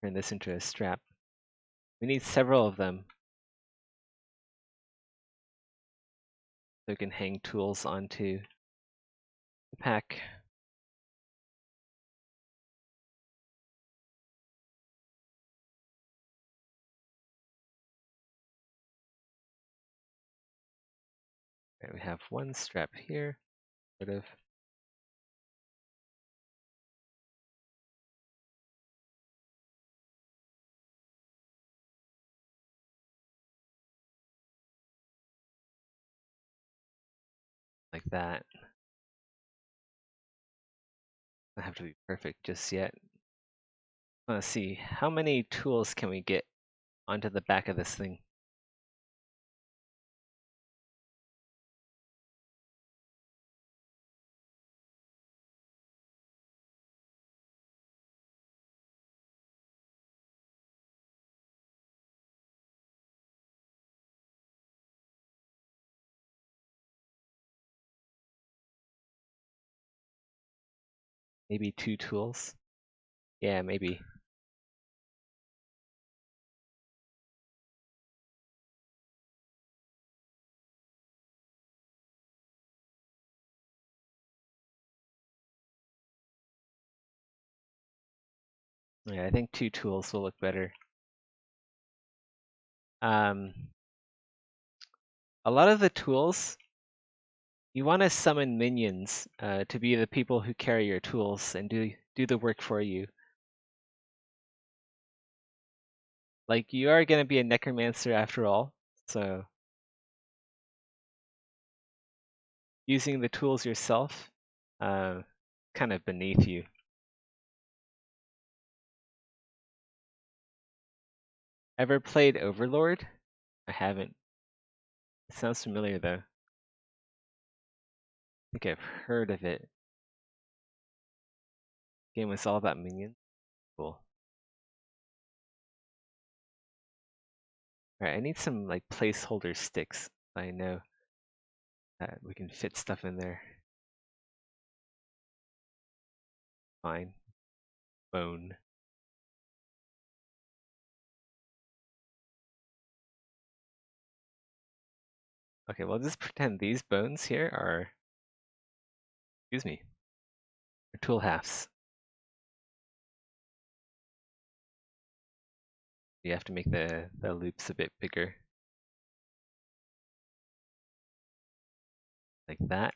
turn this into a strap. We need several of them so we can hang tools onto the pack. have one strap here, sort of. Like that. Doesn't have to be perfect just yet. Let's see, how many tools can we get onto the back of this thing? Maybe 2 tools? Yeah, maybe. Yeah, I think 2 tools will look better. A lot of the tools, you want to summon minions to be the people who carry your tools and do the work for you. Like, you are going to be a necromancer after all, so using the tools yourself, kind of beneath you. Ever played Overlord? I haven't. It sounds familiar though. I think I've heard of it. Game was all about minions. Cool. Alright, I need some like placeholder sticks. I know that we can fit stuff in there. Fine. Bone. Okay, well just pretend these bones here are, excuse me, are tool halves. You have to make the loops a bit bigger. Like that.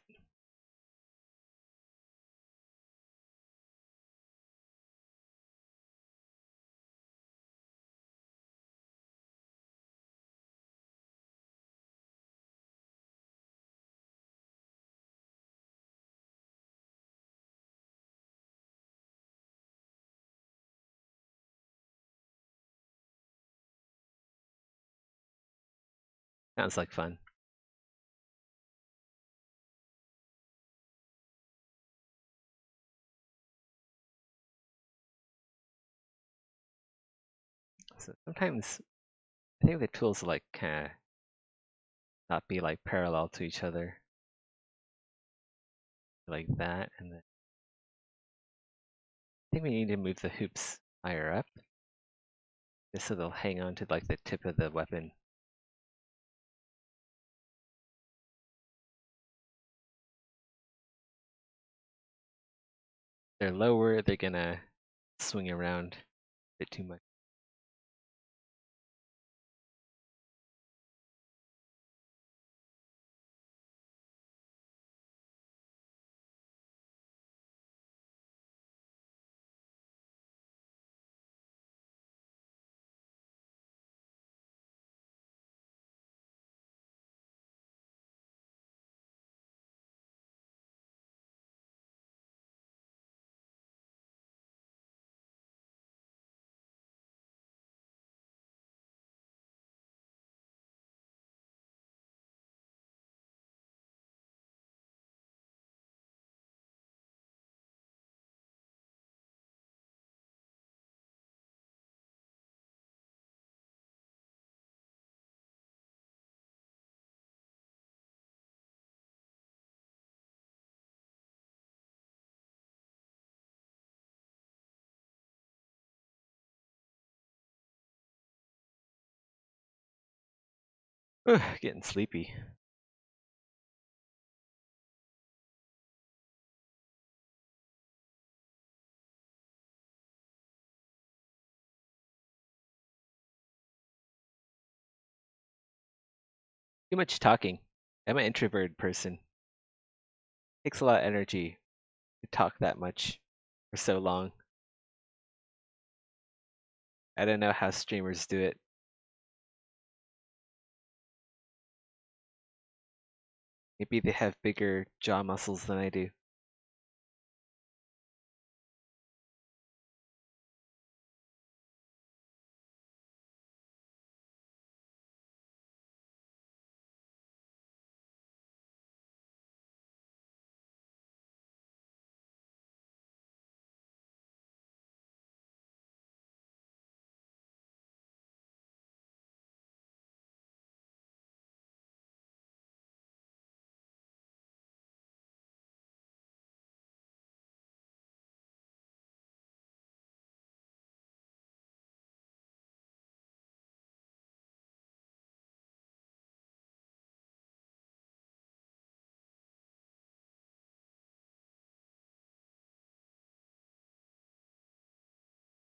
Sounds like fun. So sometimes I think the tools like kind of not be like parallel to each other. Like that, and then I think we need to move the hoops higher up. Just so they'll hang on to like the tip of the weapon. They're lower, they're gonna swing around a bit too much. Getting sleepy. Too much talking. I'm an introverted person. Takes a lot of energy to talk that much for so long. I don't know how streamers do it. Maybe they have bigger jaw muscles than I do.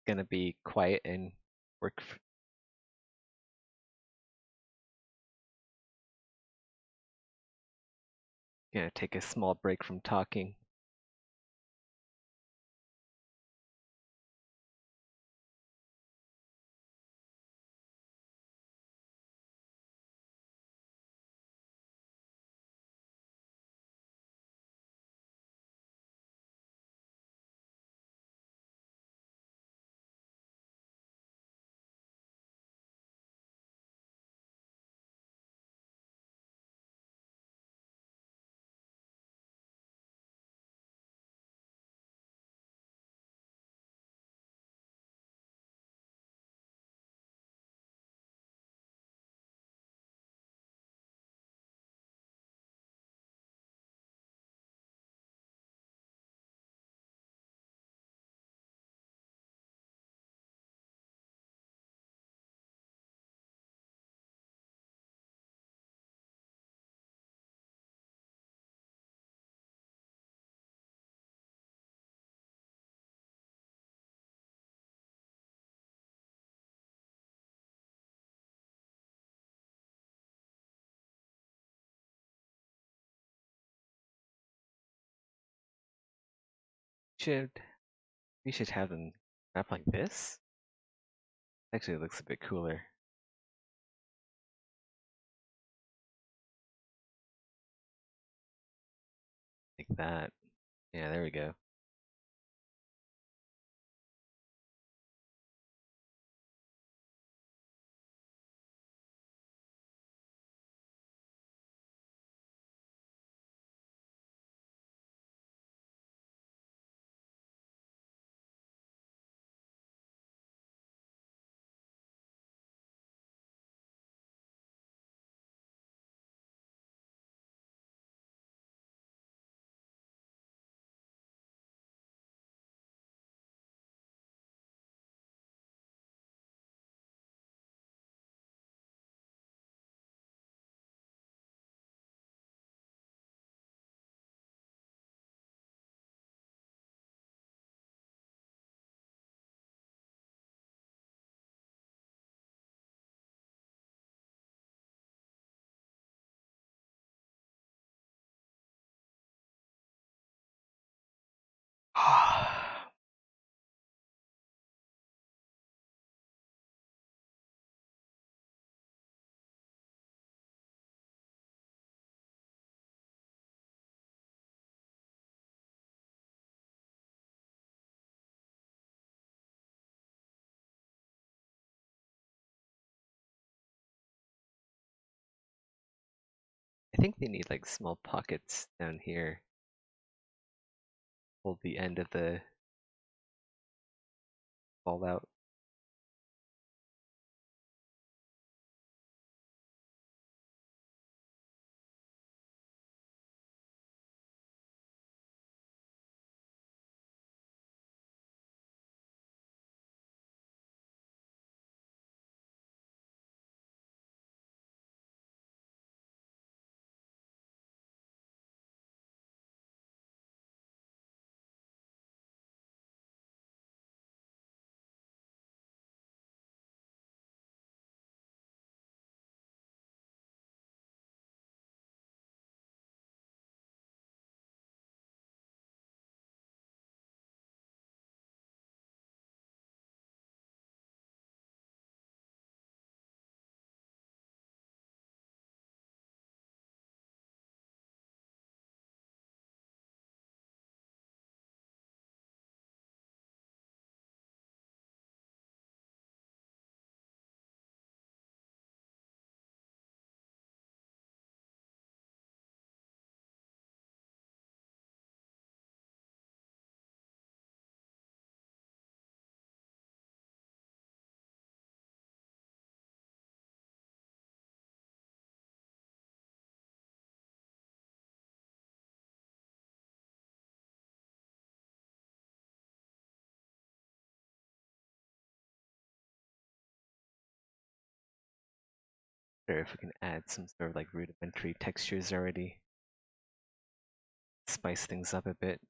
Gonna be quiet and work. Gonna take a small break from talking. Should we should have them wrap like this? Actually, it looks a bit cooler. Like that. Yeah, there we go. I think they need like small pockets down here. Hold the end of the ball out. better if we can add some sort of like rudimentary textures already. Spice things up a bit.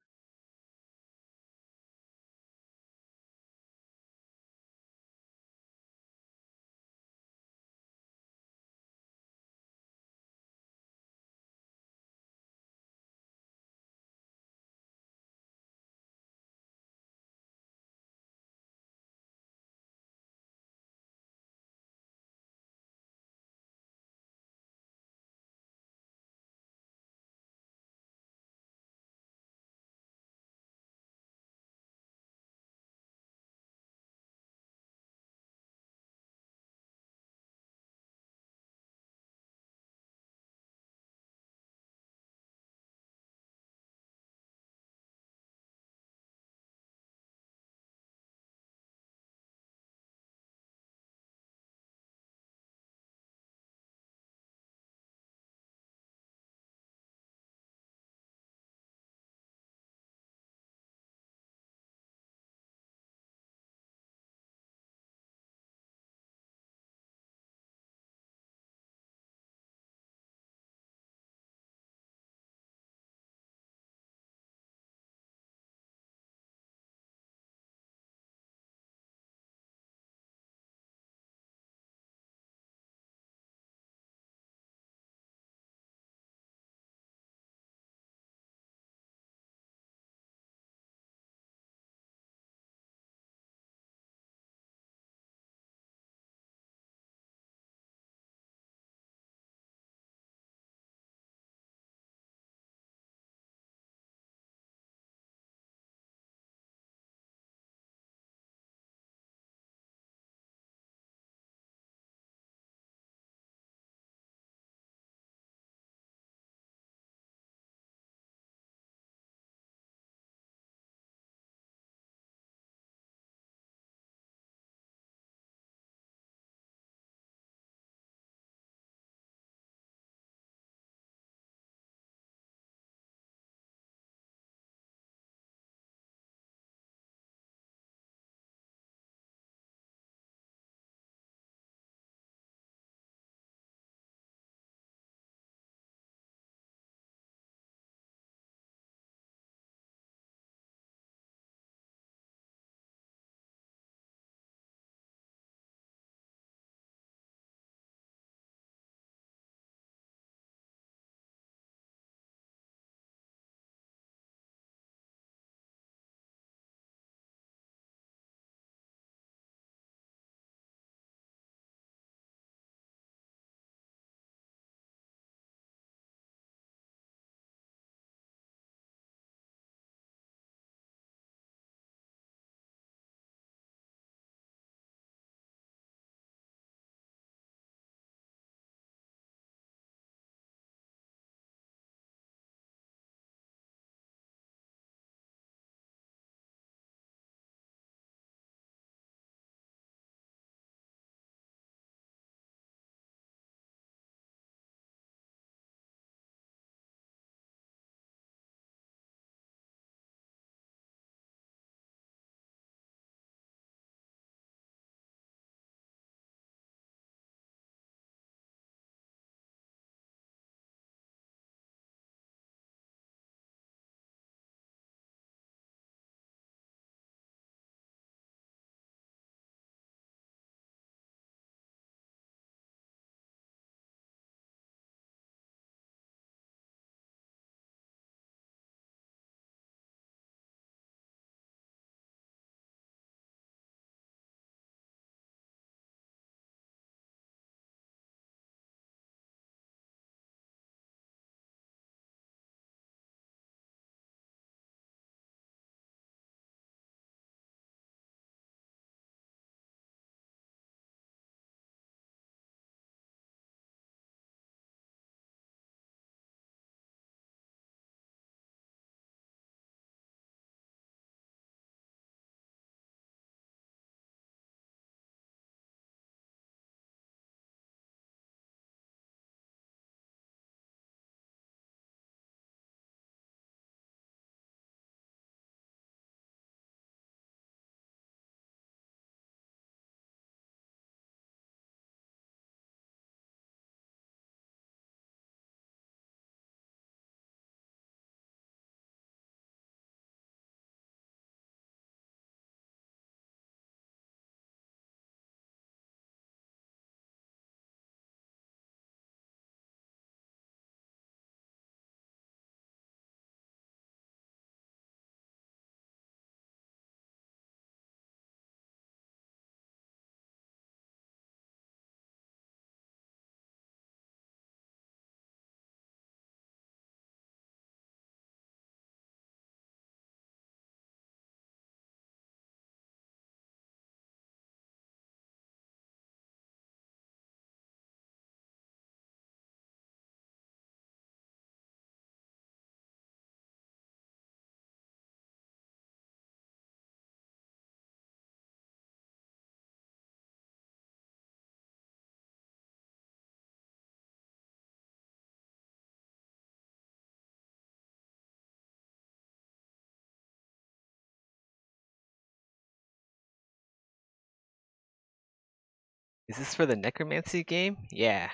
Is this for the necromancy game? Yeah.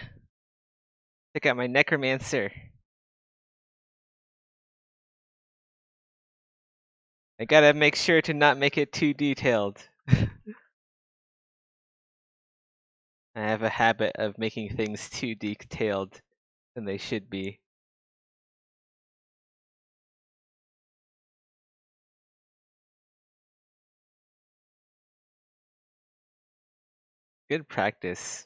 Check out my necromancer. I gotta make sure to not make it too detailed. I have a habit of making things too detailed than they should be. Good practice.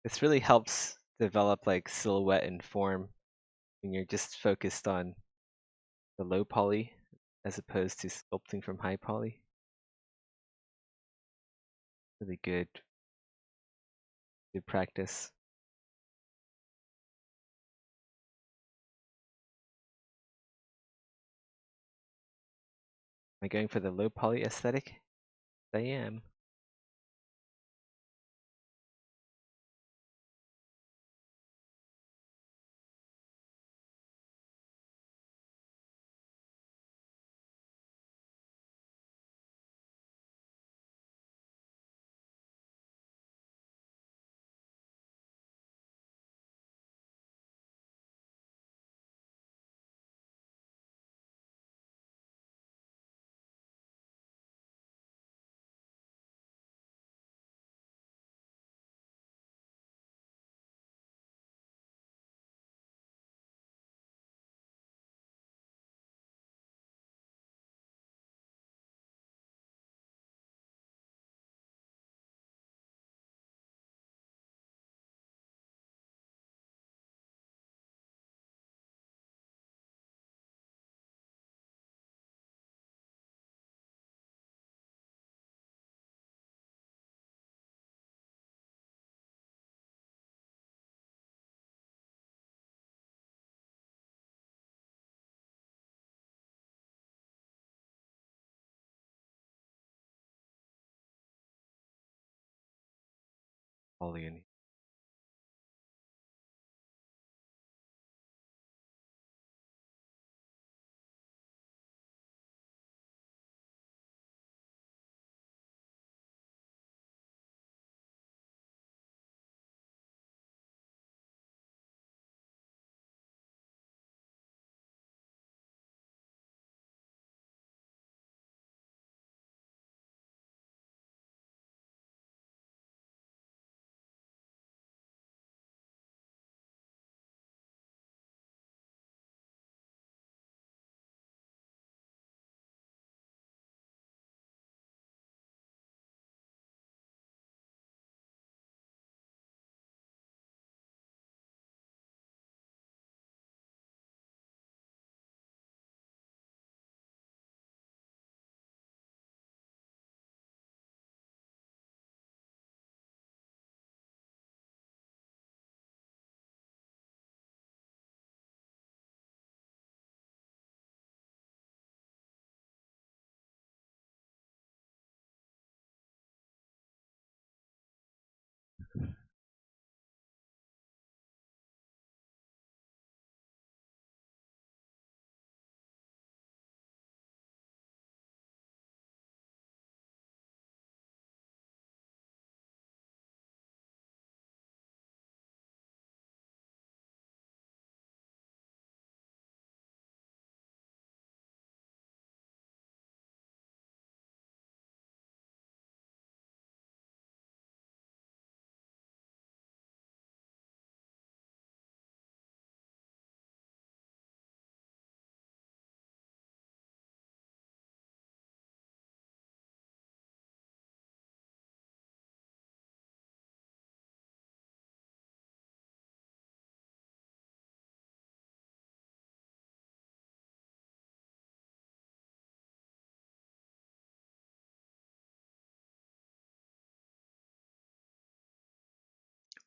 This really helps develop like silhouette and form when you're just focused on the low poly as opposed to sculpting from high poly. Really good practice. Am I going for the low poly aesthetic? I am. Poly in.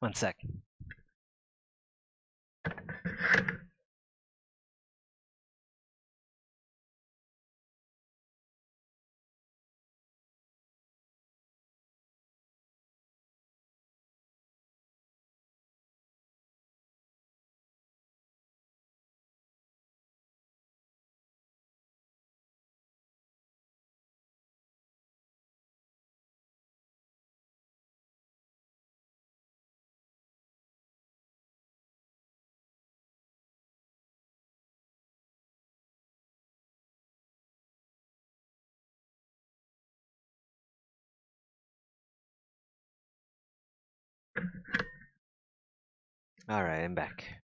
One sec. Alright, I'm back.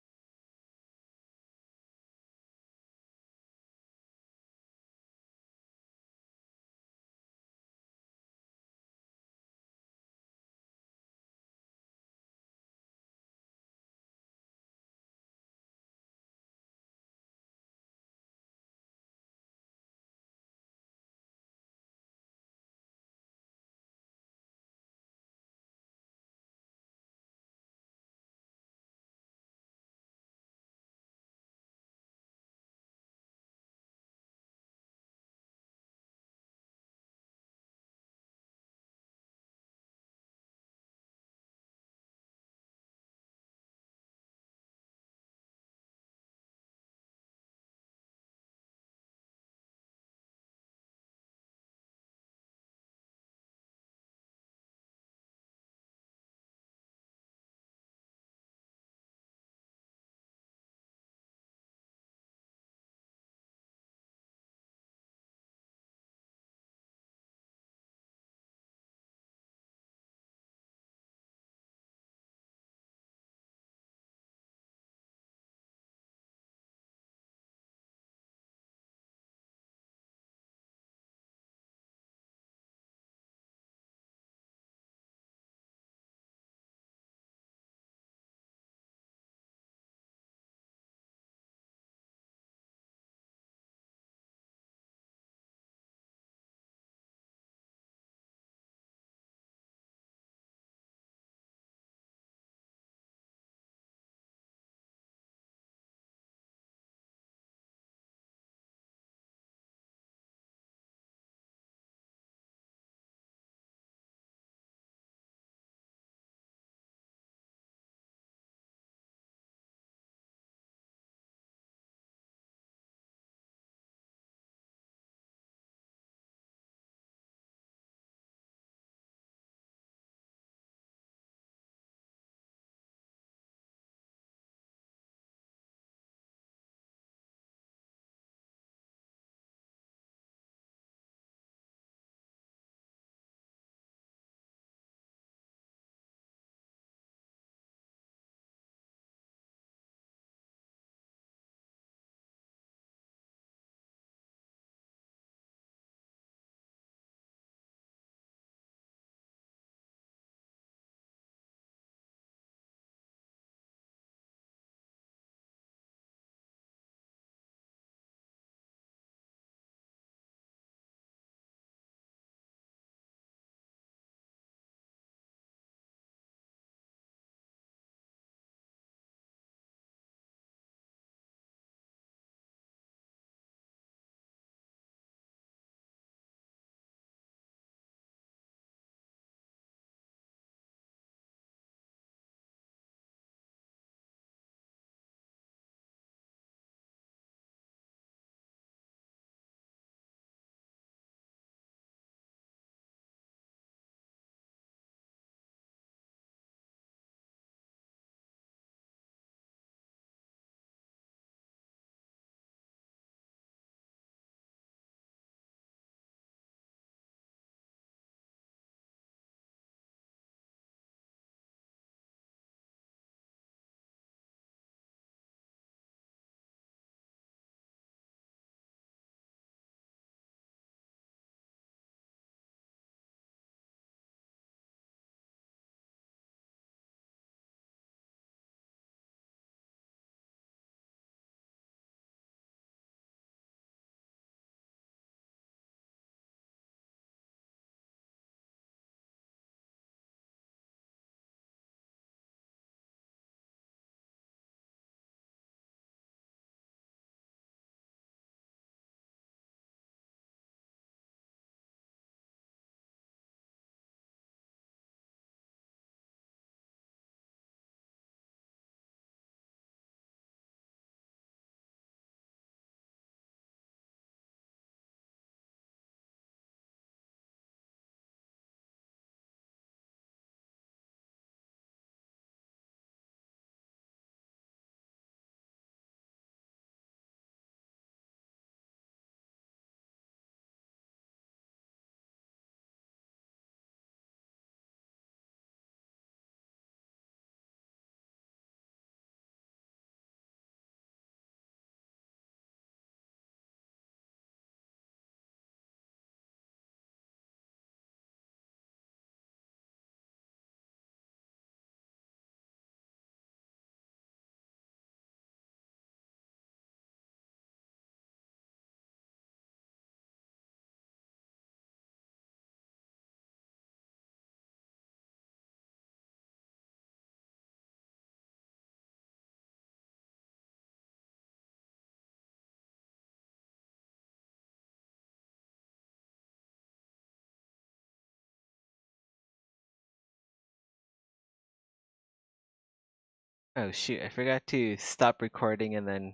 Oh shoot, I forgot to stop recording and then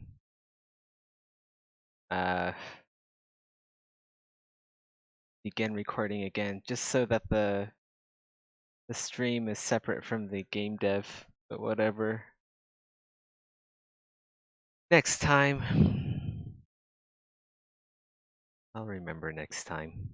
uh begin recording again, just so that the stream is separate from the game dev, but whatever. Next time. I'll remember next time.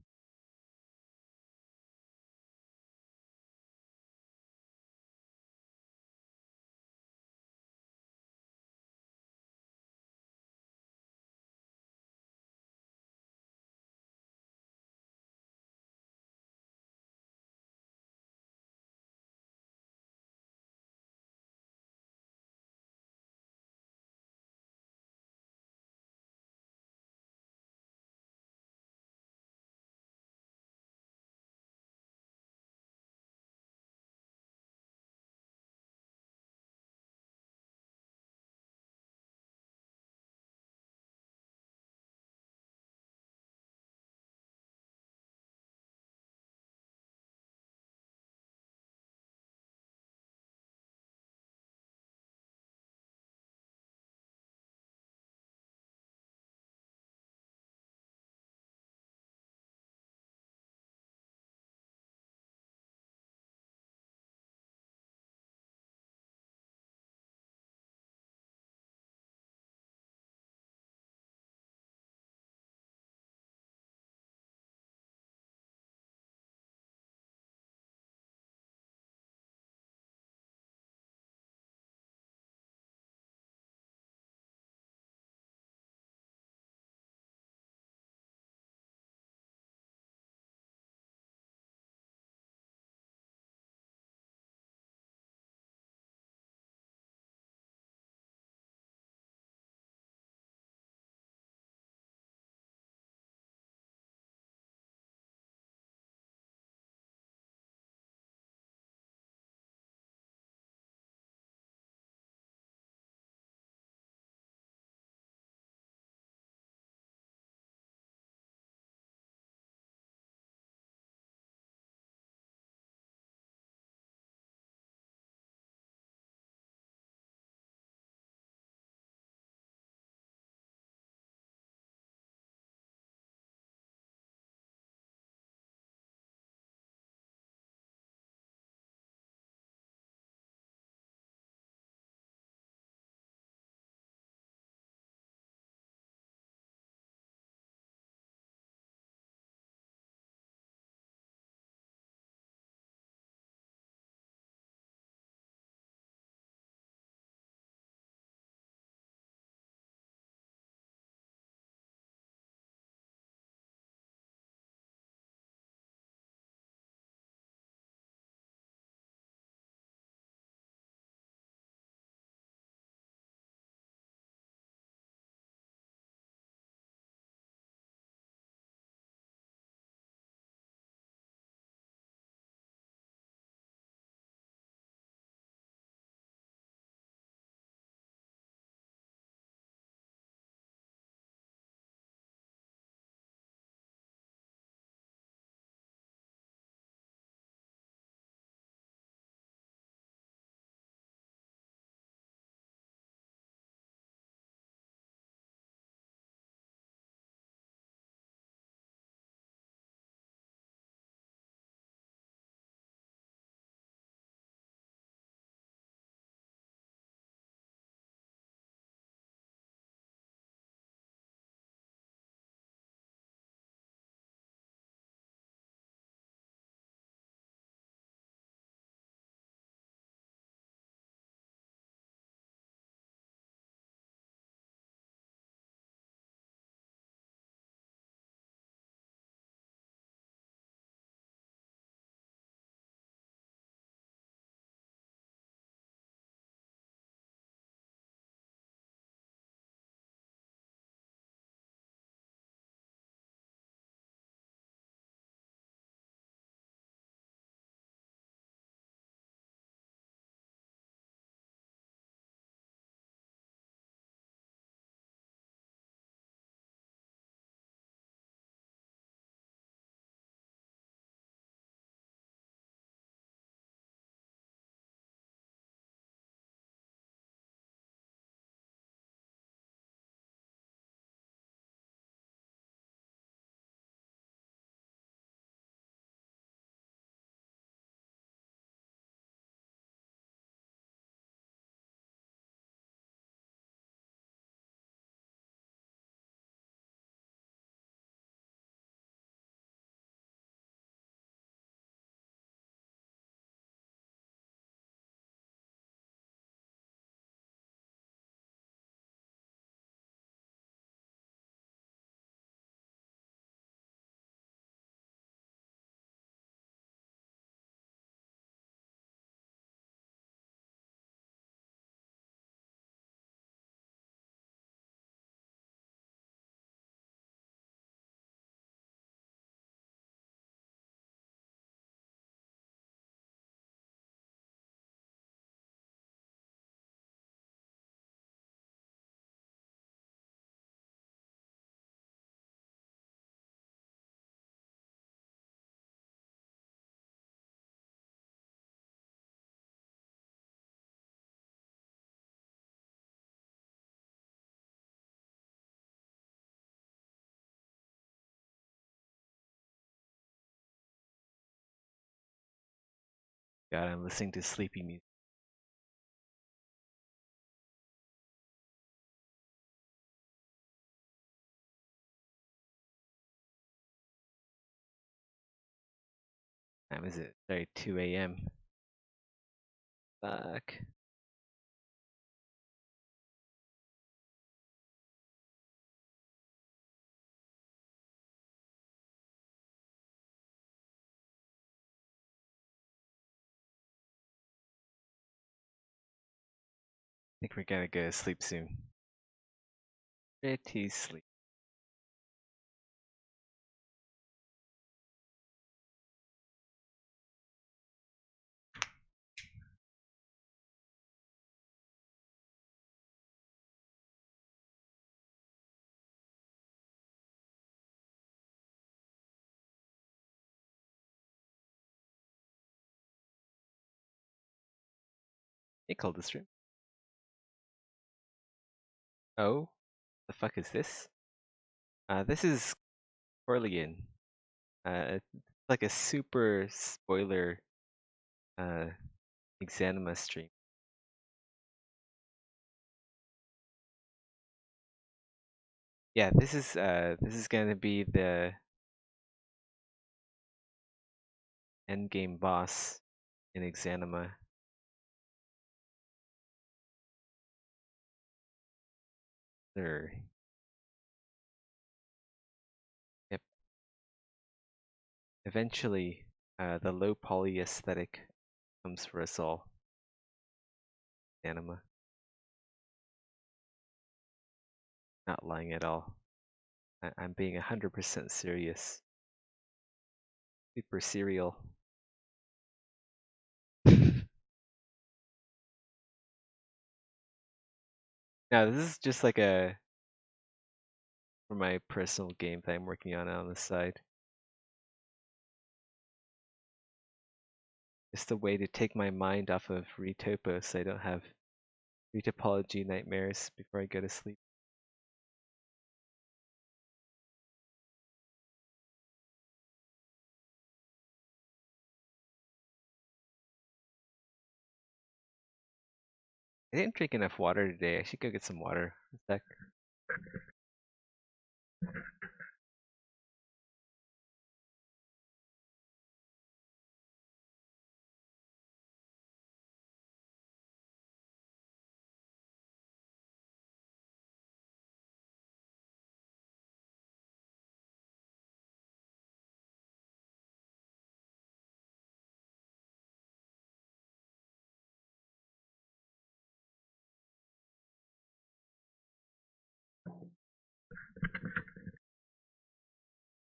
God, I'm listening to sleepy music. Time is it? Sorry, 2 a.m. Fuck. I think we're gonna go to sleep soon. Pretty sleep. They called this room. Oh, the fuck is this? This is Corleone. It's like a super spoiler Exanima stream. Yeah, this is gonna be the endgame boss in Exanima. There. Yep. Eventually, the low poly aesthetic comes for us all. Anima. Not lying at all. I'm being 100% serious. Super serial. Now, this is just like for my personal game that I'm working on the side. Just a way to take my mind off of Retopo so I don't have Retopology nightmares before I go to sleep. I didn't drink enough water today. I should go get some water. In fact,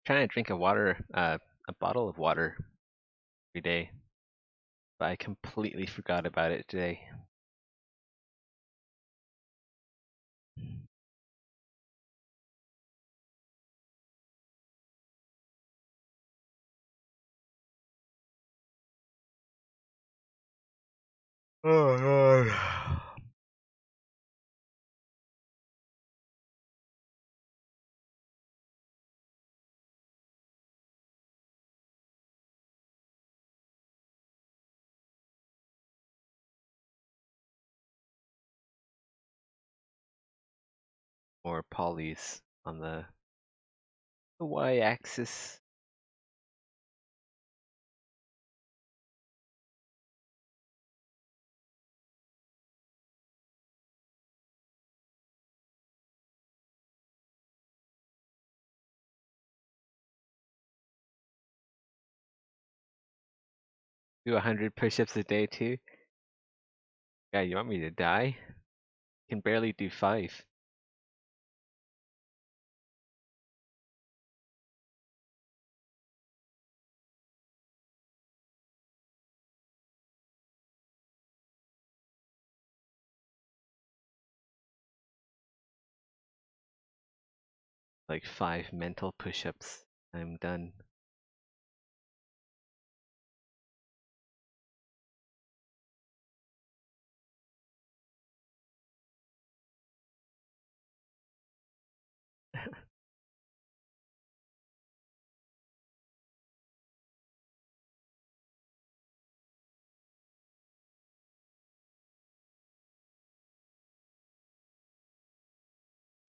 trying to drink a bottle of water every day, but I completely forgot about it today. Oh god. More polys on the y-axis. Do 100 push-ups a day too? Yeah, you want me to die? Can barely do 5. Like 5 mental push-ups. I'm done.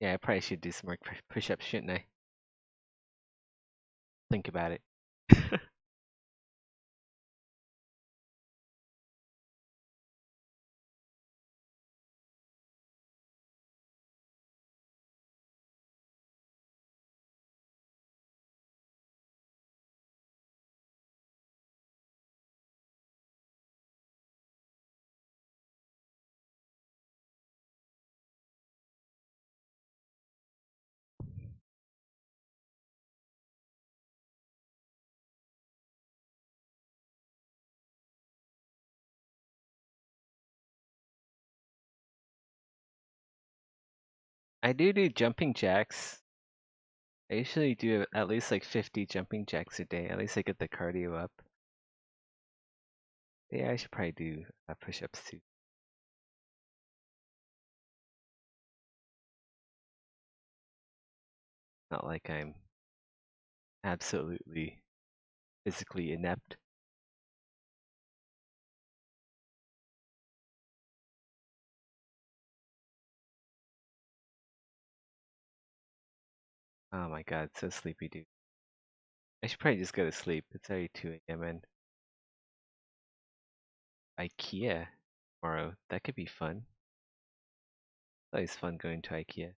Yeah, I probably should do some more push-ups, shouldn't I? Think about it. I do jumping jacks. I usually do at least like 50 jumping jacks a day. At least I get the cardio up. Yeah, I should probably do push-ups too. Not like I'm absolutely physically inept. Oh my god, so sleepy, dude. I should probably just go to sleep. It's already 2 a.m. and IKEA tomorrow. That could be fun. It's always fun going to IKEA.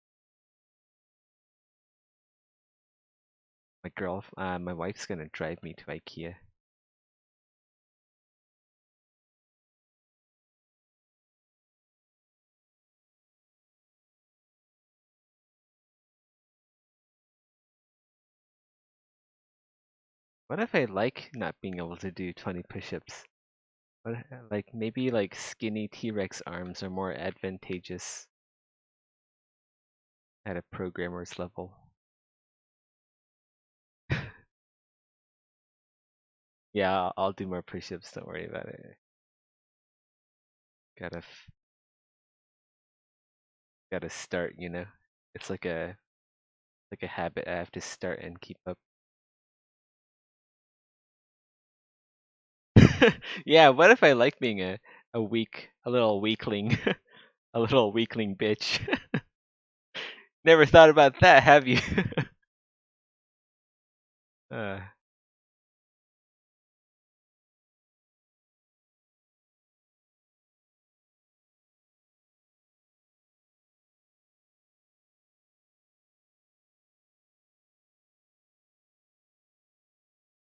My wife's gonna drive me to IKEA. What if I like not being able to do 20 push-ups? Like maybe like skinny T-Rex arms are more advantageous at a programmer's level. Yeah, I'll do more push-ups. Don't worry about it. Gotta gotta start. It's like a habit. I have to start and keep up. Yeah. What if I like being a little weakling, a little weakling bitch? Never thought about that, have you? uh,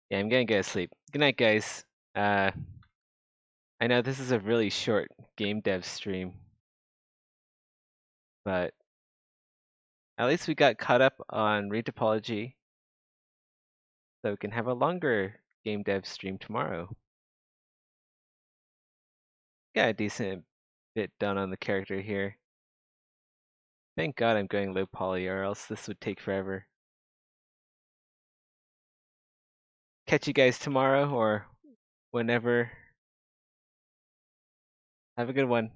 yeah, I'm gonna go to sleep. Good night, guys. Uh, I know this is a really short game dev stream, but at least we got caught up on Retopology, so we can have a longer game dev stream tomorrow. Got a decent bit done on the character here. Thank God I'm going low poly, or else this would take forever. Catch you guys tomorrow or whenever. Have a good one.